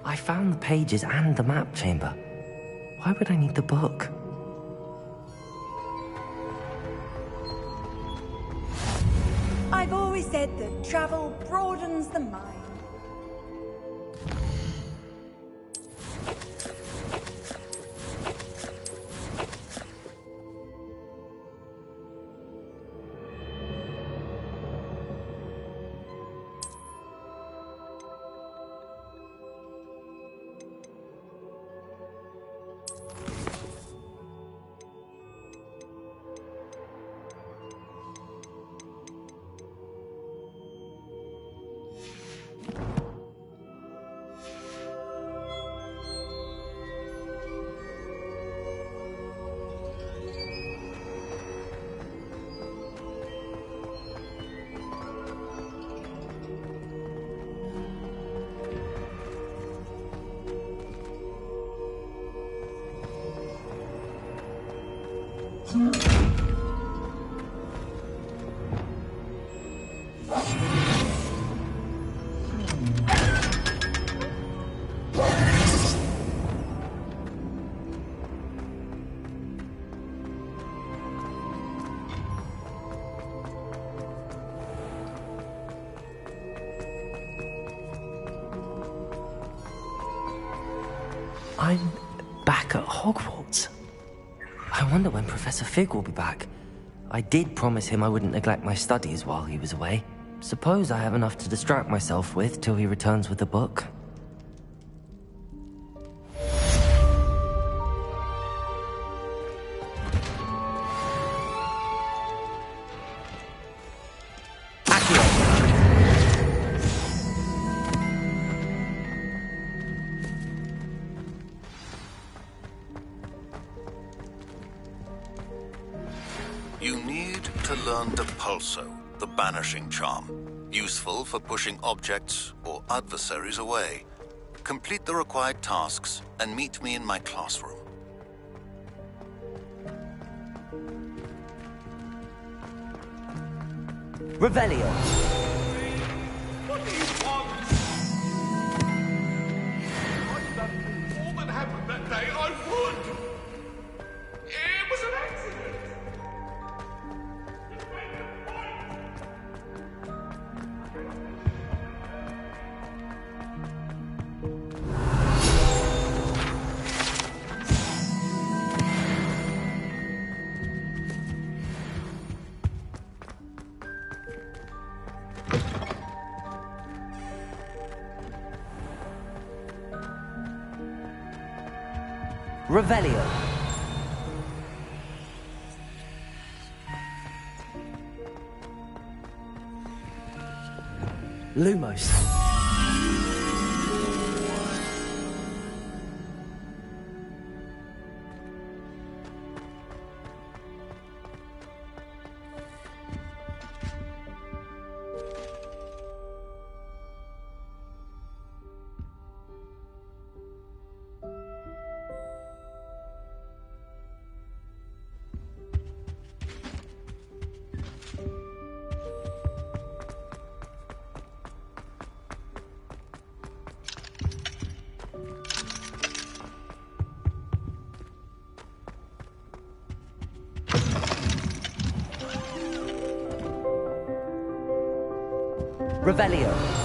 I found the pages and the map chamber. Why would I need the book? I've always said that travel broadens the mind. I'm back at Hogwarts. I wonder when Professor Fig will be back. I did promise him I wouldn't neglect my studies while he was away. Suppose I have enough to distract myself with till he returns with the book. You need to learn Depulso, the banishing charm. Useful for pushing objects or adversaries away. Complete the required tasks and meet me in my classroom. Revelio. What do you want? I've done all that happened that day, I would. It was an accident. Revelio. Lumos. Revelio.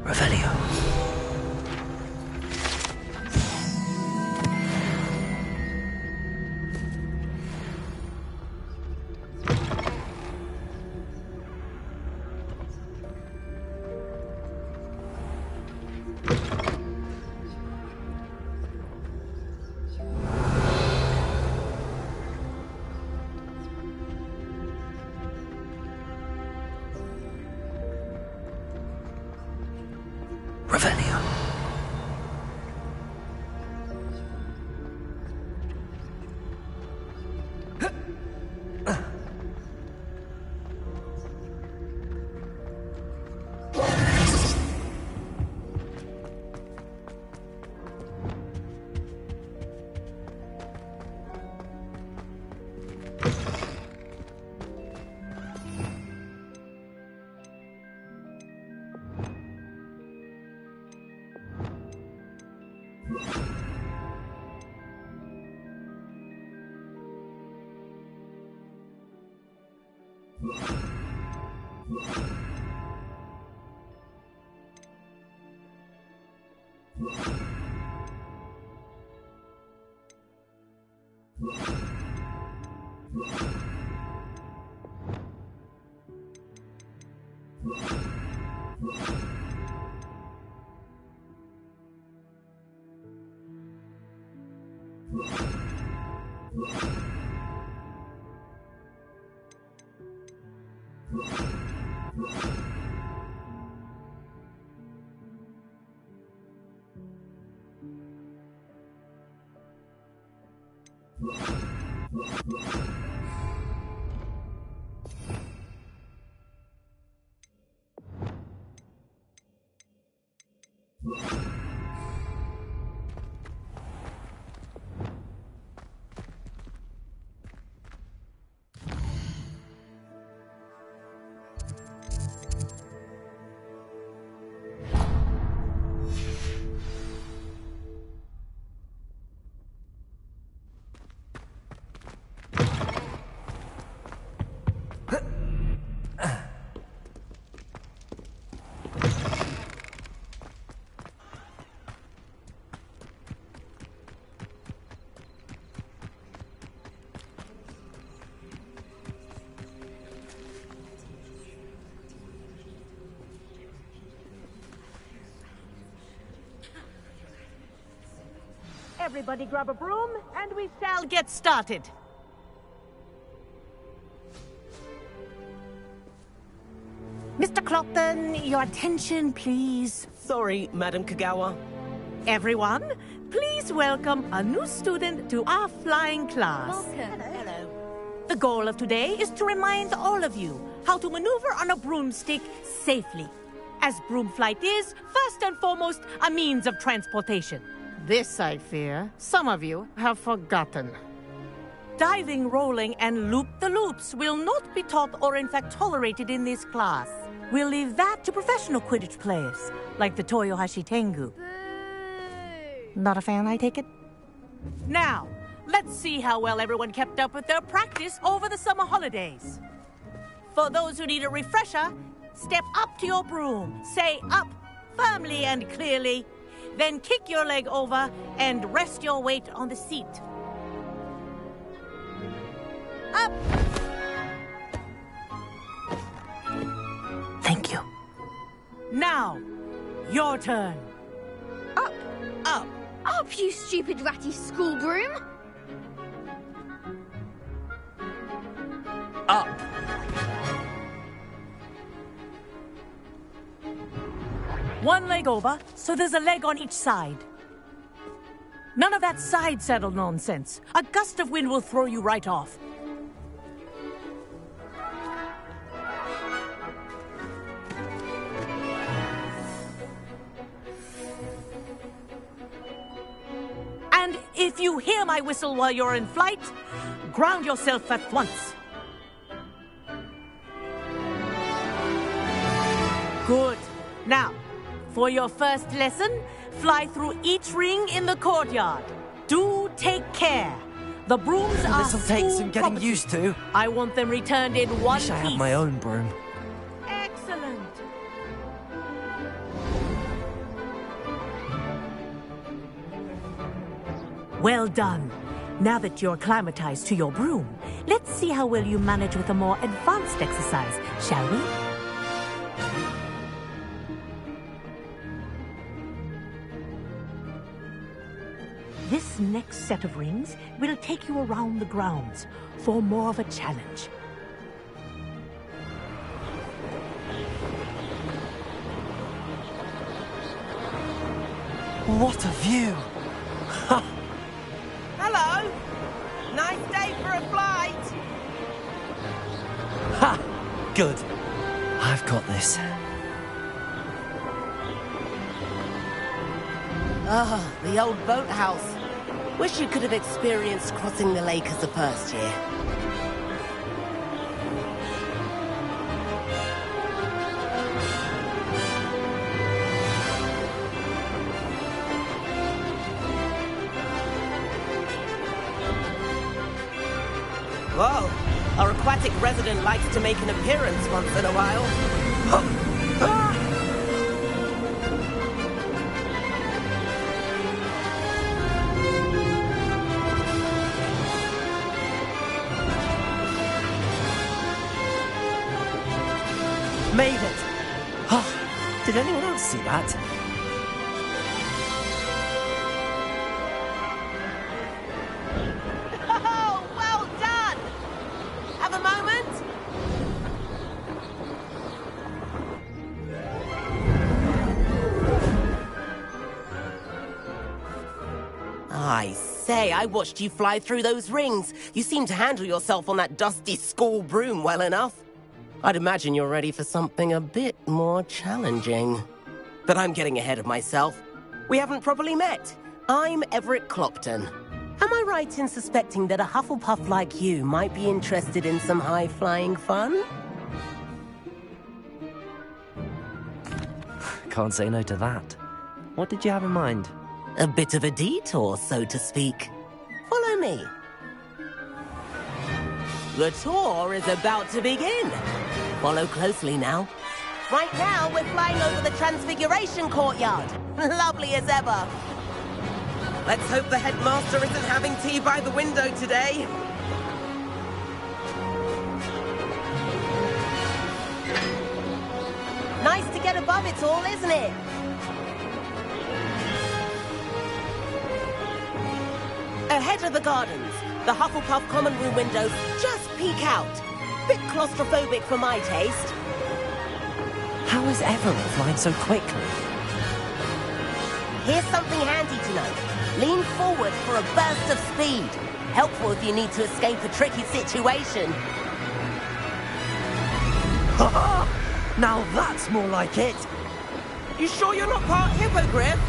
Revelio. Revelio. Everybody grab a broom, and we shall get started. Mr. Clopton, your attention, please. Sorry, Madam Kagawa. Everyone, please welcome a new student to our flying class. Welcome. Hello. The goal of today is to remind all of you how to maneuver on a broomstick safely, as broom flight is, first and foremost, a means of transportation. This, I fear, some of you have forgotten. Diving, rolling, and loop-the-loops will not be taught or in fact tolerated in this class. We'll leave that to professional Quidditch players, like the Toyohashi Tengu. Not a fan, I take it? Now, let's see how well everyone kept up with their practice over the summer holidays. For those who need a refresher, step up to your broom, say up firmly and clearly, then kick your leg over and rest your weight on the seat. Up! Thank you. Now, your turn. Up! Up! Up, you stupid ratty school broom! Up. One leg over, so there's a leg on each side. None of that side saddle nonsense. A gust of wind will throw you right off. And if you hear my whistle while you're in flight, ground yourself at once. Good. Now, for your first lesson, fly through each ring in the courtyard. Do take care. The brooms are This'll take some getting property. used to. I want them returned in one Wish I piece. had my own broom. Excellent. Well done. Now that you're acclimatized to your broom, let's see how well you manage with a more advanced exercise, shall we? This next set of rings will take you around the grounds for more of a challenge. What a view! Hello! Nice day for a flight! Ha! Good. I've got this. Ah, the old boathouse. Wish you could have experienced crossing the lake as a first year. Whoa, our aquatic resident likes to make an appearance once in a while. Made it! Oh, did anyone else see that? Oh, well done! Have a moment? I say, I watched you fly through those rings. You seem to handle yourself on that dusty school broom well enough. I'd imagine you're ready for something a bit more challenging. But I'm getting ahead of myself. We haven't properly met. I'm Everett Clopton. Am I right in suspecting that a Hufflepuff like you might be interested in some high-flying fun? Can't say no to that. What did you have in mind? A bit of a detour, so to speak. Follow me. The tour is about to begin. Follow closely now. Right now, we're flying over the Transfiguration Courtyard. Lovely as ever. Let's hope the headmaster isn't having tea by the window today. Nice to get above it all, isn't it? Ahead of the gardens, the Hufflepuff common room windows just peek out. Bit claustrophobic for my taste. How is Everett flying so quickly? Here's something handy to know. Lean forward for a burst of speed. Helpful if you need to escape a tricky situation. Now that's more like it. You sure you're not part hippogriff?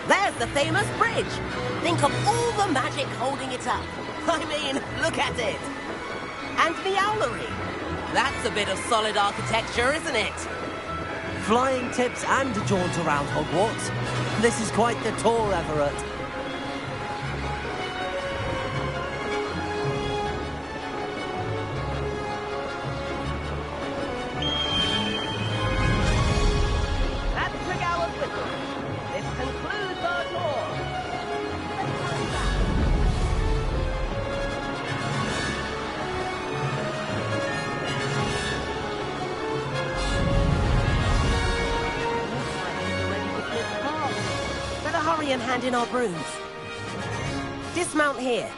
There's the famous bridge. Think of all the magic holding it up. I mean, look at it. And the owlery. That's a bit of solid architecture, isn't it? Flying tips and a jaunt around Hogwarts. This is quite the tour, Everett. That's Tregower's whistle. This concludes our tour. Better hurry and hand in our brooms. Dismount here.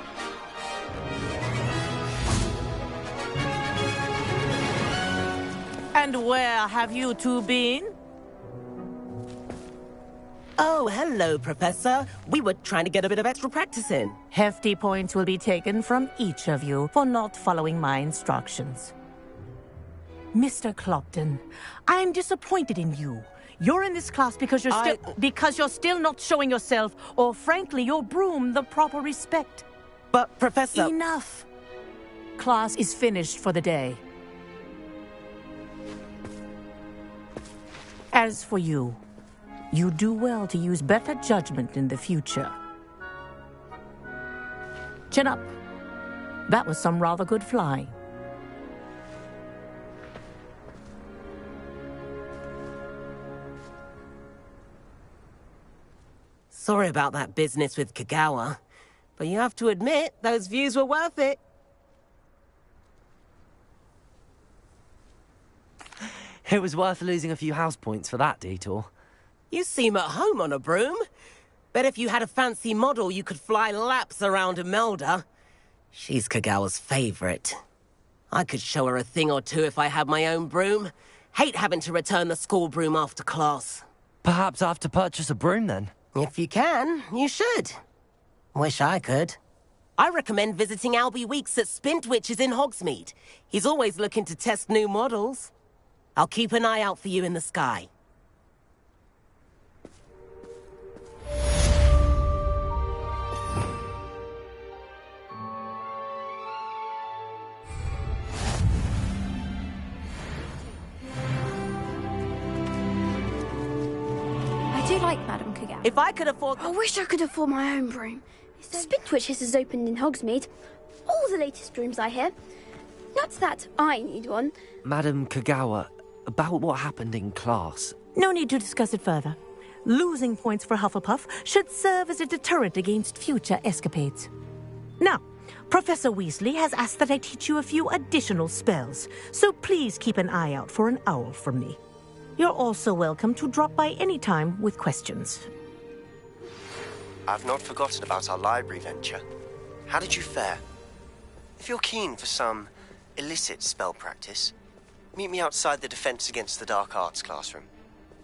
And where have you two been? Oh, hello, Professor. We were trying to get a bit of extra practice in. Hefty points will be taken from each of you for not following my instructions. Mr. Clopton, I'm disappointed in you. You're in this class because you're still not showing yourself, or frankly, your broom, the proper respect. But, Professor... Enough! Class is finished for the day. As for you, you do well to use better judgment in the future. Chin up. That was some rather good flying. Sorry about that business with Kagawa, but you have to admit, those views were worth it. It was worth losing a few house points for that detour. You seem at home on a broom. Bet if you had a fancy model, you could fly laps around Imelda. She's Kagawa's favorite. I could show her a thing or two if I had my own broom. Hate having to return the school broom after class. Perhaps I have to purchase a broom then. If you can, you should. Wish I could. I recommend visiting Albie Weeks at Spintwitches in Hogsmeade. He's always looking to test new models. I'll keep an eye out for you in the sky. I do like Madame Kagawa. If I could afford... I wish I could afford my own broom. Spintwitches has opened in Hogsmeade. All the latest brooms, I hear. Not that I need one. Madam Kagawa, about what happened in class. No need to discuss it further. Losing points for Hufflepuff should serve as a deterrent against future escapades. Now, Professor Weasley has asked that I teach you a few additional spells, so please keep an eye out for an owl from me. You're also welcome to drop by any time with questions. I've not forgotten about our library venture. How did you fare? If you're keen for some illicit spell practice, meet me outside the Defense Against the Dark Arts classroom.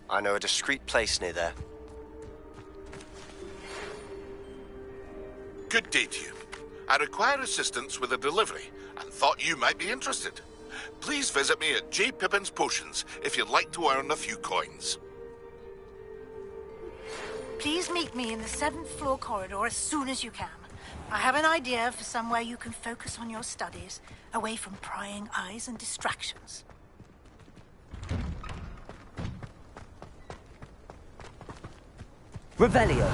I know a discreet place near there. Good day to you. I require assistance with a delivery and thought you might be interested. Please visit me at J. Pippin's Potions if you'd like to earn a few coins. Please meet me in the 7th floor corridor as soon as you can. I have an idea for somewhere you can focus on your studies, away from prying eyes and distractions. Revelio.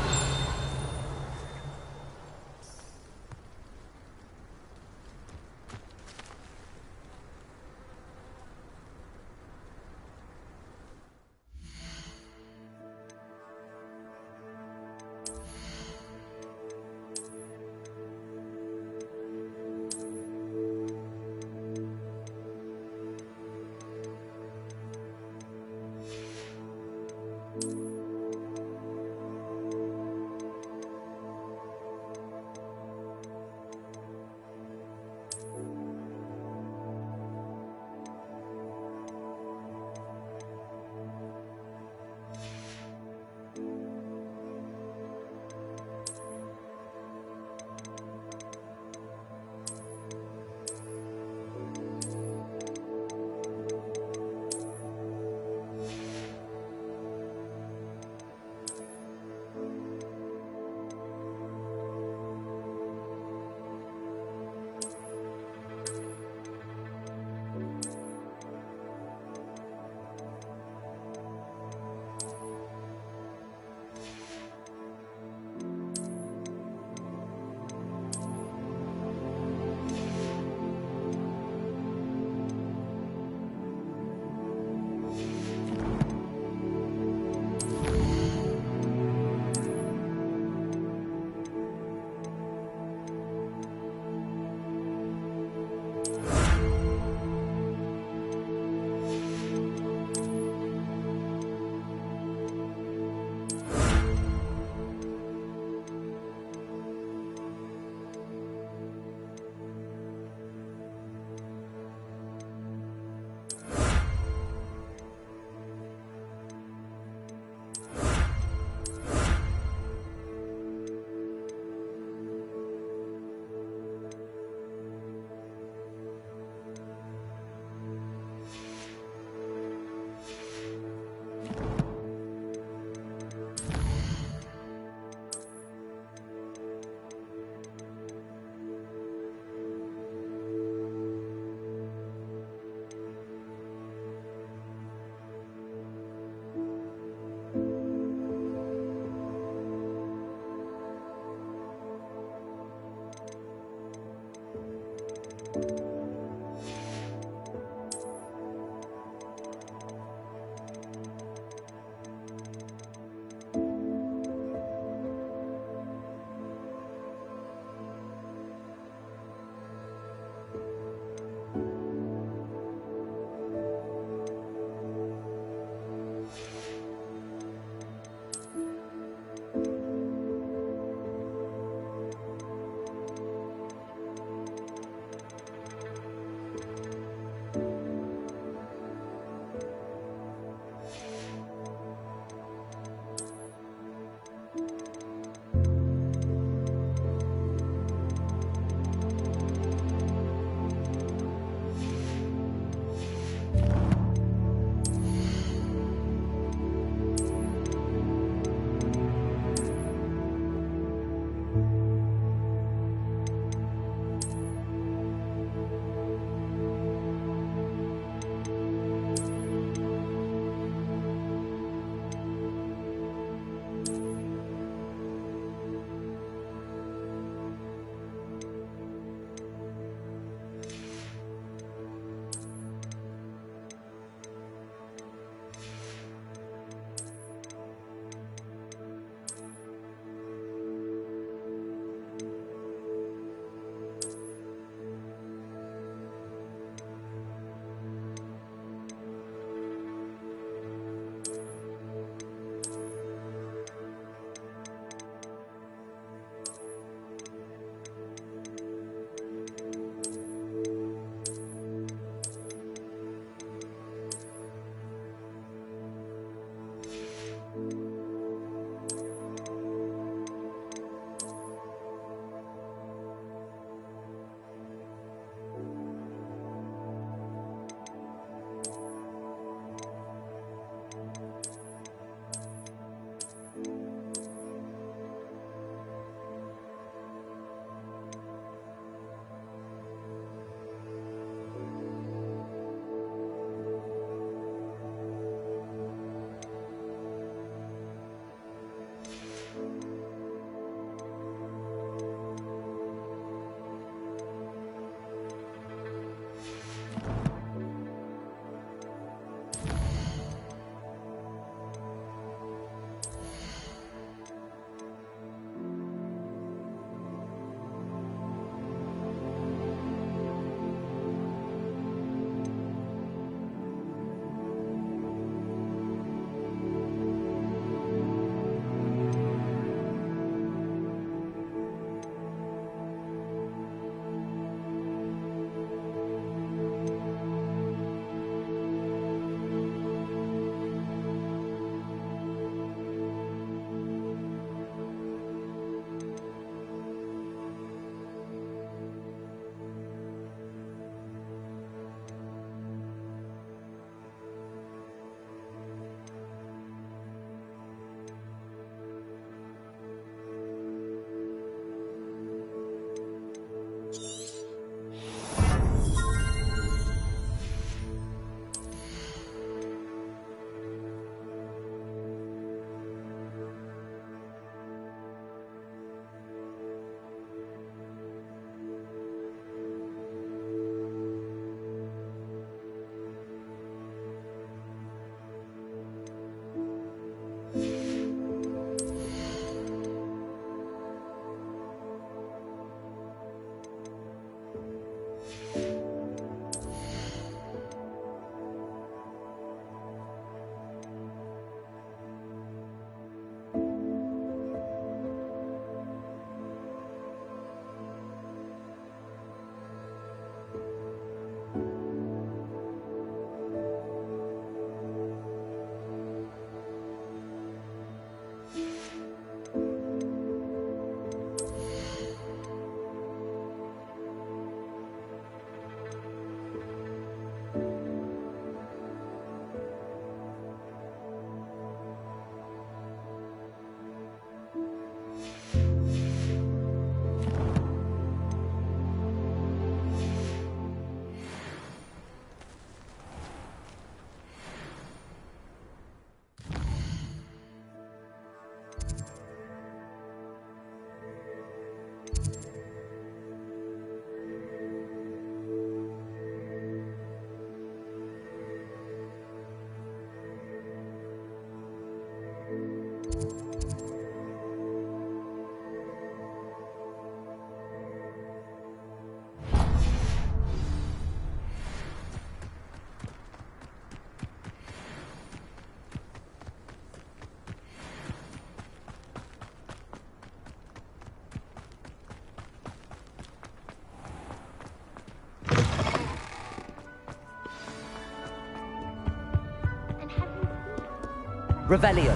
Revelio.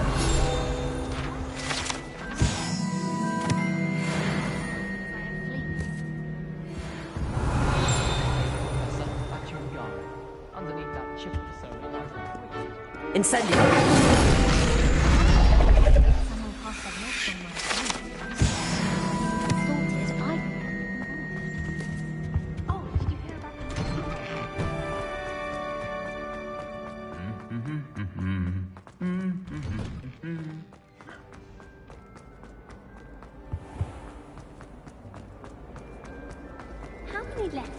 Underneath that chip of the solar. Incendio. How many letters?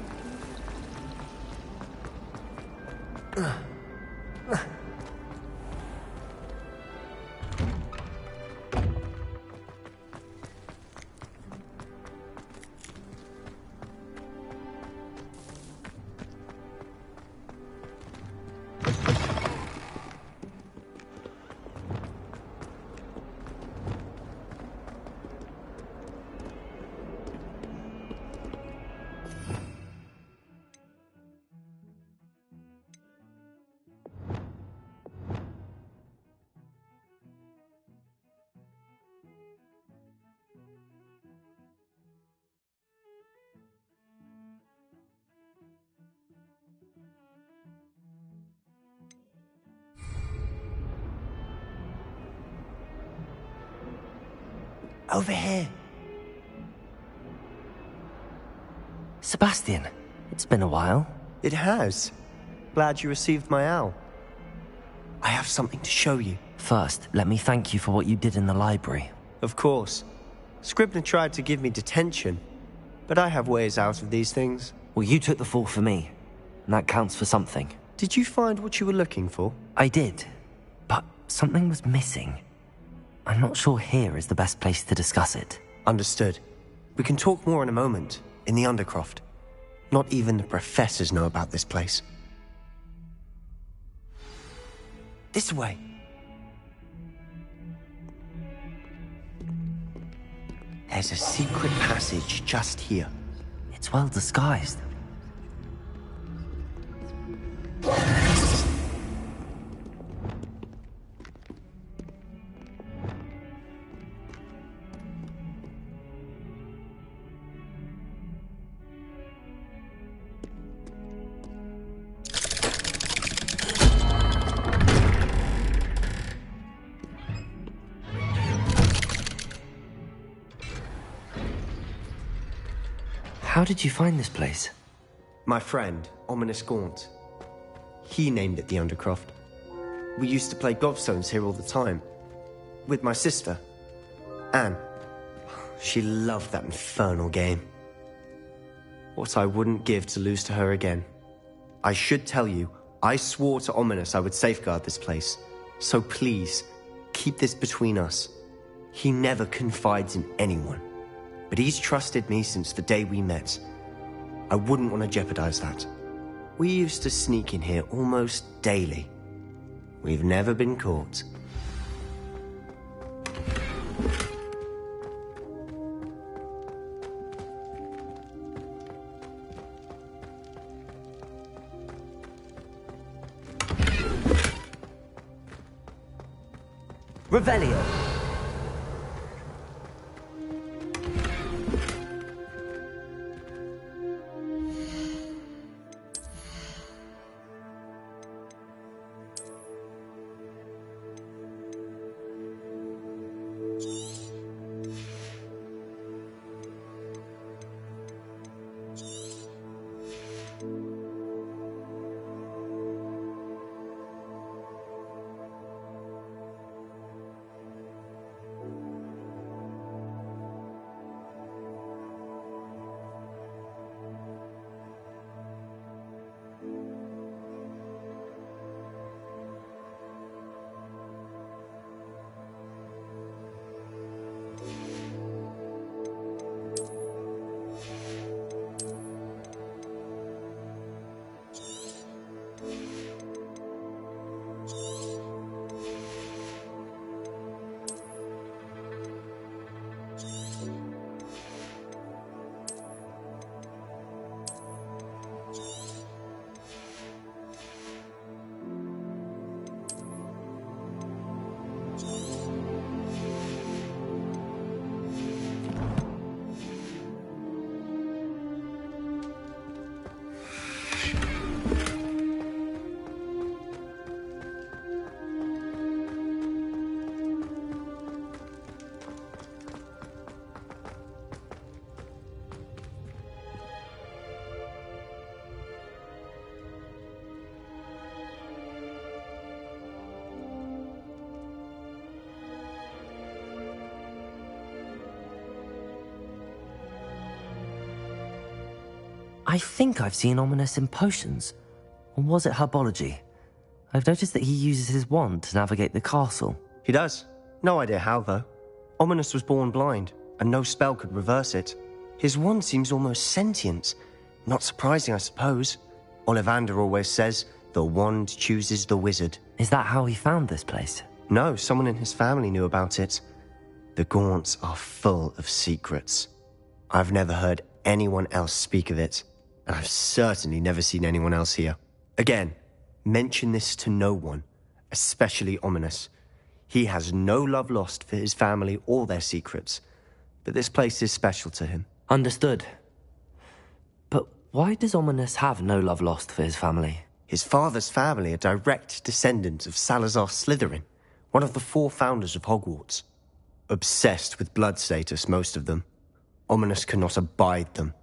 Over here. Sebastian, it's been a while. It has. Glad you received my owl. I have something to show you. First, let me thank you for what you did in the library. Of course. Scribner tried to give me detention, but I have ways out of these things. Well, you took the fall for me, and that counts for something. Did you find what you were looking for? I did, but something was missing. I'm not sure here is the best place to discuss it. Understood. We can talk more in a moment, in the Undercroft. Not even the professors know about this place. This way. There's a secret passage just here. It's well disguised. How did you find this place? My friend, Ominous Gaunt. He named it the Undercroft. We used to play gobstones here all the time. With my sister, Anne. She loved that infernal game. What I wouldn't give to lose to her again. I should tell you, I swore to Ominous I would safeguard this place. So please, keep this between us. He never confides in anyone. But he's trusted me since the day we met. I wouldn't want to jeopardize that. We used to sneak in here almost daily. We've never been caught. Revelio. I think I've seen Ominous in potions. Or was it herbology? I've noticed that he uses his wand to navigate the castle. He does. No idea how, though. Ominous was born blind, and no spell could reverse it. His wand seems almost sentient. Not surprising, I suppose. Ollivander always says, the wand chooses the wizard. Is that how he found this place? No, someone in his family knew about it. The Gaunts are full of secrets. I've never heard anyone else speak of it, and I've certainly never seen anyone else here. Again, mention this to no one, especially Ominous. He has no love lost for his family or their secrets, but this place is special to him. Understood. But why does Ominous have no love lost for his family? His father's family are direct descendants of Salazar Slytherin, one of the 4 founders of Hogwarts. Obsessed with blood status, most of them. Ominous cannot abide them,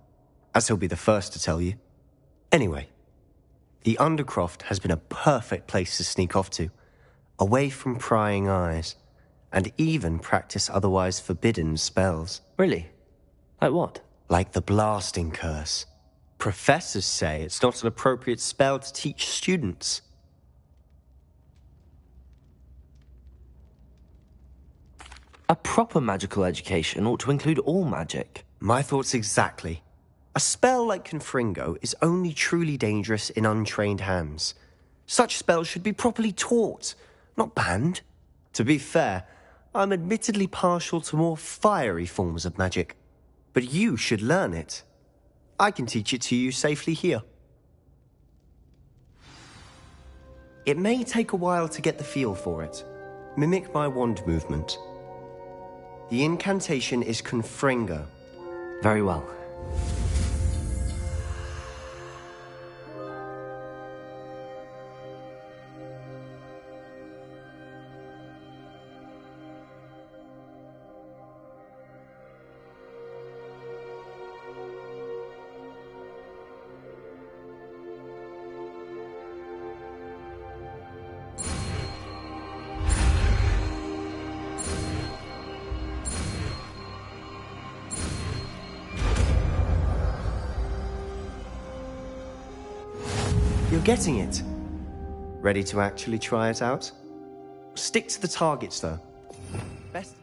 as he'll be the first to tell you. Anyway, the Undercroft has been a perfect place to sneak off to, away from prying eyes, and even practice otherwise forbidden spells. Really? Like what? Like the Blasting Curse. Professors say it's not an appropriate spell to teach students. A proper magical education ought to include all magic. My thoughts exactly. A spell like Confringo is only truly dangerous in untrained hands. Such spells should be properly taught, not banned. To be fair, I'm admittedly partial to more fiery forms of magic. But you should learn it. I can teach it to you safely here. It may take a while to get the feel for it. Mimic my wand movement. The incantation is Confringo. Very well. You're getting it. Ready to actually try it out? Stick to the targets, though. Best.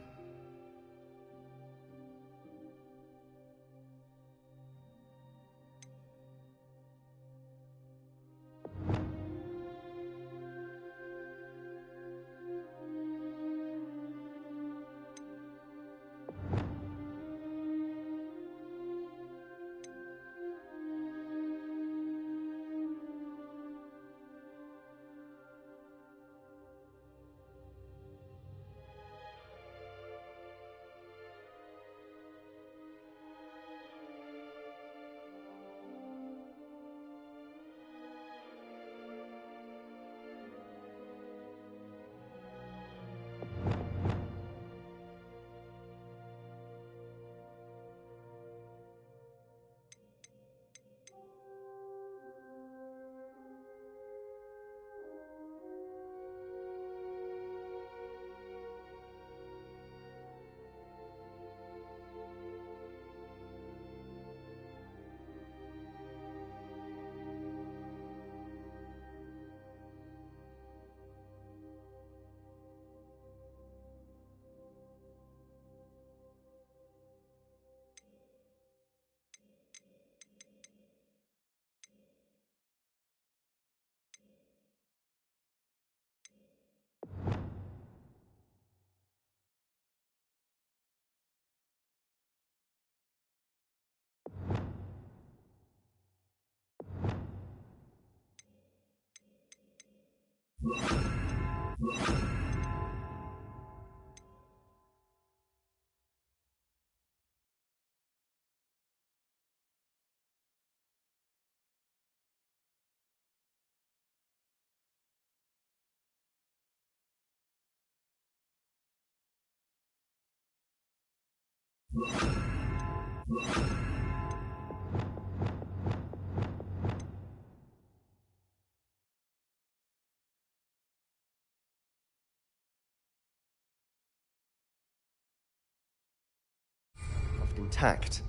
Intact.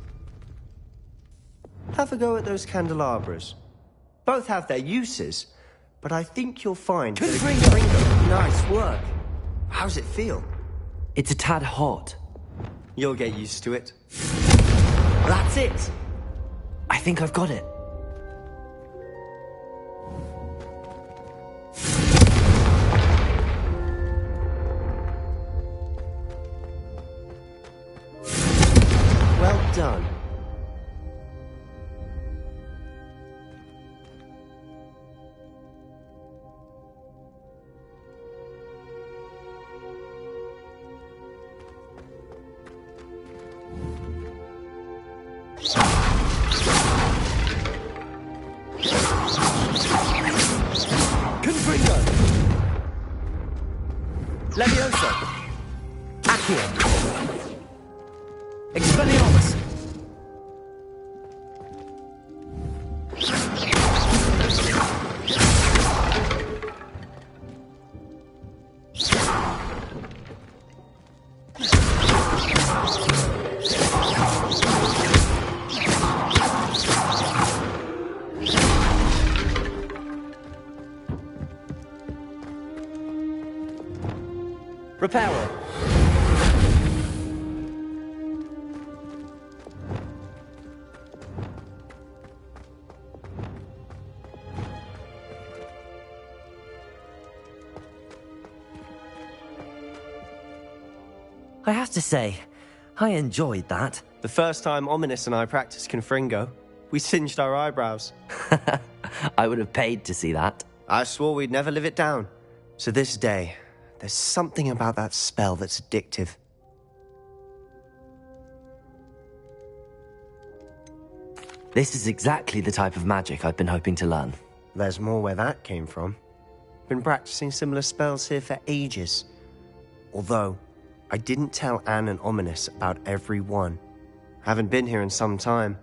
Have a go at those candelabras. Both have their uses, but I think you'll find... Confringo! Nice work. How's it feel? It's a tad hot. You'll get used to it. That's it! I think I've got it. Well done. Confringo! Levioso! Accio! Expelliarmus! Reparo! I have to say, I enjoyed that. The first time Ominous and I practiced Confringo, we singed our eyebrows. I would have paid to see that. I swore we'd never live it down. So this day, there's something about that spell that's addictive. This is exactly the type of magic I've been hoping to learn. There's more where that came from. Been practicing similar spells here for ages. Although, I didn't tell Anne and Ominous about every one. Haven't been here in some time.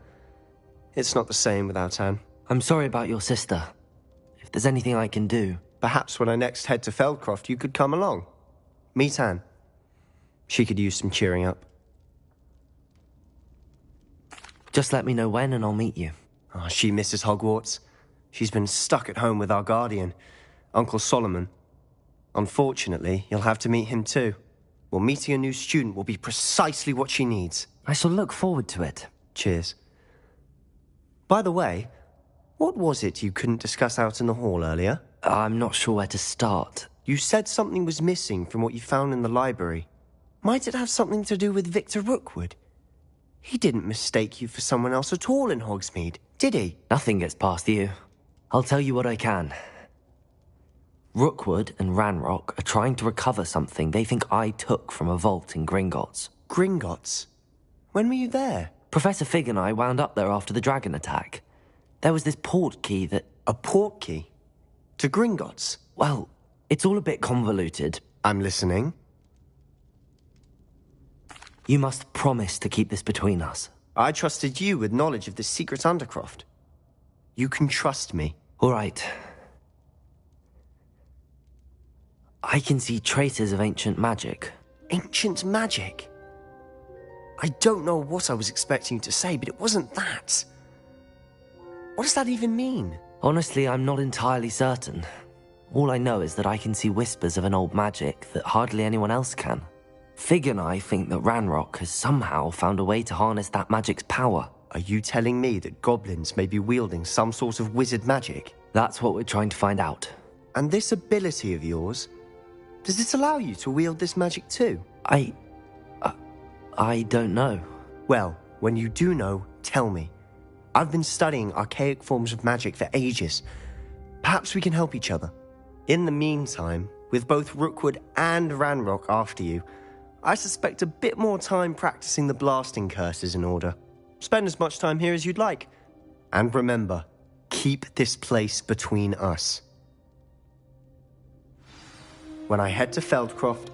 It's not the same without Anne. I'm sorry about your sister. If there's anything I can do... Perhaps when I next head to Feldcroft, you could come along. Meet Anne. She could use some cheering up. Just let me know when and I'll meet you. Oh, she misses Hogwarts. She's been stuck at home with our guardian, Uncle Solomon. Unfortunately, you'll have to meet him too. Well, meeting a new student will be precisely what she needs. I shall look forward to it. Cheers. By the way, what was it you couldn't discuss out in the hall earlier? I'm not sure where to start. You said something was missing from what you found in the library. Might it have something to do with Victor Rookwood? He didn't mistake you for someone else at all in Hogsmeade, did he? Nothing gets past you. I'll tell you what I can. Rookwood and Ranrock are trying to recover something they think I took from a vault in Gringotts. Gringotts? When were you there? Professor Fig and I wound up there after the dragon attack. There was this port key that... A port key? To Gringotts? Well, it's all a bit convoluted. I'm listening. You must promise to keep this between us. I trusted you with knowledge of the secret Undercroft. You can trust me. All right. I can see traces of ancient magic. Ancient magic? I don't know what I was expecting you to say, but it wasn't that. What does that even mean? Honestly, I'm not entirely certain. All I know is that I can see whispers of an old magic that hardly anyone else can. Fig and I think that Ranrock has somehow found a way to harness that magic's power. Are you telling me that goblins may be wielding some sort of wizard magic? That's what we're trying to find out. And this ability of yours, does it allow you to wield this magic too? I don't know. Well, when you do know, tell me. I've been studying archaic forms of magic for ages. Perhaps we can help each other. In the meantime, with both Rookwood and Ranrock after you, I suspect a bit more time practicing the blasting curse is in order. Spend as much time here as you'd like. And remember, keep this place between us. When I head to Feldcroft...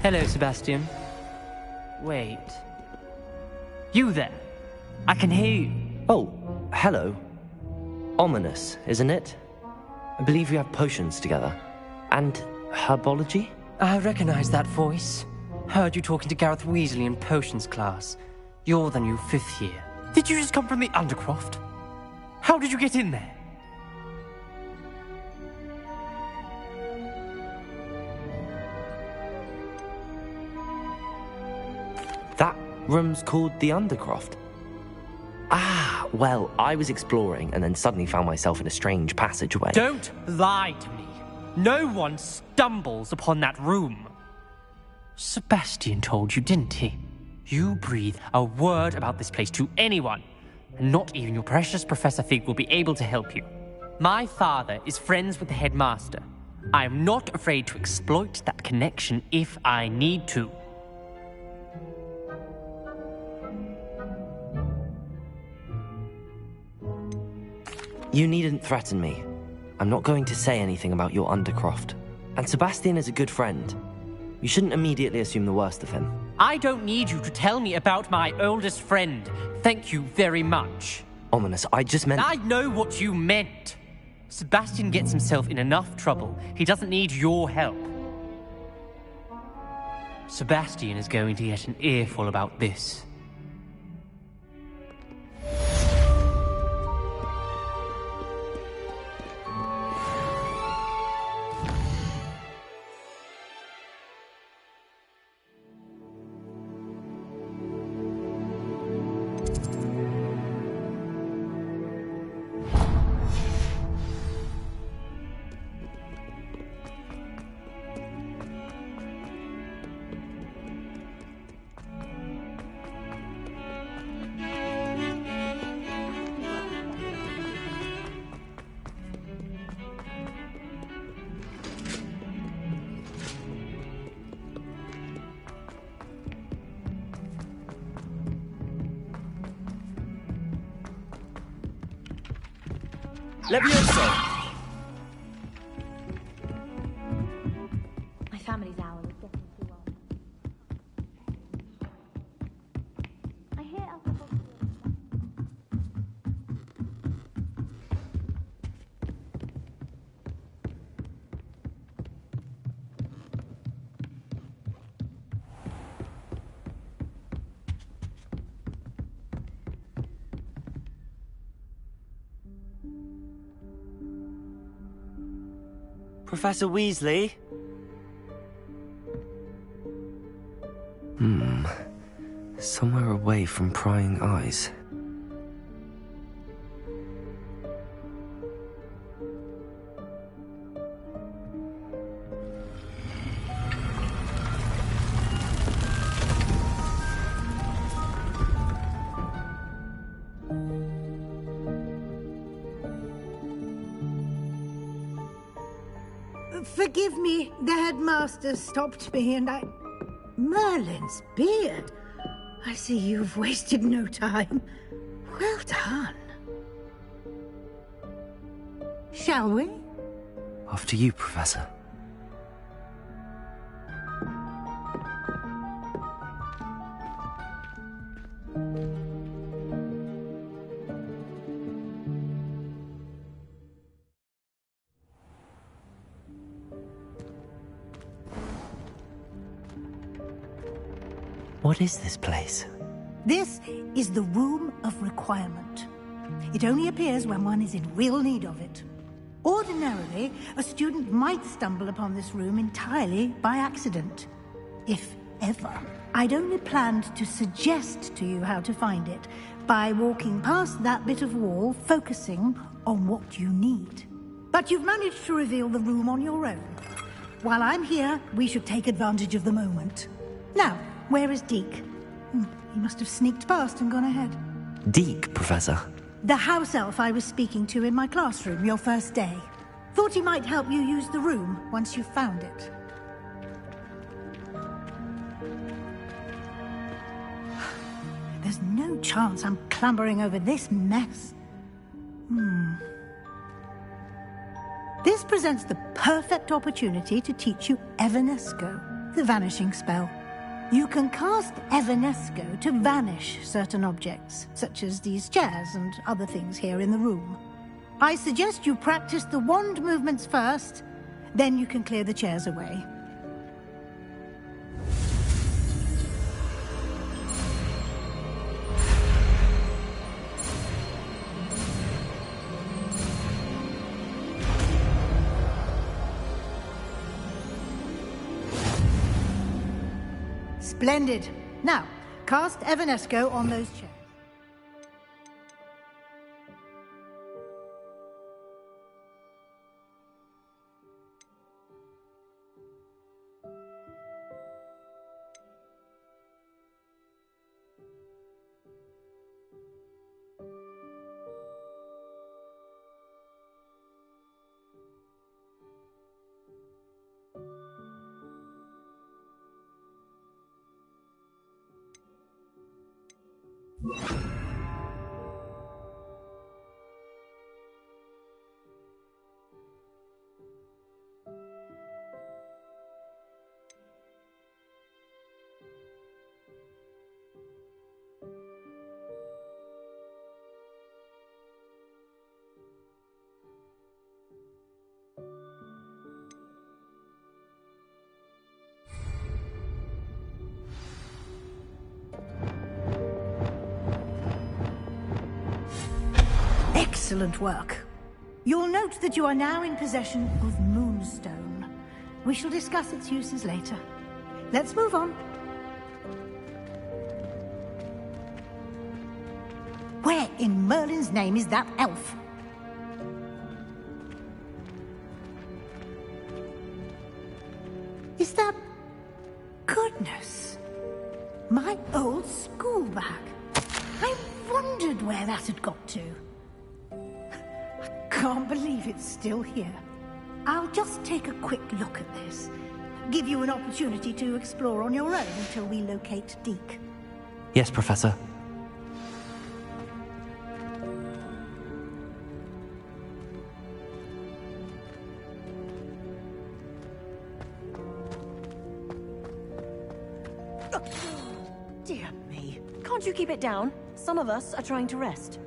Hello, Sebastian. Wait. You there? I can hear you. Oh, hello. Ominous, isn't it? I believe we have potions together. And herbology? I recognize that voice. Heard you talking to Gareth Weasley in potions class. You're the new 5th year. Did you just come from the Undercroft? How did you get in there? That room's called the Undercroft. Ah, well, I was exploring and then suddenly found myself in a strange passageway. Don't lie to me. No one stumbles upon that room. Sebastian told you, didn't he? You breathe a word about this place to anyone, and not even your precious Professor Fig will be able to help you. My father is friends with the headmaster. I am not afraid to exploit that connection if I need to. You needn't threaten me. I'm not going to say anything about your Undercroft. And Sebastian is a good friend. You shouldn't immediately assume the worst of him. I don't need you to tell me about my oldest friend. Thank you very much. Ominous, I just meant... I know what you meant. Sebastian gets himself in enough trouble. He doesn't need your help. Sebastian is going to get an earful about this. Levioso! My family's owl is getting too old. I hear alcohol. Professor Weasley? Somewhere away from prying eyes. Forgive me, the headmaster stopped me and I... Merlin's beard. I see you've wasted no time. Well done. Shall we? After you, Professor. What is this place? This is the Room of Requirement. It only appears when one is in real need of it. Ordinarily, a student might stumble upon this room entirely by accident. If ever. I'd only planned to suggest to you how to find it by walking past that bit of wall, focusing on what you need. But you've managed to reveal the room on your own. While I'm here, we should take advantage of the moment. Now, where is Deke? He must have sneaked past and gone ahead. Deke, Professor. The house elf I was speaking to in my classroom your first day. Thought he might help you use the room once you found it. There's no chance I'm clambering over this mess. This presents the perfect opportunity to teach you Evanesco. the vanishing spell. You can cast Evanesco to vanish certain objects, such as these chairs and other things here in the room. I suggest you practice the wand movements first, then you can clear the chairs away. Splendid. Now, cast Evanesco on those chairs. Excellent work. You'll note that you are now in possession of Moonstone. We shall discuss its uses later. Let's move on. Where in Merlin's name is that elf? Is that... Goodness! My old school bag. I wondered where that had got to. Can't believe it's still here. I'll just take a quick look at this. Give you an opportunity to explore on your own until we locate Deke. Yes, Professor. Dear me. Can't you keep it down? Some of us are trying to rest.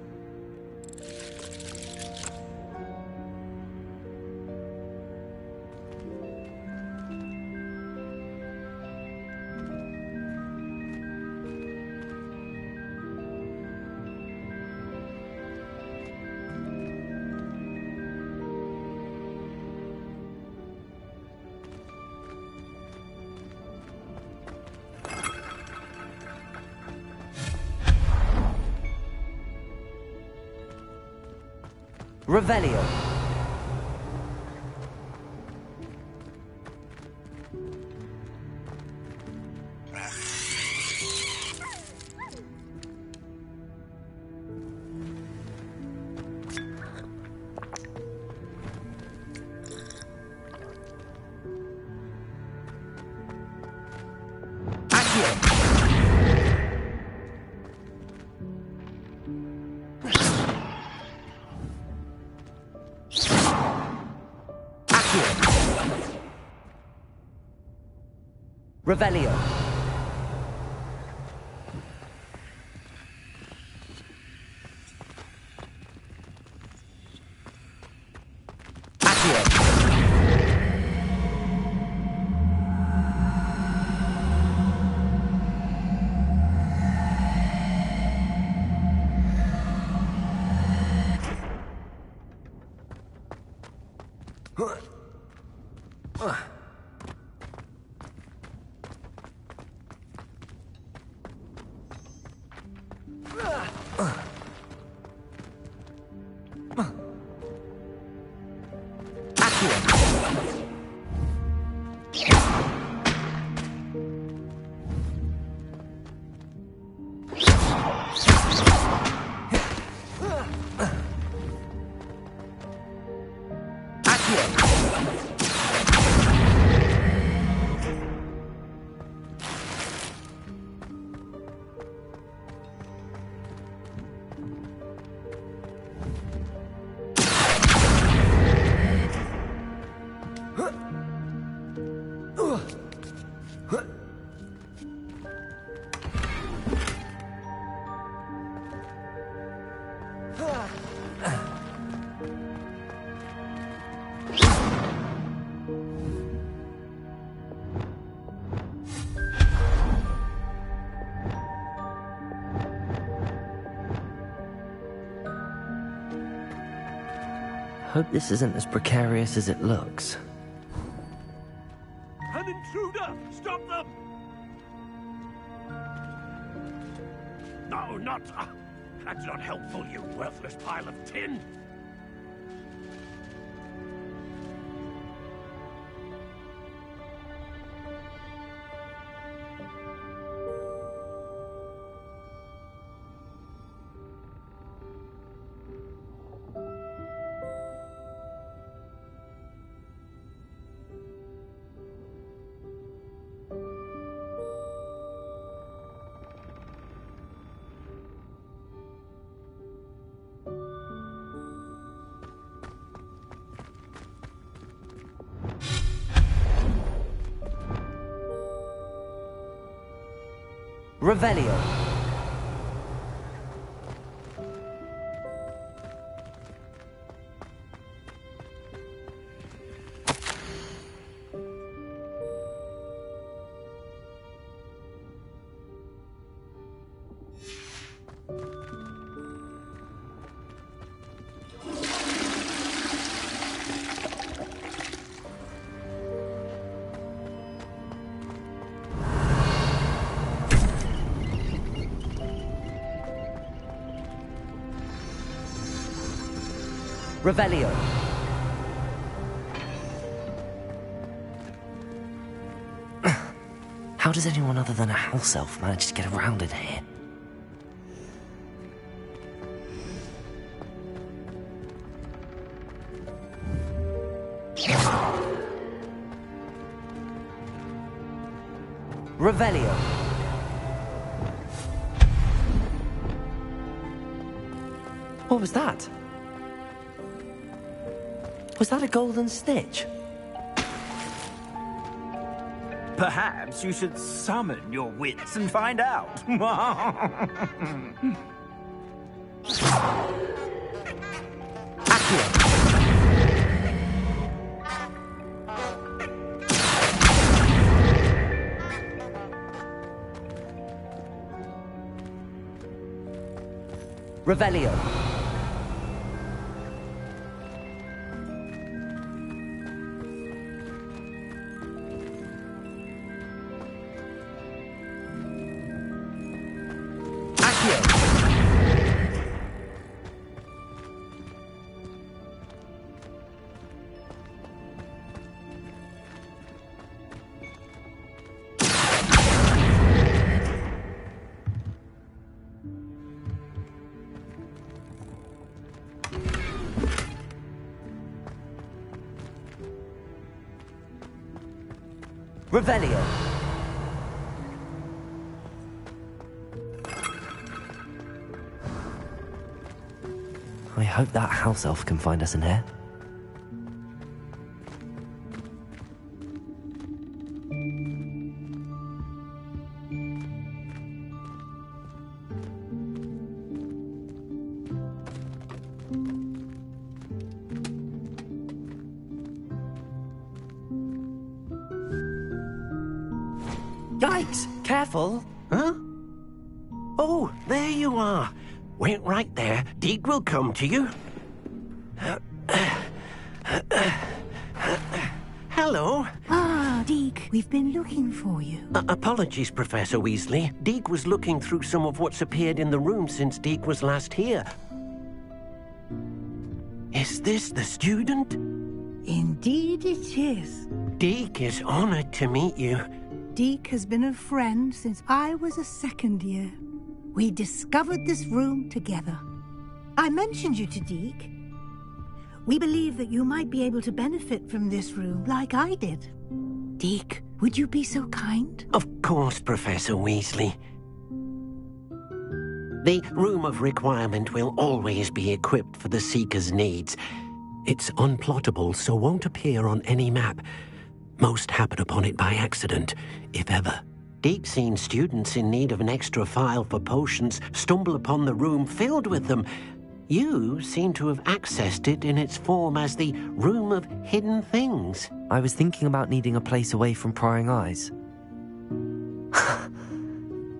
Revelio. Revelio. Hope this isn't as precarious as it looks. An intruder! Stop them! No, not... that's not helpful, you worthless pile of tin! Revelio. Revelio. How does anyone other than a house elf manage to get around in here? Revelio. What was that? Was that a golden snitch? Perhaps you should summon your wits and find out. Revelio. Revelio. I hope that house elf can find us in here. Yikes! Careful! Huh? Oh, there you are. Wait right there. Deek will come to you. Hello. Ah, Deek, we've been looking for you. Apologies, Professor Weasley. Deek was looking through some of what's appeared in the room since Deek was last here. Is this the student? Indeed it is. Deek is honored to meet you. Deek has been a friend since I was a second year. We discovered this room together. I mentioned you to Deek. We believe that you might be able to benefit from this room like I did. Deek, would you be so kind? Of course, Professor Weasley. The Room of Requirement will always be equipped for the Seeker's needs. It's unplottable, so won't appear on any map. Most happen upon it by accident, if ever. Deep-seen students in need of an extra file for potions stumble upon the room filled with them. You seem to have accessed it in its form as the Room of Hidden Things. I was thinking about needing a place away from prying eyes.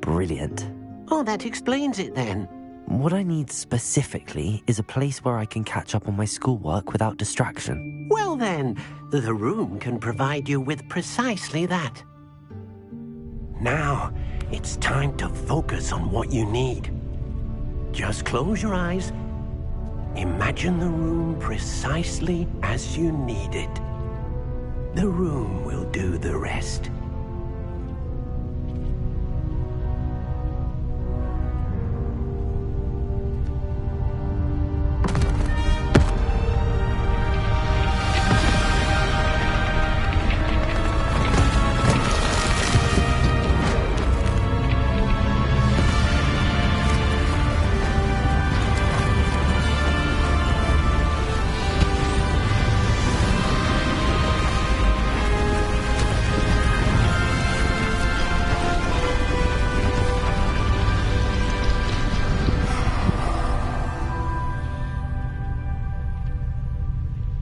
Brilliant. Oh, that explains it then. What I need specifically is a place where I can catch up on my schoolwork without distraction. Well then, the room can provide you with precisely that. Now, it's time to focus on what you need. Just close your eyes. Imagine the room precisely as you need it. The room will do the rest.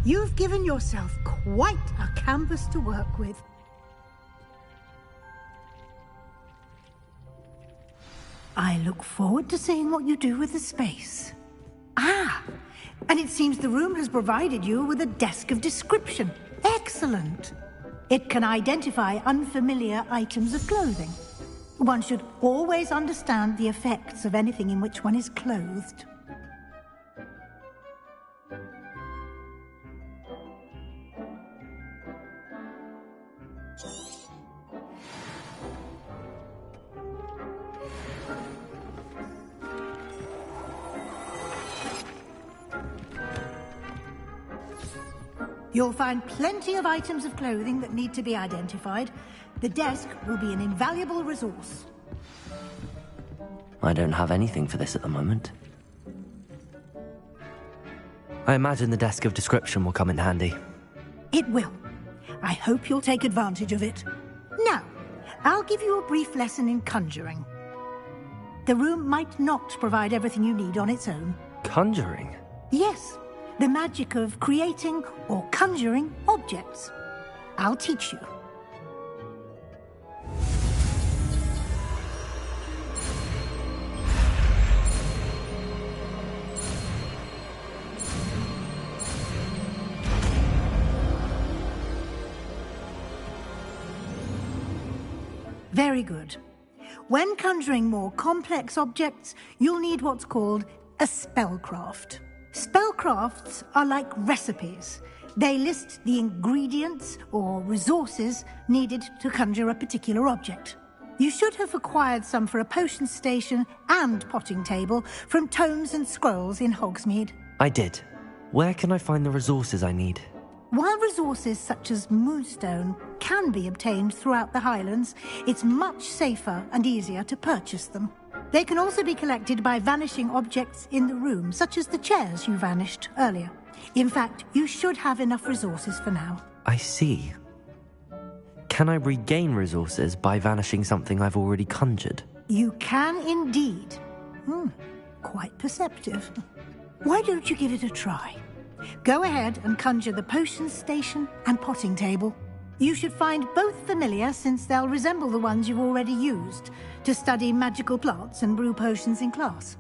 You've given yourself quite a canvas to work with. I look forward to seeing what you do with the space. Ah, and it seems the room has provided you with a desk of description. Excellent. It can identify unfamiliar items of clothing. One should always understand the effects of anything in which one is clothed. You'll find plenty of items of clothing that need to be identified. The desk will be an invaluable resource. I don't have anything for this at the moment. I imagine the desk of description will come in handy. It will. I hope you'll take advantage of it. Now, I'll give you a brief lesson in conjuring. The room might not provide everything you need on its own. Conjuring? Yes. The magic of creating or conjuring objects. I'll teach you. Very good. When conjuring more complex objects, you'll need what's called a spellcraft. Spellcrafts are like recipes. They list the ingredients or resources needed to conjure a particular object. You should have acquired some for a potion station and potting table from tomes and scrolls in Hogsmeade. I did. Where can I find the resources I need? While resources such as moonstone can be obtained throughout the Highlands, it's much safer and easier to purchase them. They can also be collected by vanishing objects in the room, such as the chairs you vanished earlier. In fact, you should have enough resources for now. I see. Can I regain resources by vanishing something I've already conjured? You can indeed. Quite perceptive. Why don't you give it a try? Go ahead and conjure the potion station and potting table. You should find both familiar, since they'll resemble the ones you've already used to study magical plants and brew potions in class.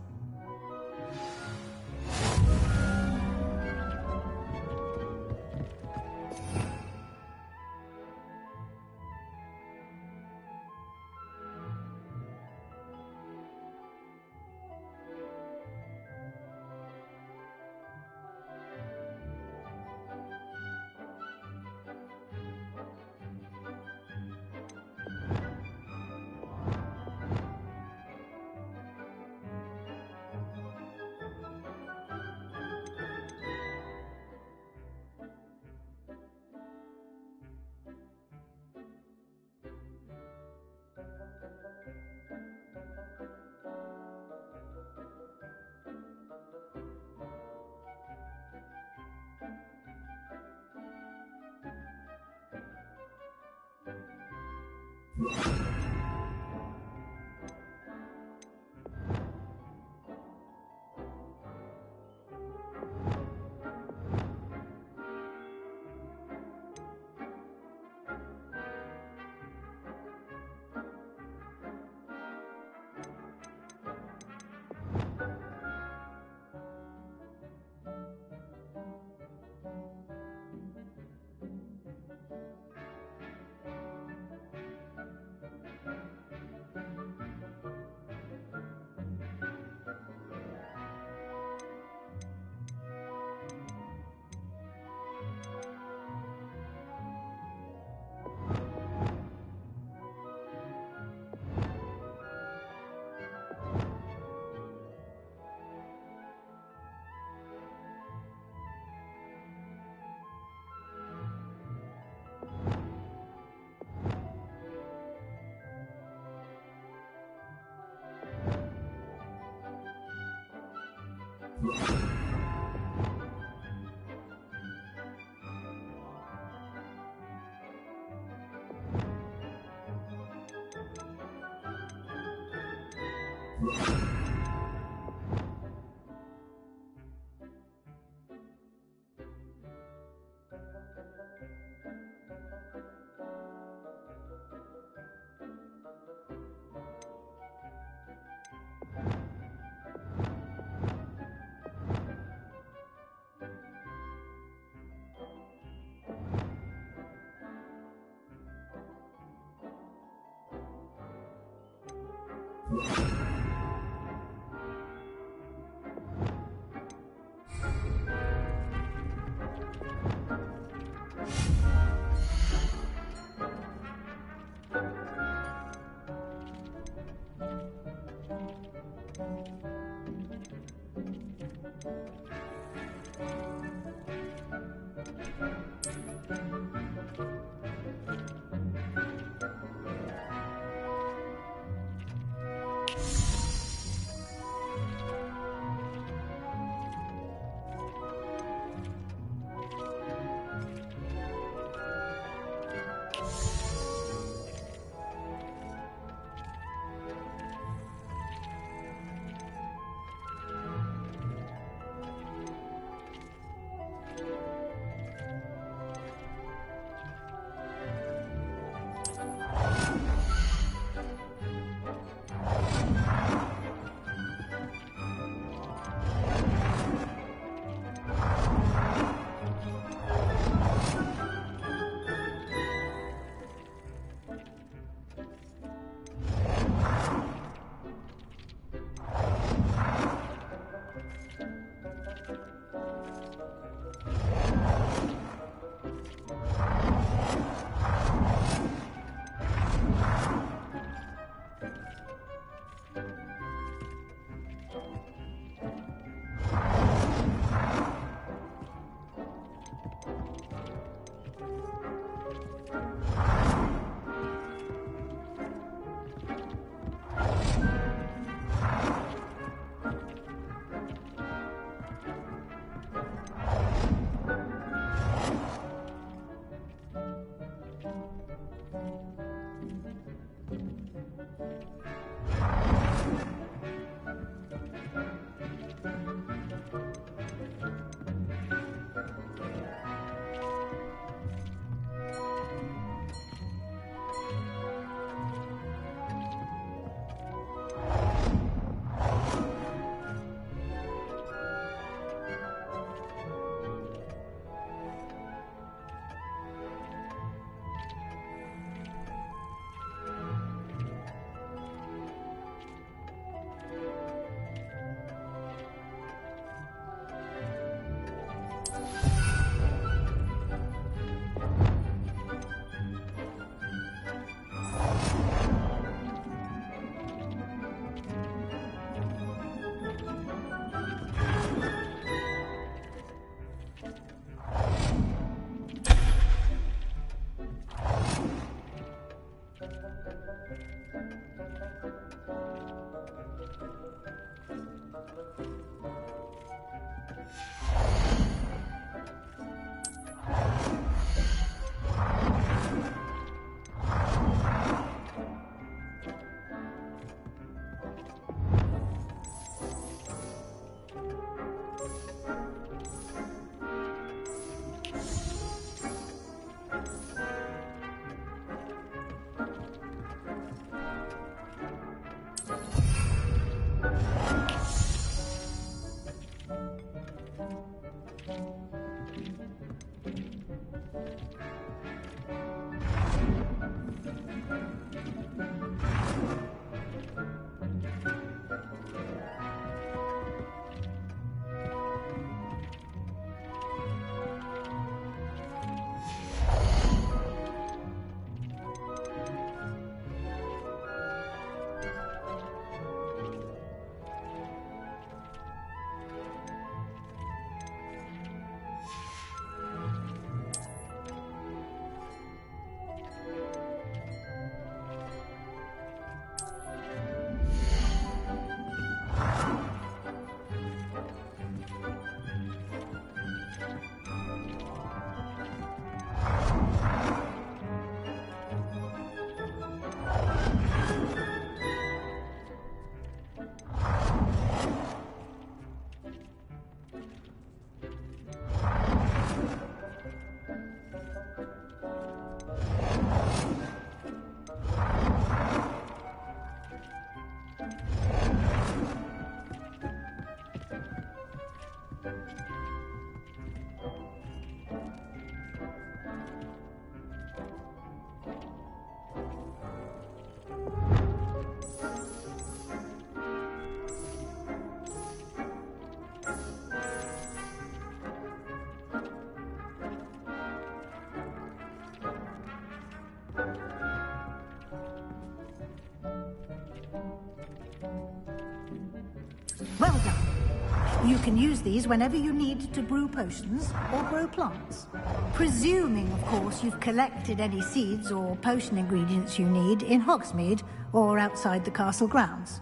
Well done. You can use these whenever you need to brew potions or grow plants. Presuming, of course, you've collected any seeds or potion ingredients you need in Hogsmeade or outside the castle grounds.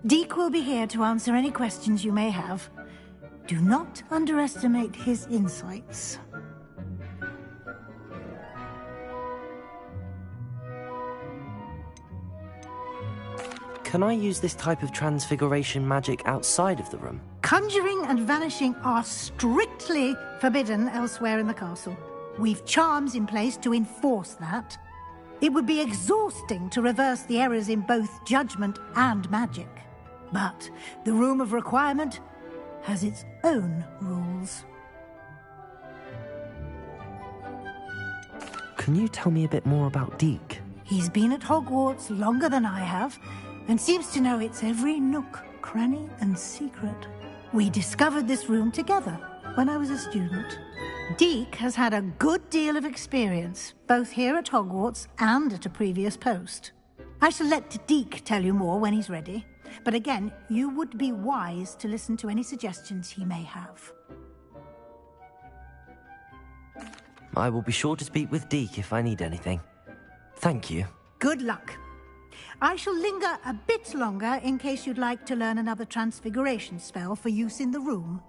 Deke will be here to answer any questions you may have. Do not underestimate his insights. Can I use this type of transfiguration magic outside of the room? Conjuring and vanishing are strictly forbidden elsewhere in the castle. We've charms in place to enforce that. It would be exhausting to reverse the errors in both judgment and magic. But the Room of Requirement has its own rules. Can you tell me a bit more about Deke? He's been at Hogwarts longer than I have, and seems to know its every nook, cranny, and secret. We discovered this room together when I was a student. Deke has had a good deal of experience, both here at Hogwarts and at a previous post. I shall let Deke tell you more when he's ready, but again, you would be wise to listen to any suggestions he may have. I will be sure to speak with Deke if I need anything. Thank you. Good luck. I shall linger a bit longer in case you'd like to learn another transfiguration spell for use in the room.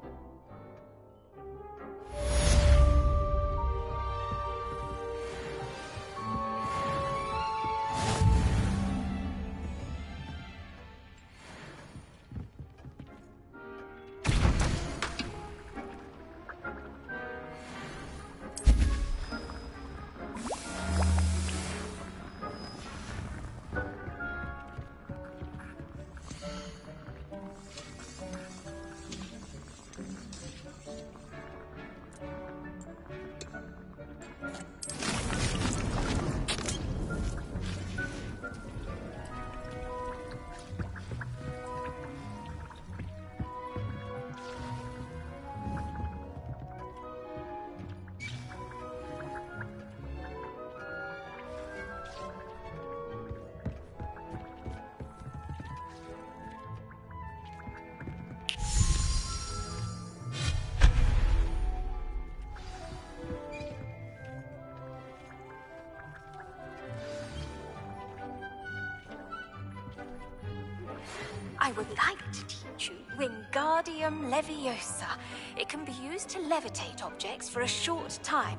I would like to teach you Wingardium Leviosa. It can be used to levitate objects for a short time.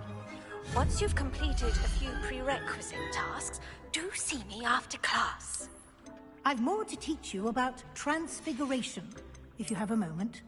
Once you've completed a few prerequisite tasks, do see me after class. I've more to teach you about transfiguration, if you have a moment.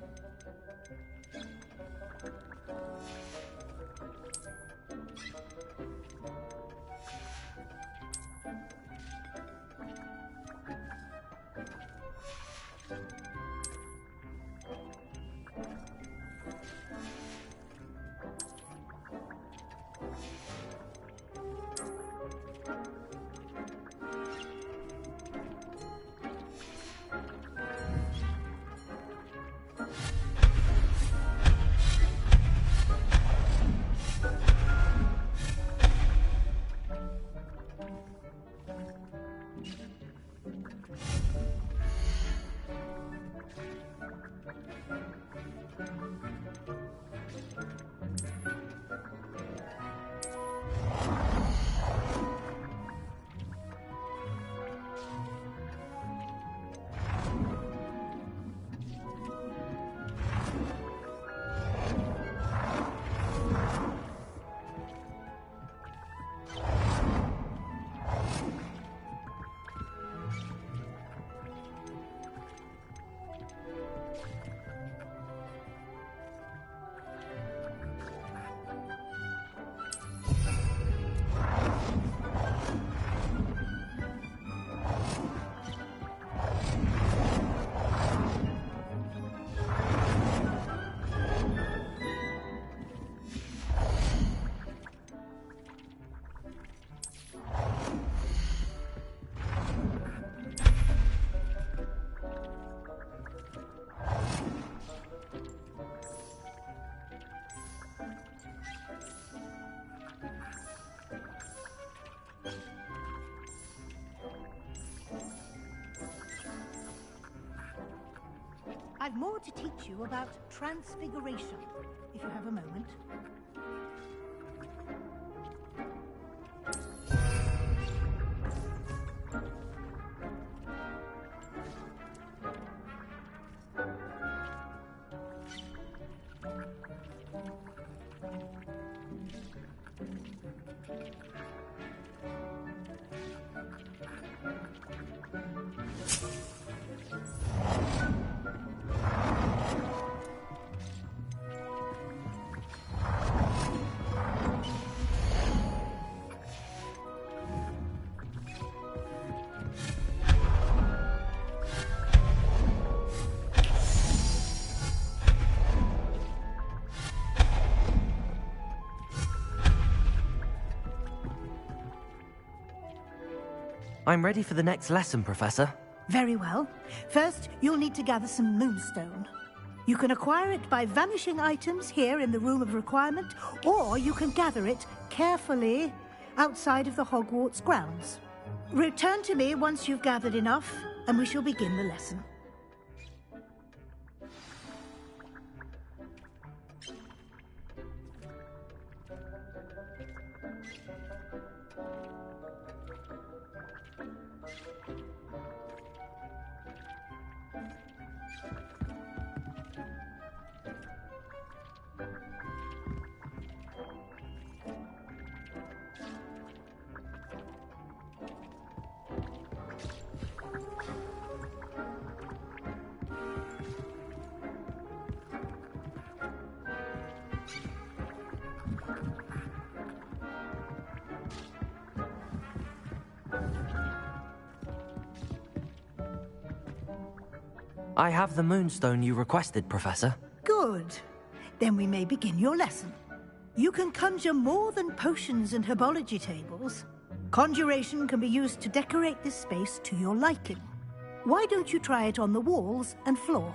I've more to teach you about transfiguration, if you have a moment. I'm ready for the next lesson, Professor. Very well. First, you'll need to gather some moonstone. You can acquire it by vanishing items here in the Room of Requirement, or you can gather it carefully outside of the Hogwarts grounds. Return to me once you've gathered enough, and we shall begin the lesson. I have the moonstone you requested, Professor. Good. Then we may begin your lesson. You can conjure more than potions and herbology tables. Conjuration can be used to decorate this space to your liking. Why don't you try it on the walls and floor?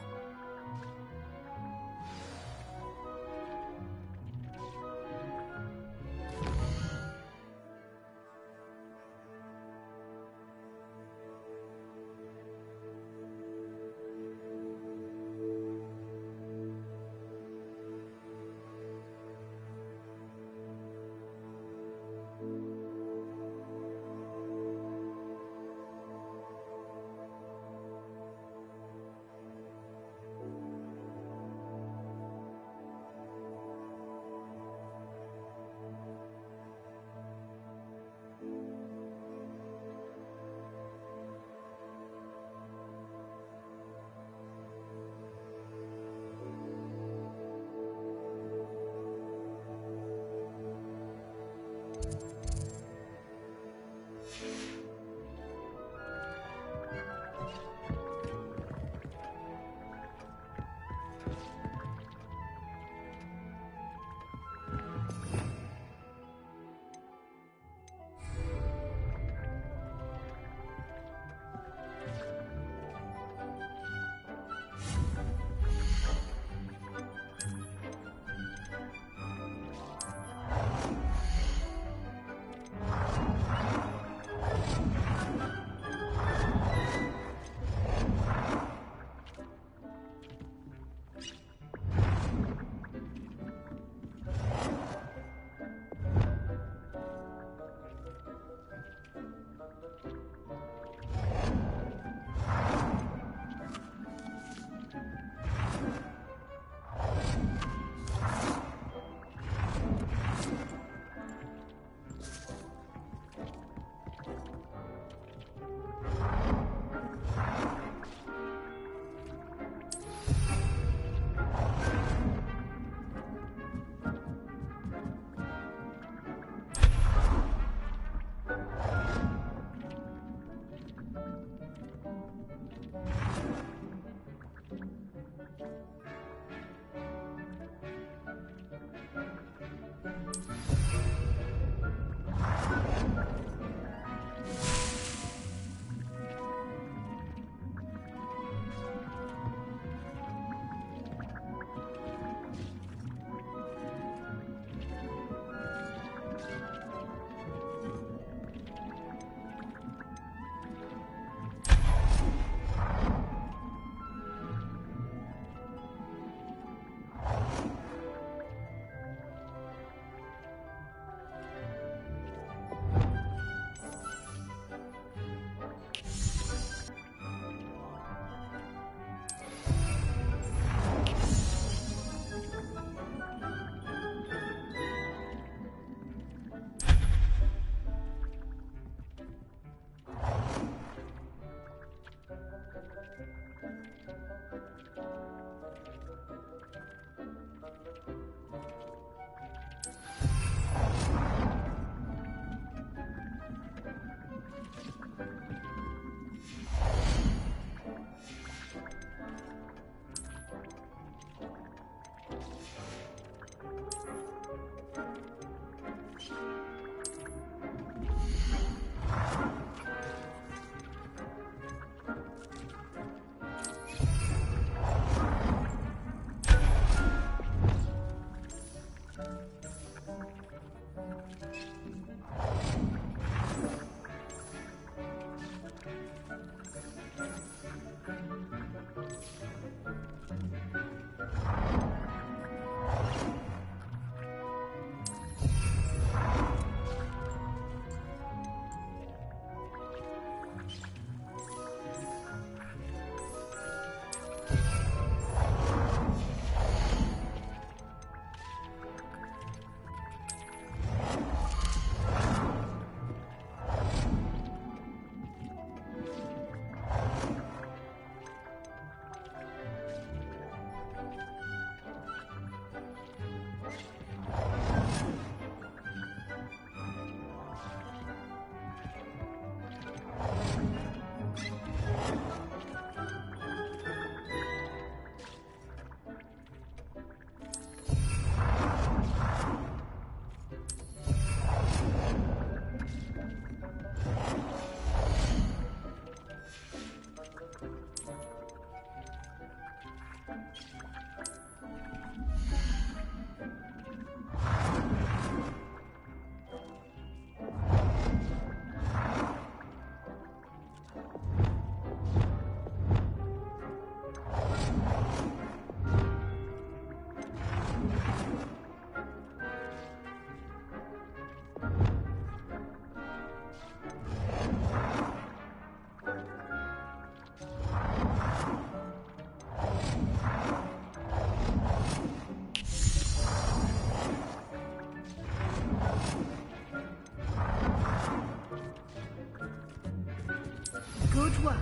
Good work.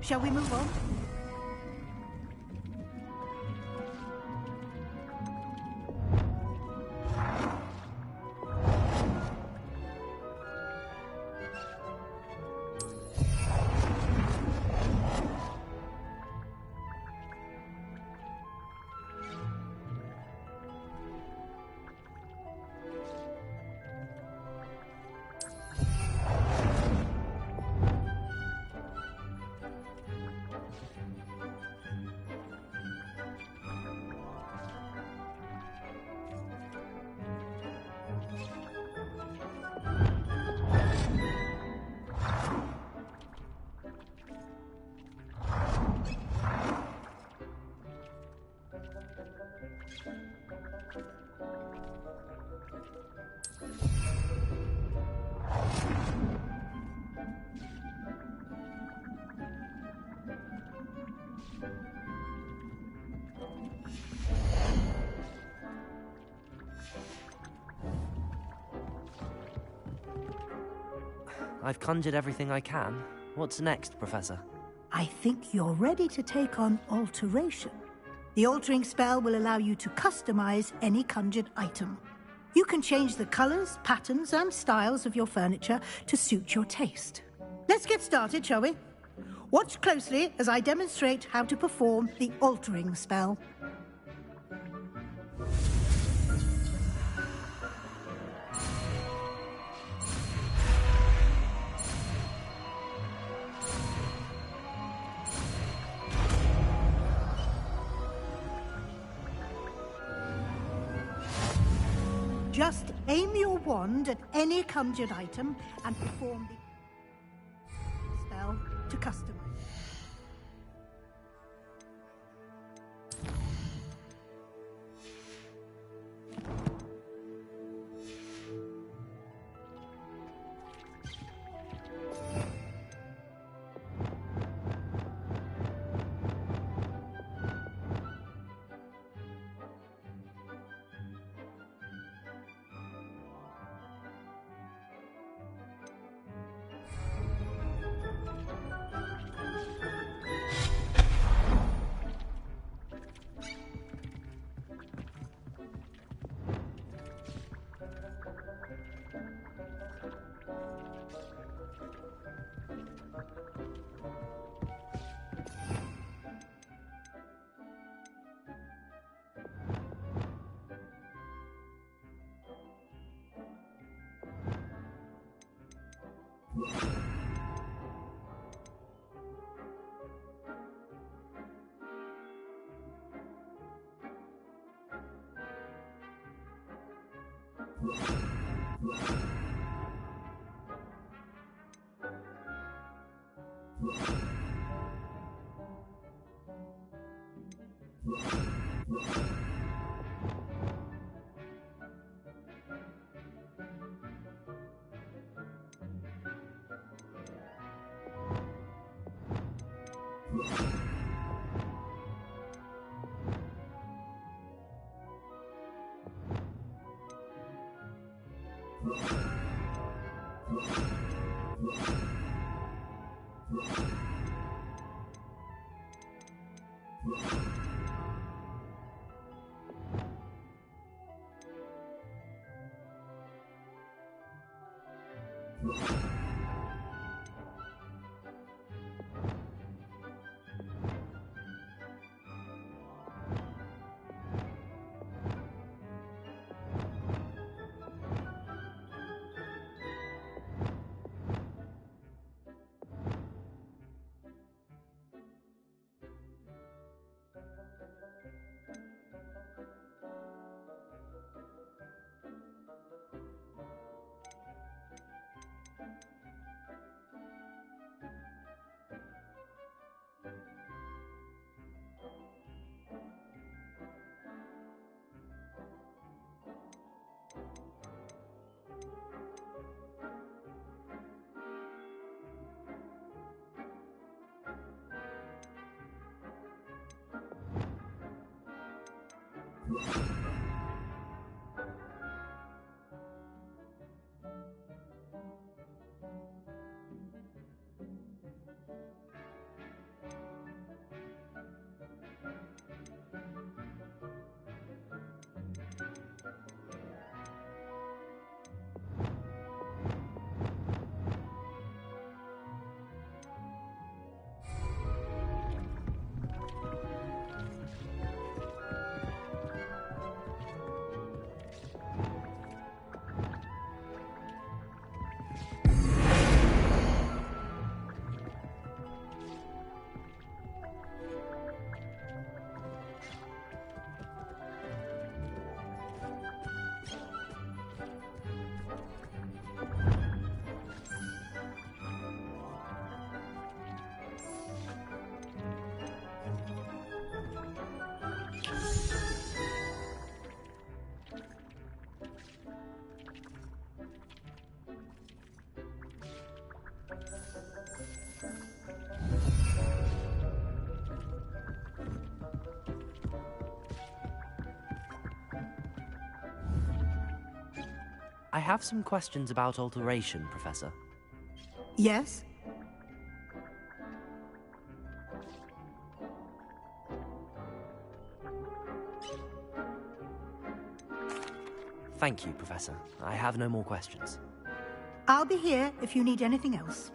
Shall we move on? I've conjured everything I can. What's next, Professor? I think you're ready to take on alteration. The altering spell will allow you to customize any conjured item. You can change the colors, patterns, and styles of your furniture to suit your taste. Let's get started, shall we? Watch closely as I demonstrate how to perform the altering spell. Just aim your wand at any conjured item and perform the spell to customize. I have some questions about alteration, Professor. Yes? Thank you, Professor. I have no more questions. I'll be here if you need anything else.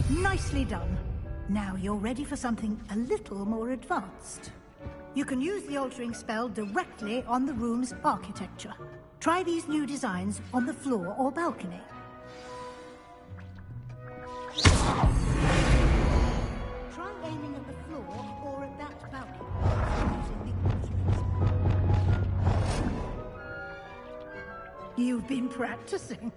Nicely done. Now you're ready for something a little more advanced. You can use the altering spell directly on the room's architecture. Try these new designs on the floor or balcony. Try aiming at the floor or at that balcony using the altering spell. You've been practicing.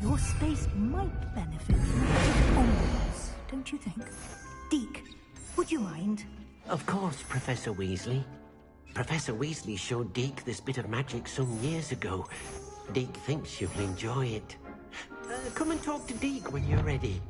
Your space might benefit from a bit of ambience, don't you think? Deke, would you mind? Of course, Professor Weasley. Professor Weasley showed Deke this bit of magic some years ago. Deke thinks you'll enjoy it. Come and talk to Deke when you're ready.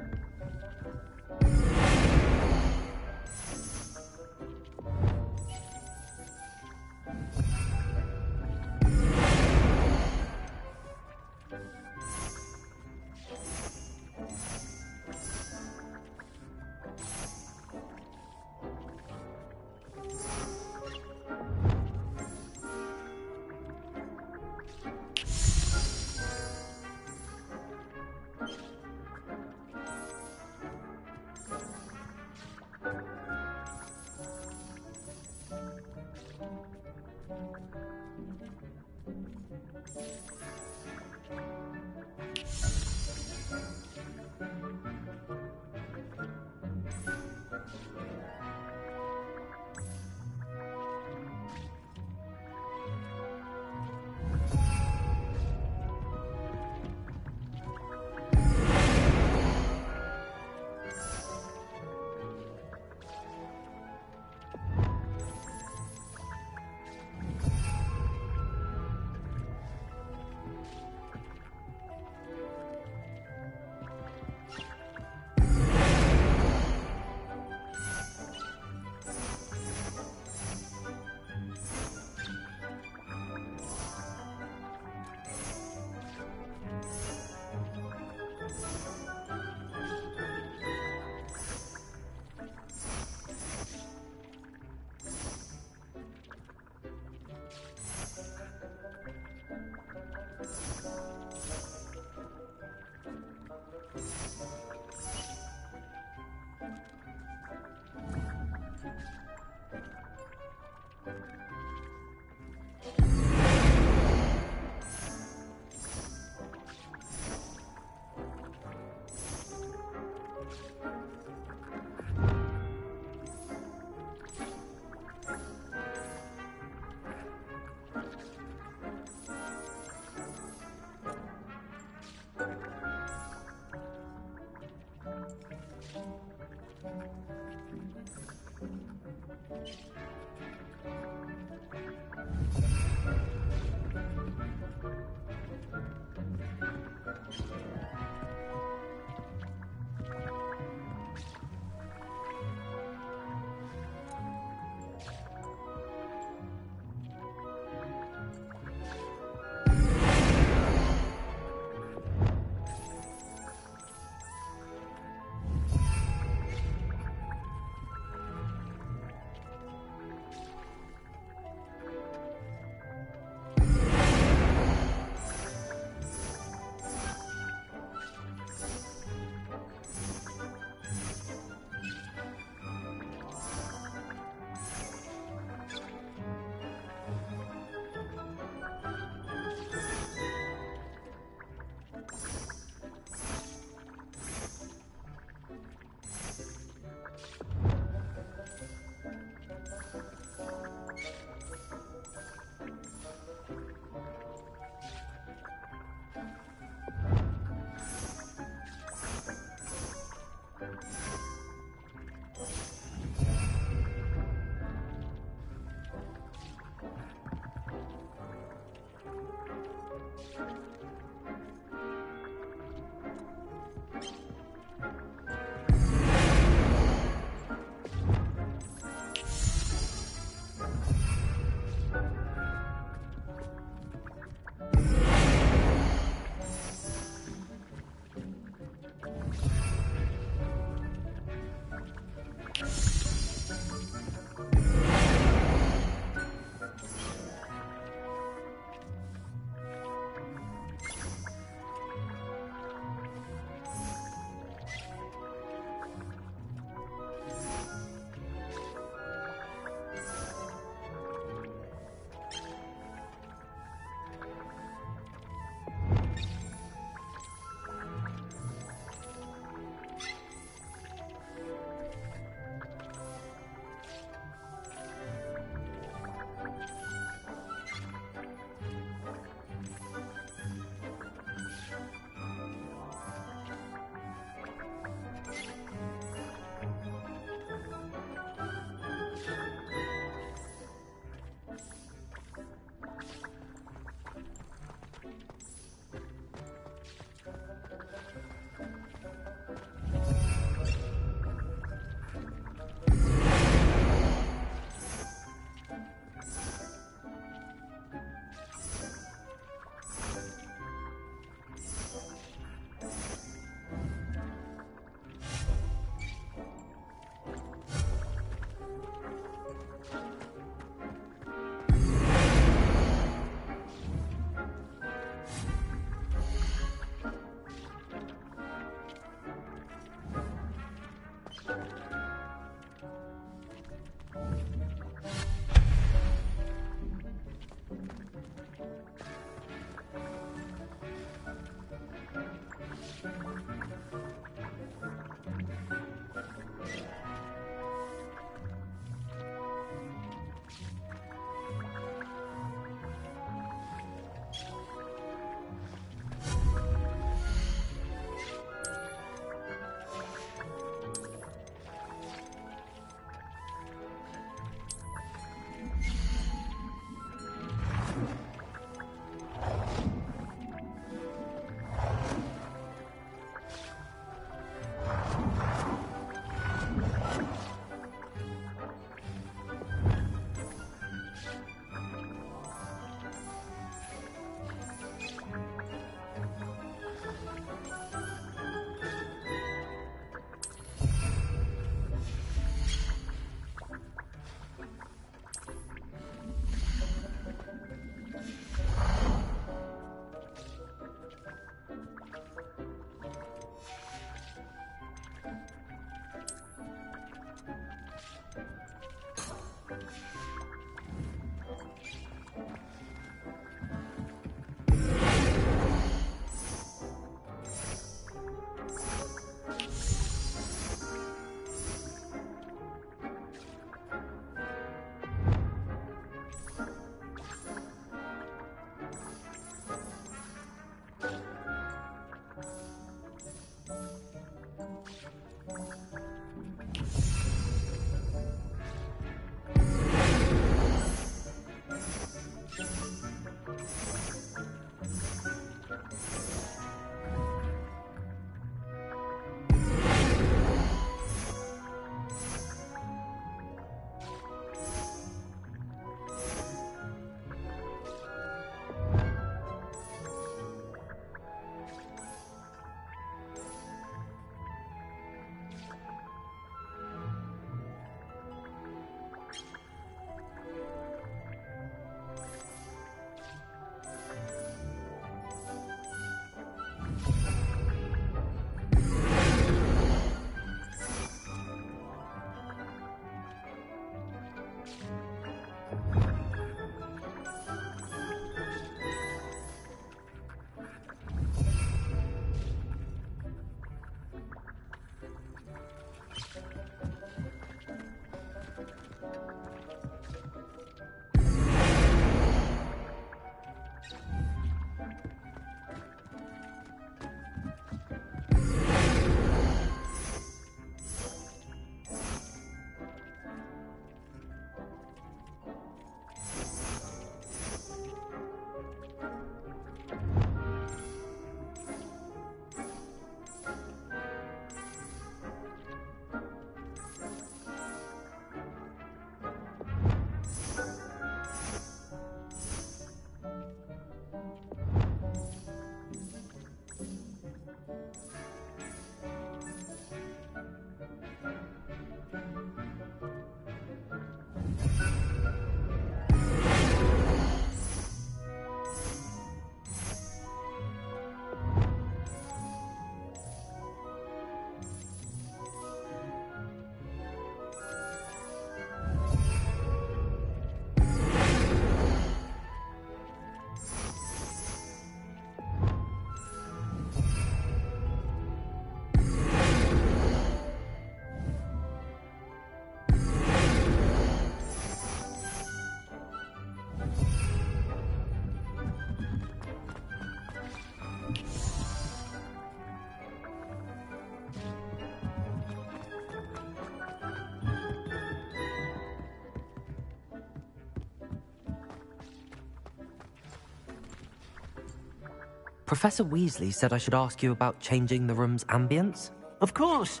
Professor Weasley said I should ask you about changing the room's ambience. Of course.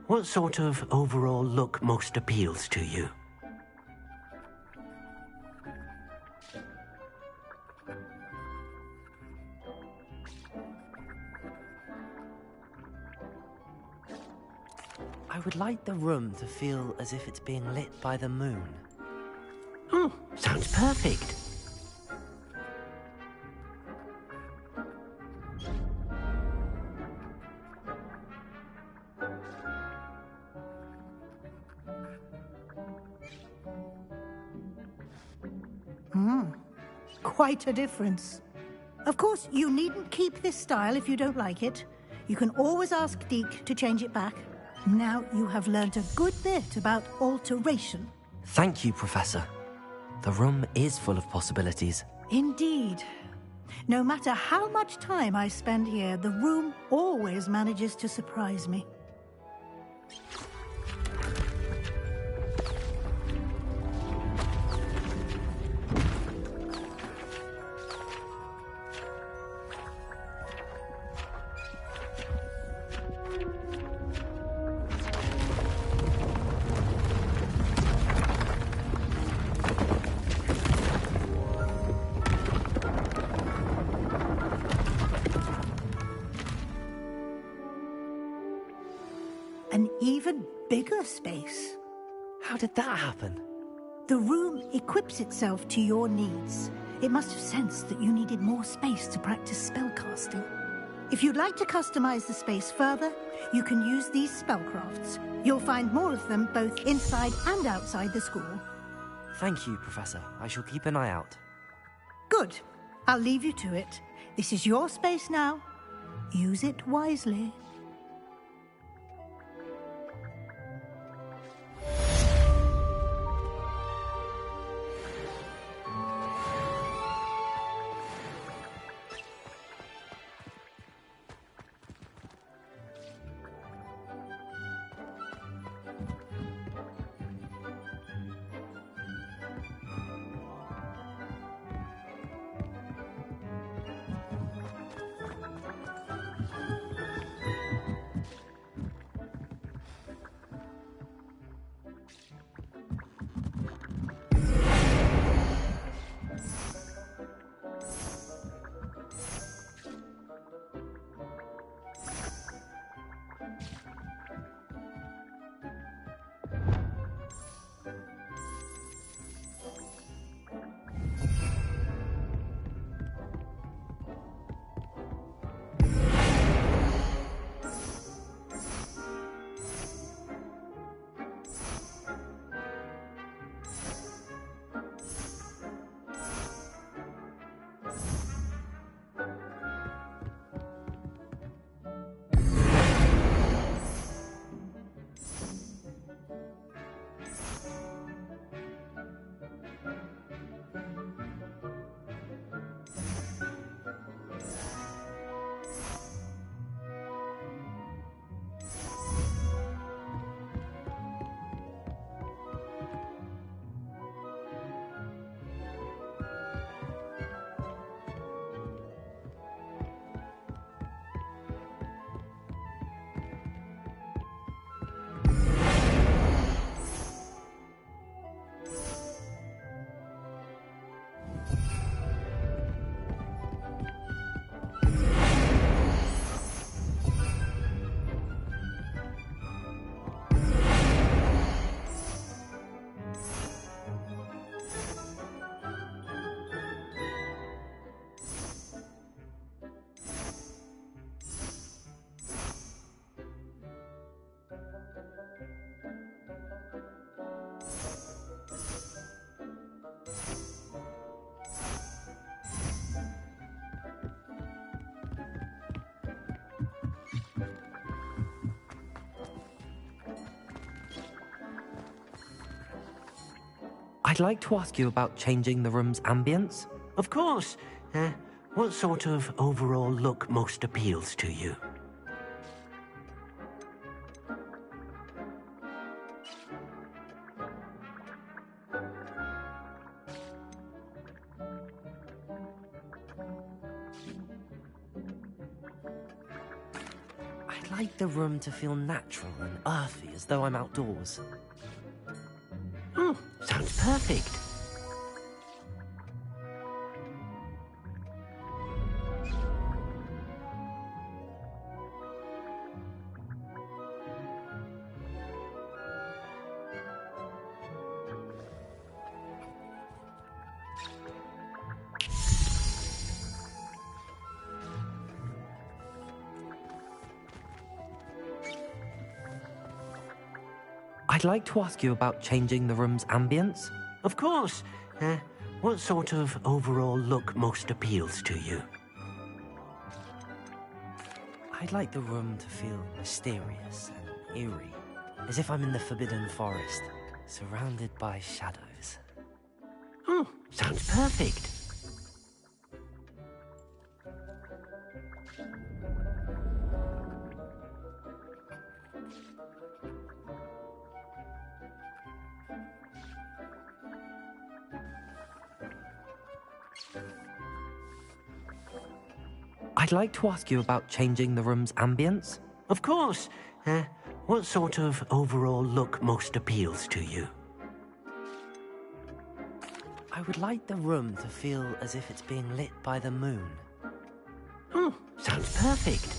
What sort of overall look most appeals to you? I would like the room to feel as if it's being lit by the moon. Oh, sounds perfect. Quite a difference. Of course, you needn't keep this style if you don't like it. You can always ask Deke to change it back. Now you have learnt a good bit about alteration. Thank you, Professor. The room is full of possibilities. Indeed. No matter how much time I spend here, the room always manages to surprise me. An even bigger space. How did that happen? The room equips itself to your needs. It must have sensed that you needed more space to practice spellcasting. If you'd like to customize the space further, you can use these spellcrafts. You'll find more of them both inside and outside the school. Thank you, Professor. I shall keep an eye out. Good. I'll leave you to it. This is your space now. Use it wisely. I'd like to ask you about changing the room's ambience. Of course. What sort of overall look most appeals to you? I'd like the room to feel natural and earthy, as though I'm outdoors. Sounds perfect. I'd like to ask you about changing the room's ambience. Of course. What sort of overall look most appeals to you? I'd like the room to feel mysterious and eerie, as if I'm in the Forbidden Forest, surrounded by shadows. Sounds perfect. I'd like to ask you about changing the room's ambience. Of course. What sort of overall look most appeals to you? I would like the room to feel as if it's being lit by the moon. Sounds perfect.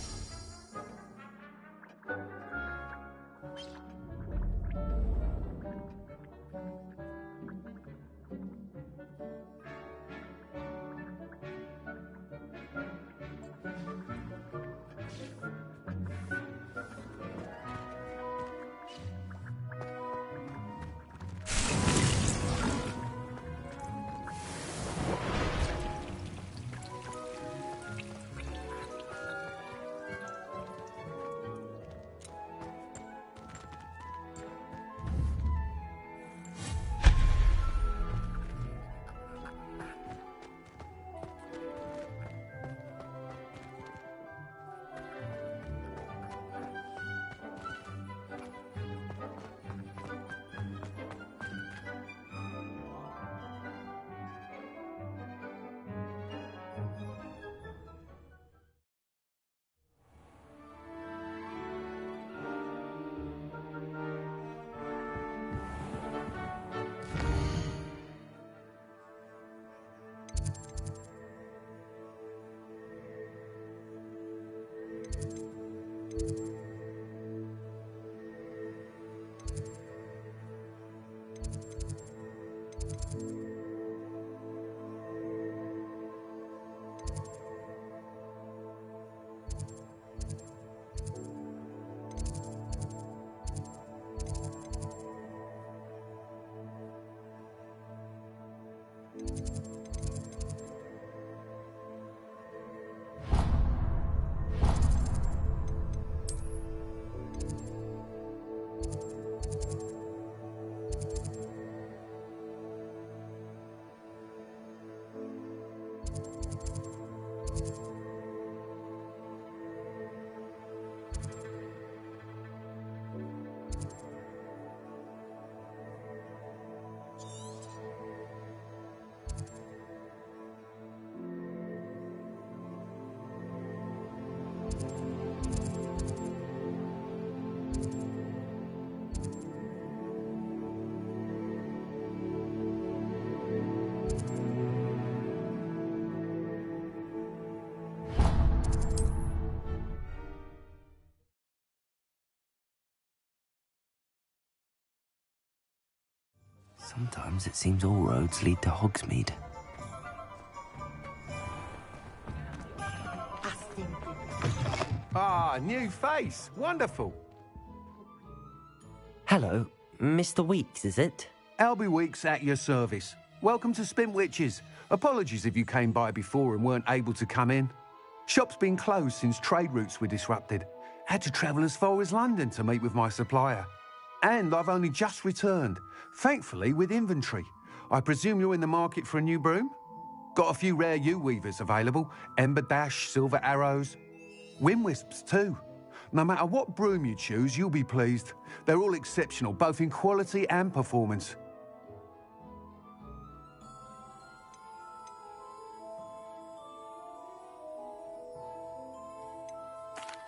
Sometimes it seems all roads lead to Hogsmeade. Ah, new face. Wonderful. Hello, Mr. Weeks, is it? Albie Weeks at your service. Welcome to Spintwitches. Apologies if you came by before and weren't able to come in. Shop's been closed since trade routes were disrupted. Had to travel as far as London to meet with my supplier. And I've only just returned, thankfully with inventory. I presume you're in the market for a new broom? Got a few rare yew-weavers available. Ember Dash, Silver Arrows. Wind Wisps too. No matter what broom you choose, you'll be pleased. They're all exceptional, both in quality and performance.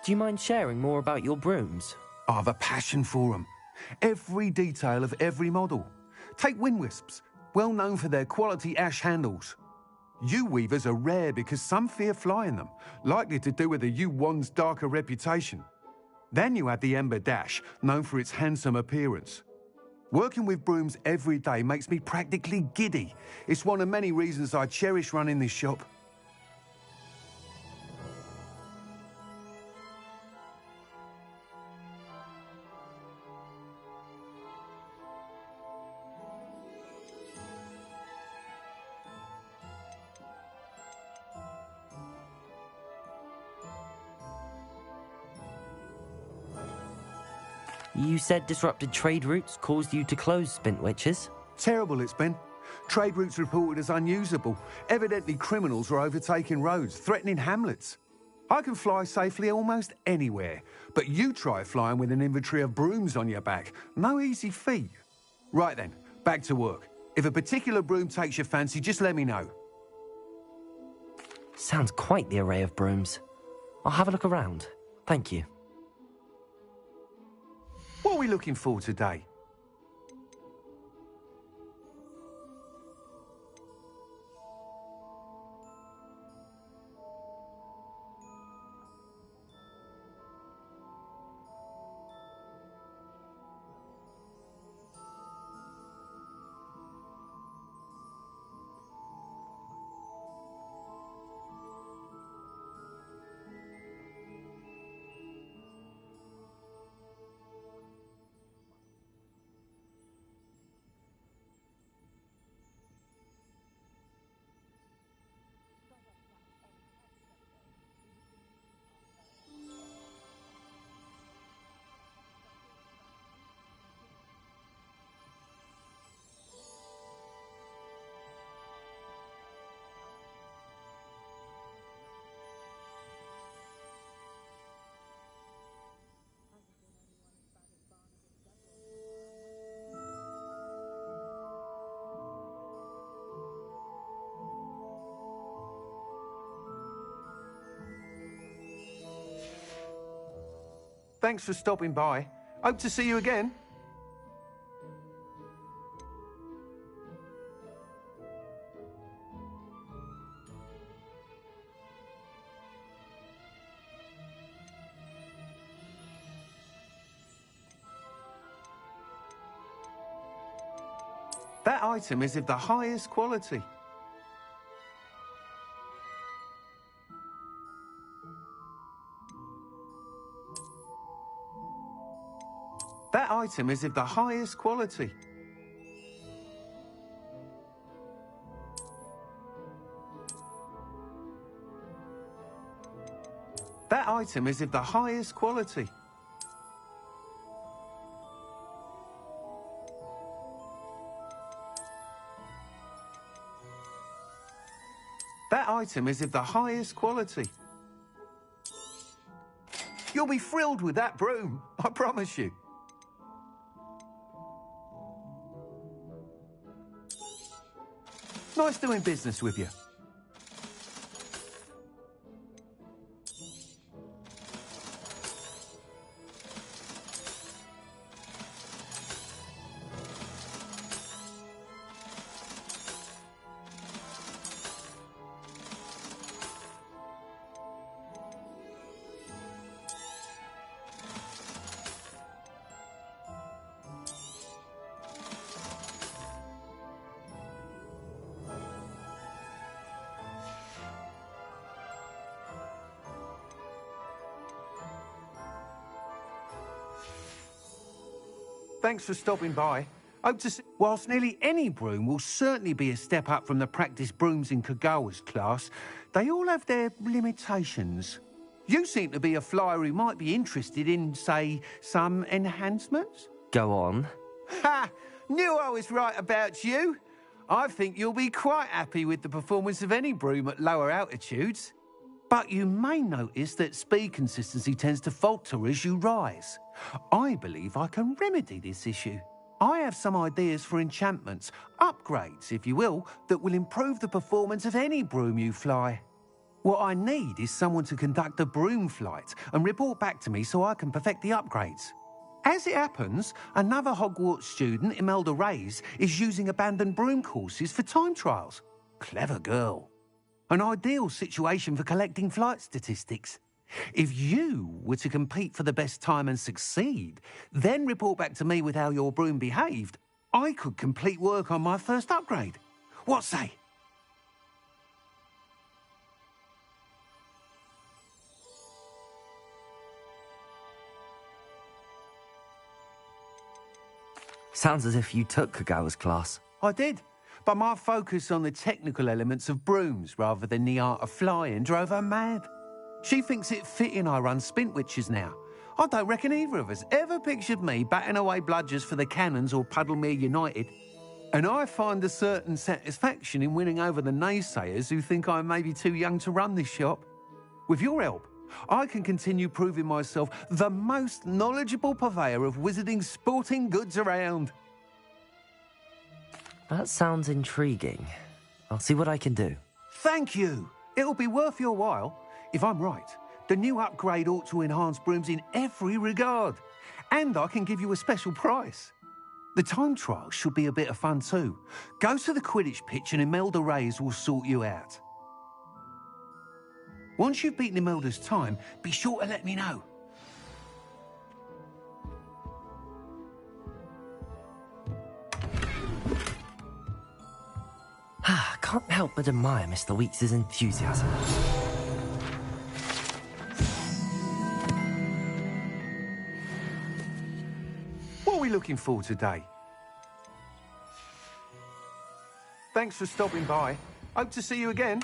Do you mind sharing more about your brooms? I've a passion for them. Every detail of every model. Take wind wisps, well known for their quality ash handles. Yew weavers are rare because some fear flying them, likely to do with the yew wand's darker reputation. Then you have the ember dash, known for its handsome appearance. Working with brooms every day makes me practically giddy. It's one of many reasons I cherish running this shop. You said disrupted trade routes caused you to close Spintwitches? Terrible it's been. Trade routes reported as unusable. Evidently criminals are overtaking roads, threatening hamlets. I can fly safely almost anywhere, but you try flying with an inventory of brooms on your back. No easy feat. Right then, back to work. If a particular broom takes your fancy, just let me know. Sounds quite the array of brooms. I'll have a look around. Thank you. What are we looking for today? Thanks for stopping by. Hope to see you again. That item is of the highest quality. That item is of the highest quality. That item is of the highest quality. That item is of the highest quality. You'll be thrilled with that broom, I promise you. Nice doing business with you. Thanks for stopping by. Hope to see... Whilst nearly any broom will certainly be a step up from the practice brooms in Kagawa's class, they all have their limitations. You seem to be a flyer who might be interested in, say, some enhancements? Go on. Ha! Knew I was right about you. I think you'll be quite happy with the performance of any broom at lower altitudes. But you may notice that speed consistency tends to falter as you rise. I believe I can remedy this issue. I have some ideas for enchantments, upgrades, if you will, that will improve the performance of any broom you fly. What I need is someone to conduct a broom flight and report back to me so I can perfect the upgrades. As it happens, another Hogwarts student, Imelda Reyes, is using abandoned broom courses for time trials. Clever girl. An ideal situation for collecting flight statistics. If you were to compete for the best time and succeed, then report back to me with how your broom behaved, I could complete work on my first upgrade. What say? Sounds as if you took Kagawa's class. I did, but my focus on the technical elements of brooms rather than the art of flying drove her mad. She thinks it fitting I run Spintwitches now. I don't reckon either of us ever pictured me batting away bludgers for the Cannons or Puddlemere United. And I find a certain satisfaction in winning over the naysayers who think I may be too young to run this shop. With your help, I can continue proving myself the most knowledgeable purveyor of wizarding sporting goods around. That sounds intriguing. I'll see what I can do. Thank you. It'll be worth your while. If I'm right, the new upgrade ought to enhance brooms in every regard. And I can give you a special price. The time trial should be a bit of fun too. Go to the Quidditch pitch and Imelda Reyes will sort you out. Once you've beaten Imelda's time, be sure to let me know. Can't help but admire Mr. Weeks' enthusiasm. What are we looking for today? Thanks for stopping by. Hope to see you again.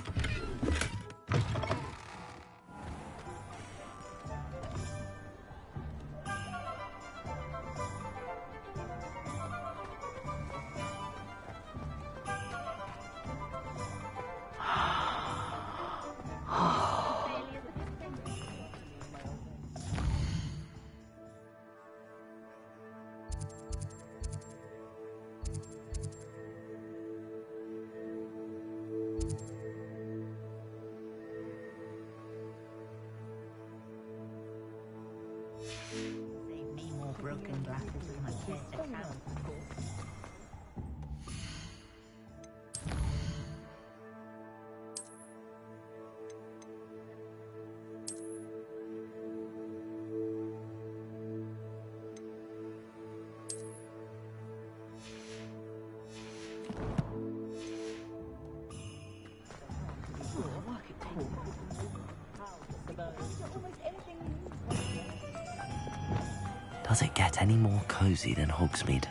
Broken glasses with my kiss account. Does it get any more cozy than Hogsmeade?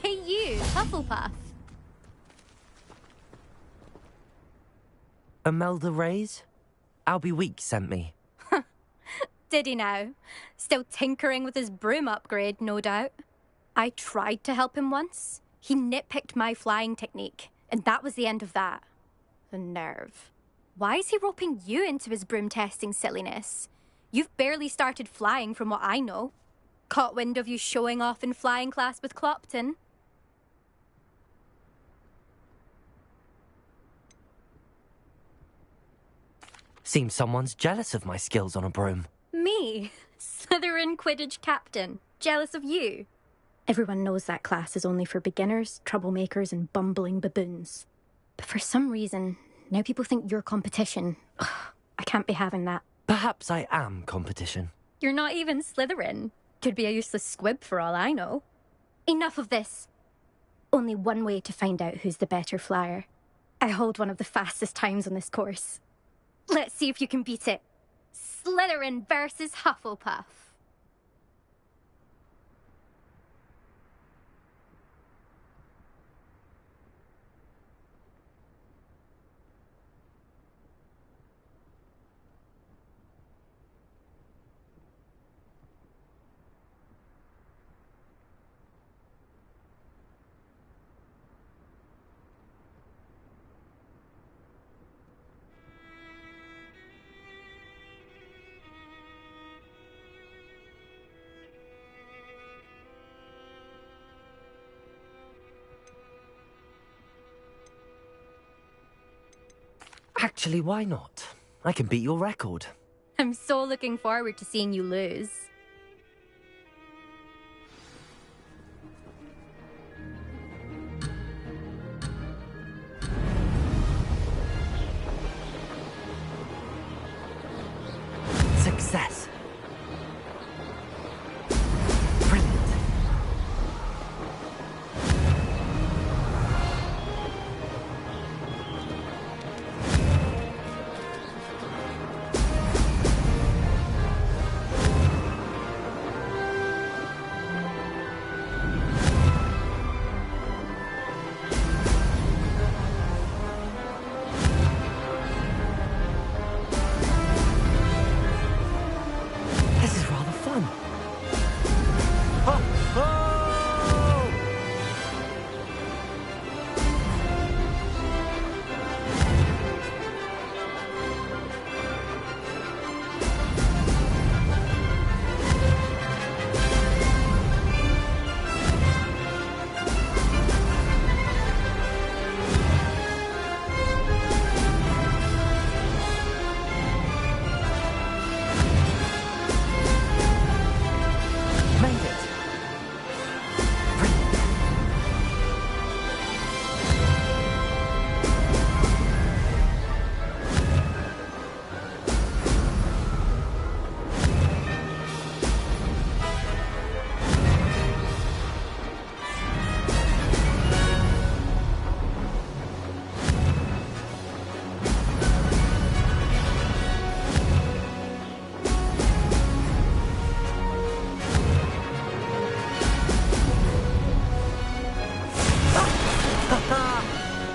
Hey you, Hufflepuff. Imelda Reyes? Albie Weeks sent me. Did he now? Still tinkering with his broom upgrade, no doubt. I tried to help him once. He nitpicked my flying technique, and that was the end of that. The nerve. Why is he roping you into his broom testing silliness? You've barely started flying from what I know. Caught wind of you showing off in flying class with Clopton. Seems someone's jealous of my skills on a broom. Me? Slytherin Quidditch captain. Jealous of you? Everyone knows that class is only for beginners, troublemakers, and bumbling baboons. But for some reason, now people think you're competition. Ugh, I can't be having that. Perhaps I am competition. You're not even Slytherin. Could be a useless squib for all I know. Enough of this. Only one way to find out who's the better flyer. I hold one of the fastest times on this course. Let's see if you can beat it. Slytherin versus Hufflepuff. Actually, why not? I can beat your record. I'm so looking forward to seeing you lose. Success.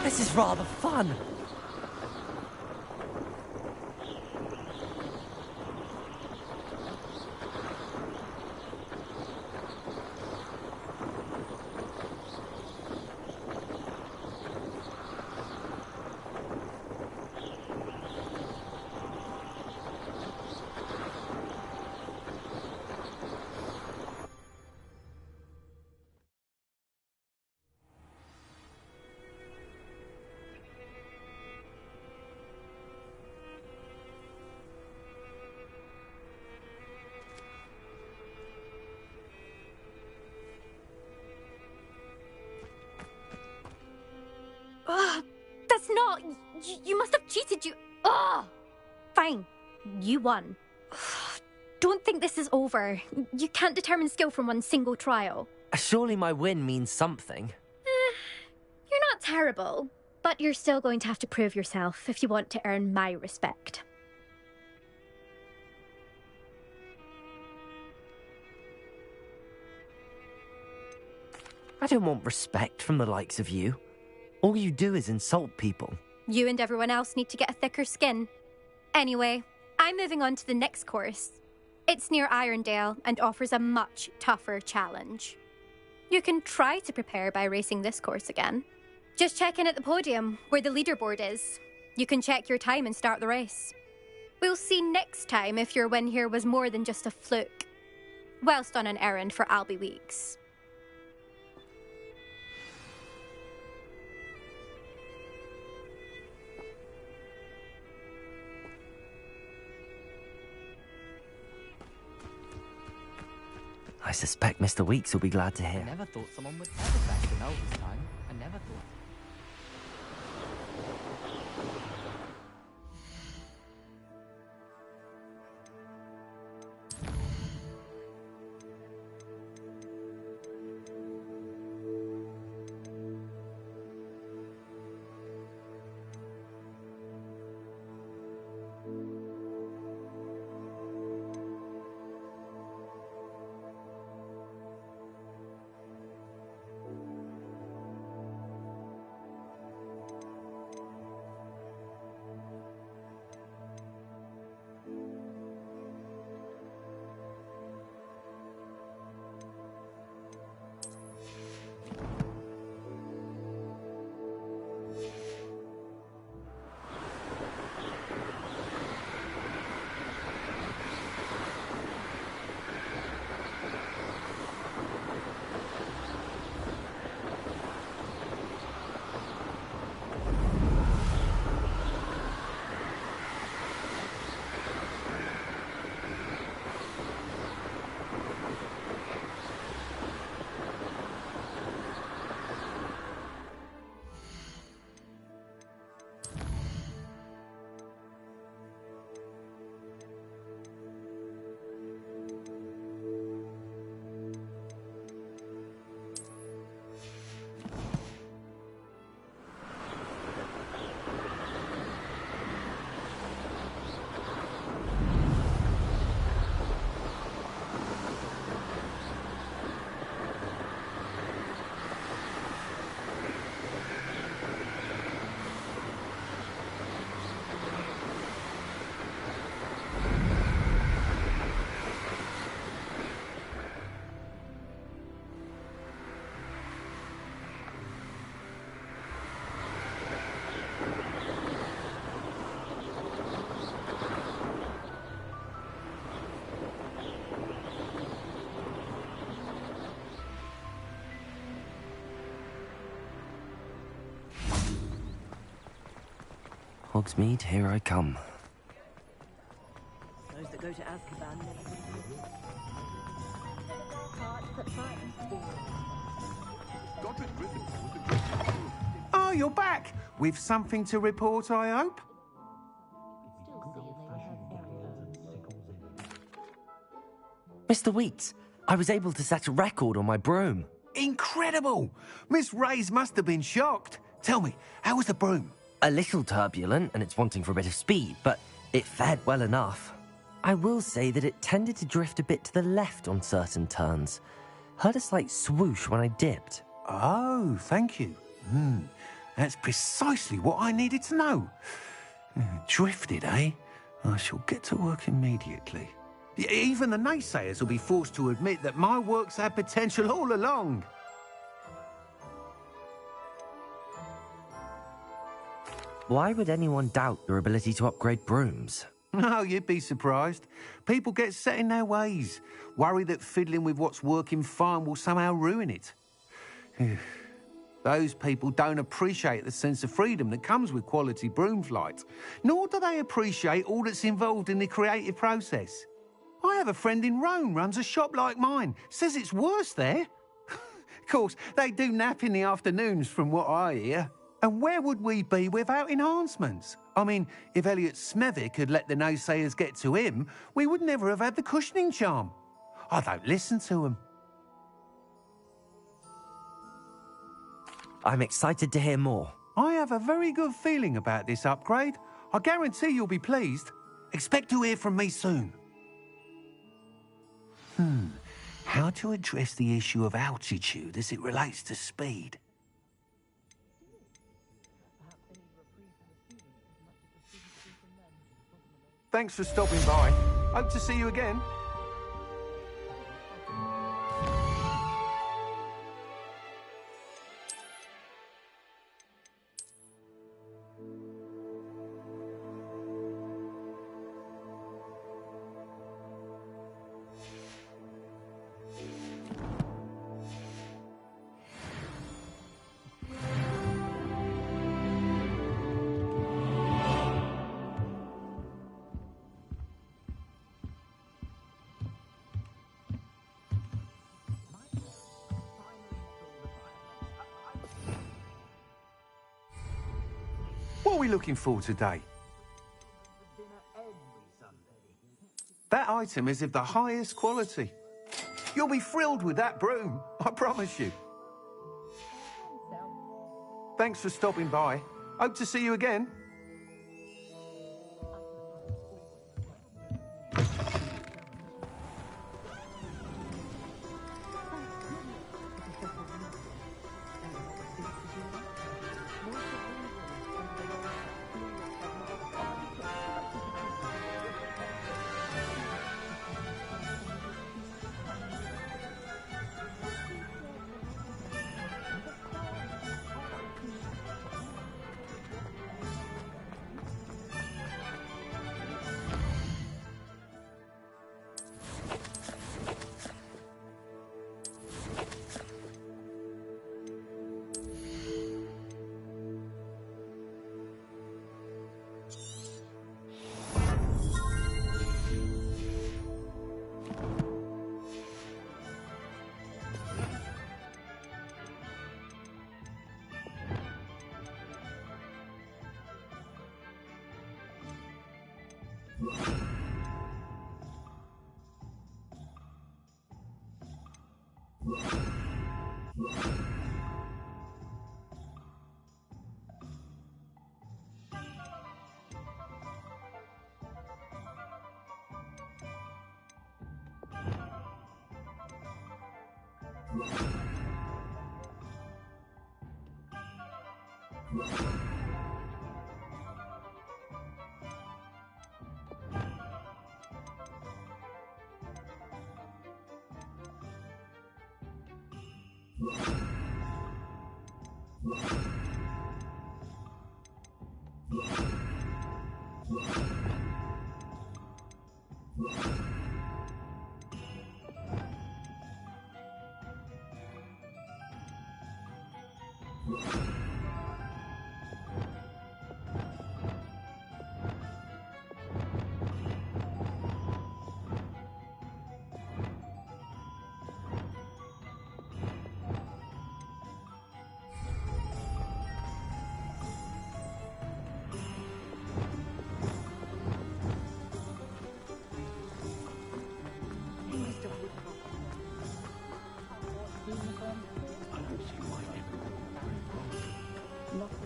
This is rather fun. That's not... You must have cheated, you... Ugh! Fine. You won. Don't think this is over. You can't determine skill from one single trial. Surely my win means something. You're not terrible, but you're still going to have to prove yourself if you want to earn my respect. I don't want respect from the likes of you. All you do is insult people. You and everyone else need to get a thicker skin. Anyway, I'm moving on to the next course. It's near Irondale and offers a much tougher challenge. You can try to prepare by racing this course again. Just check in at the podium, where the leaderboard is. You can check your time and start the race. We'll see next time if your win here was more than just a fluke. Whilst on an errand for Albie Weeks. I suspect Mr. Weeks will be glad to hear. I never thought someone would ever fetch an elf this time. I never thought. Hogsmeade, here I come. Those that go to Azkaban. Oh, you're back! With something to report, I hope? Mr. Weeks, I was able to set a record on my broom. Incredible! Miss Reyes must have been shocked. Tell me, how was the broom? A little turbulent, and it's wanting for a bit of speed, but it fared well enough. I will say that it tended to drift a bit to the left on certain turns. Heard a slight swoosh when I dipped. Oh, thank you. That's precisely what I needed to know. Drifted, eh? I shall get to work immediately. Even the naysayers will be forced to admit that my work's had potential all along. Why would anyone doubt your ability to upgrade brooms? No, you'd be surprised. People get set in their ways, worry that fiddling with what's working fine will somehow ruin it. Those people don't appreciate the sense of freedom that comes with quality broom flight, nor do they appreciate all that's involved in the creative process. I have a friend in Rome runs a shop like mine, says it's worse there. Of course, they do nap in the afternoons from what I hear. And where would we be without enhancements? I mean, if Elliot Smethwick had let the naysayers get to him, we would never have had the cushioning charm. I don't listen to him. I'm excited to hear more. I have a very good feeling about this upgrade. I guarantee you'll be pleased. Expect to hear from me soon. How to address the issue of altitude as it relates to speed? Thanks for stopping by. Hope to see you again. we looking for today? That item is of the highest quality. You'll be thrilled with that broom, I promise you. Thanks for stopping by. Hope to see you again.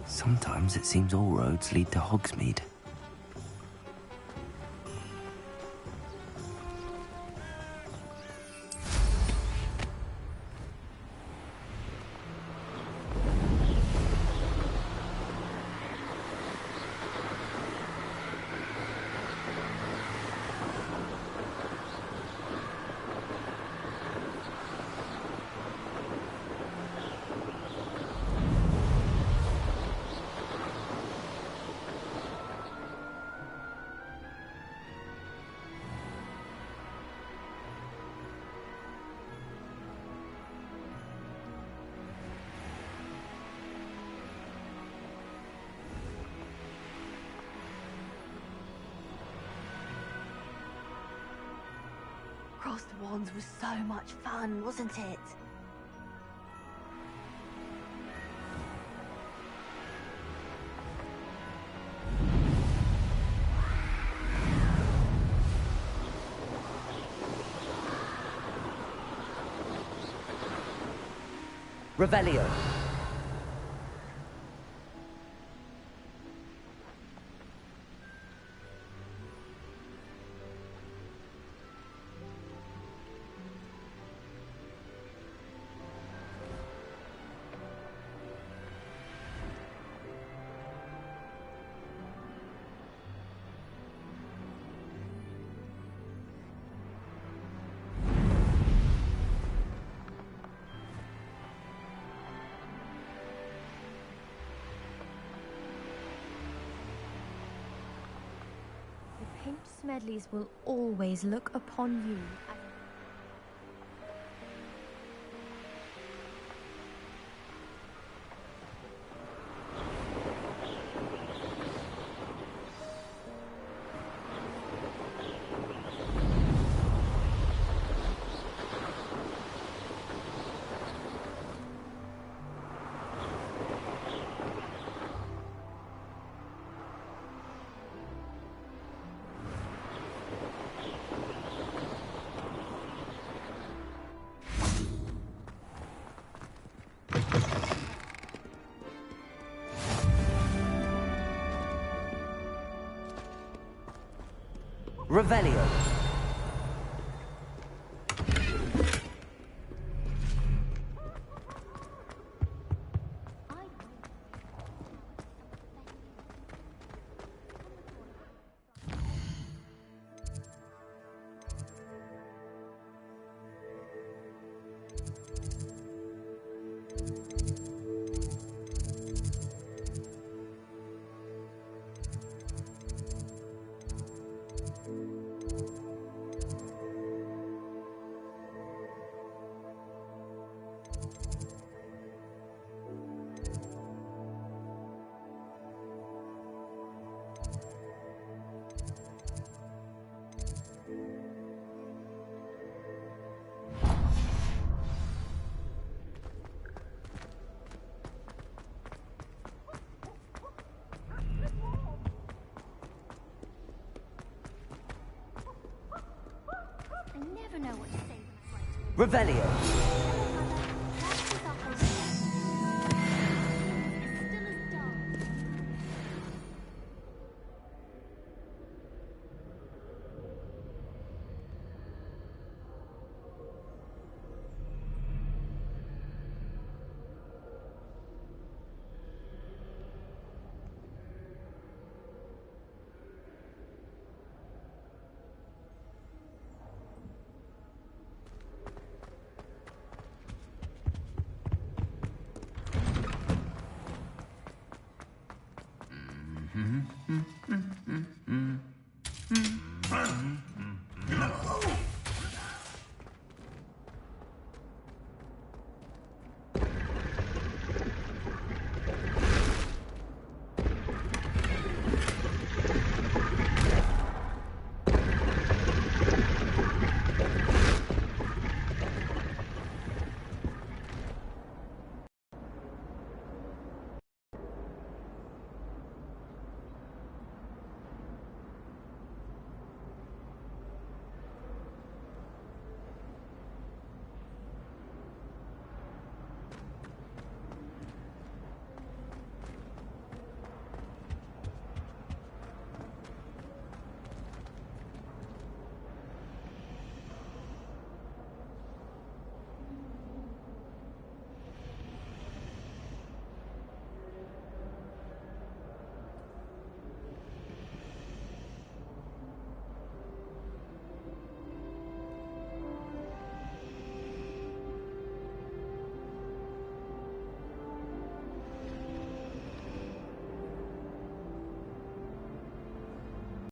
Sometimes it seems all roads lead to Hogsmeade. Crossed Wands was so much fun, wasn't it? Revelio. Paint Smedleys will always look upon you as Revelio. Revelio.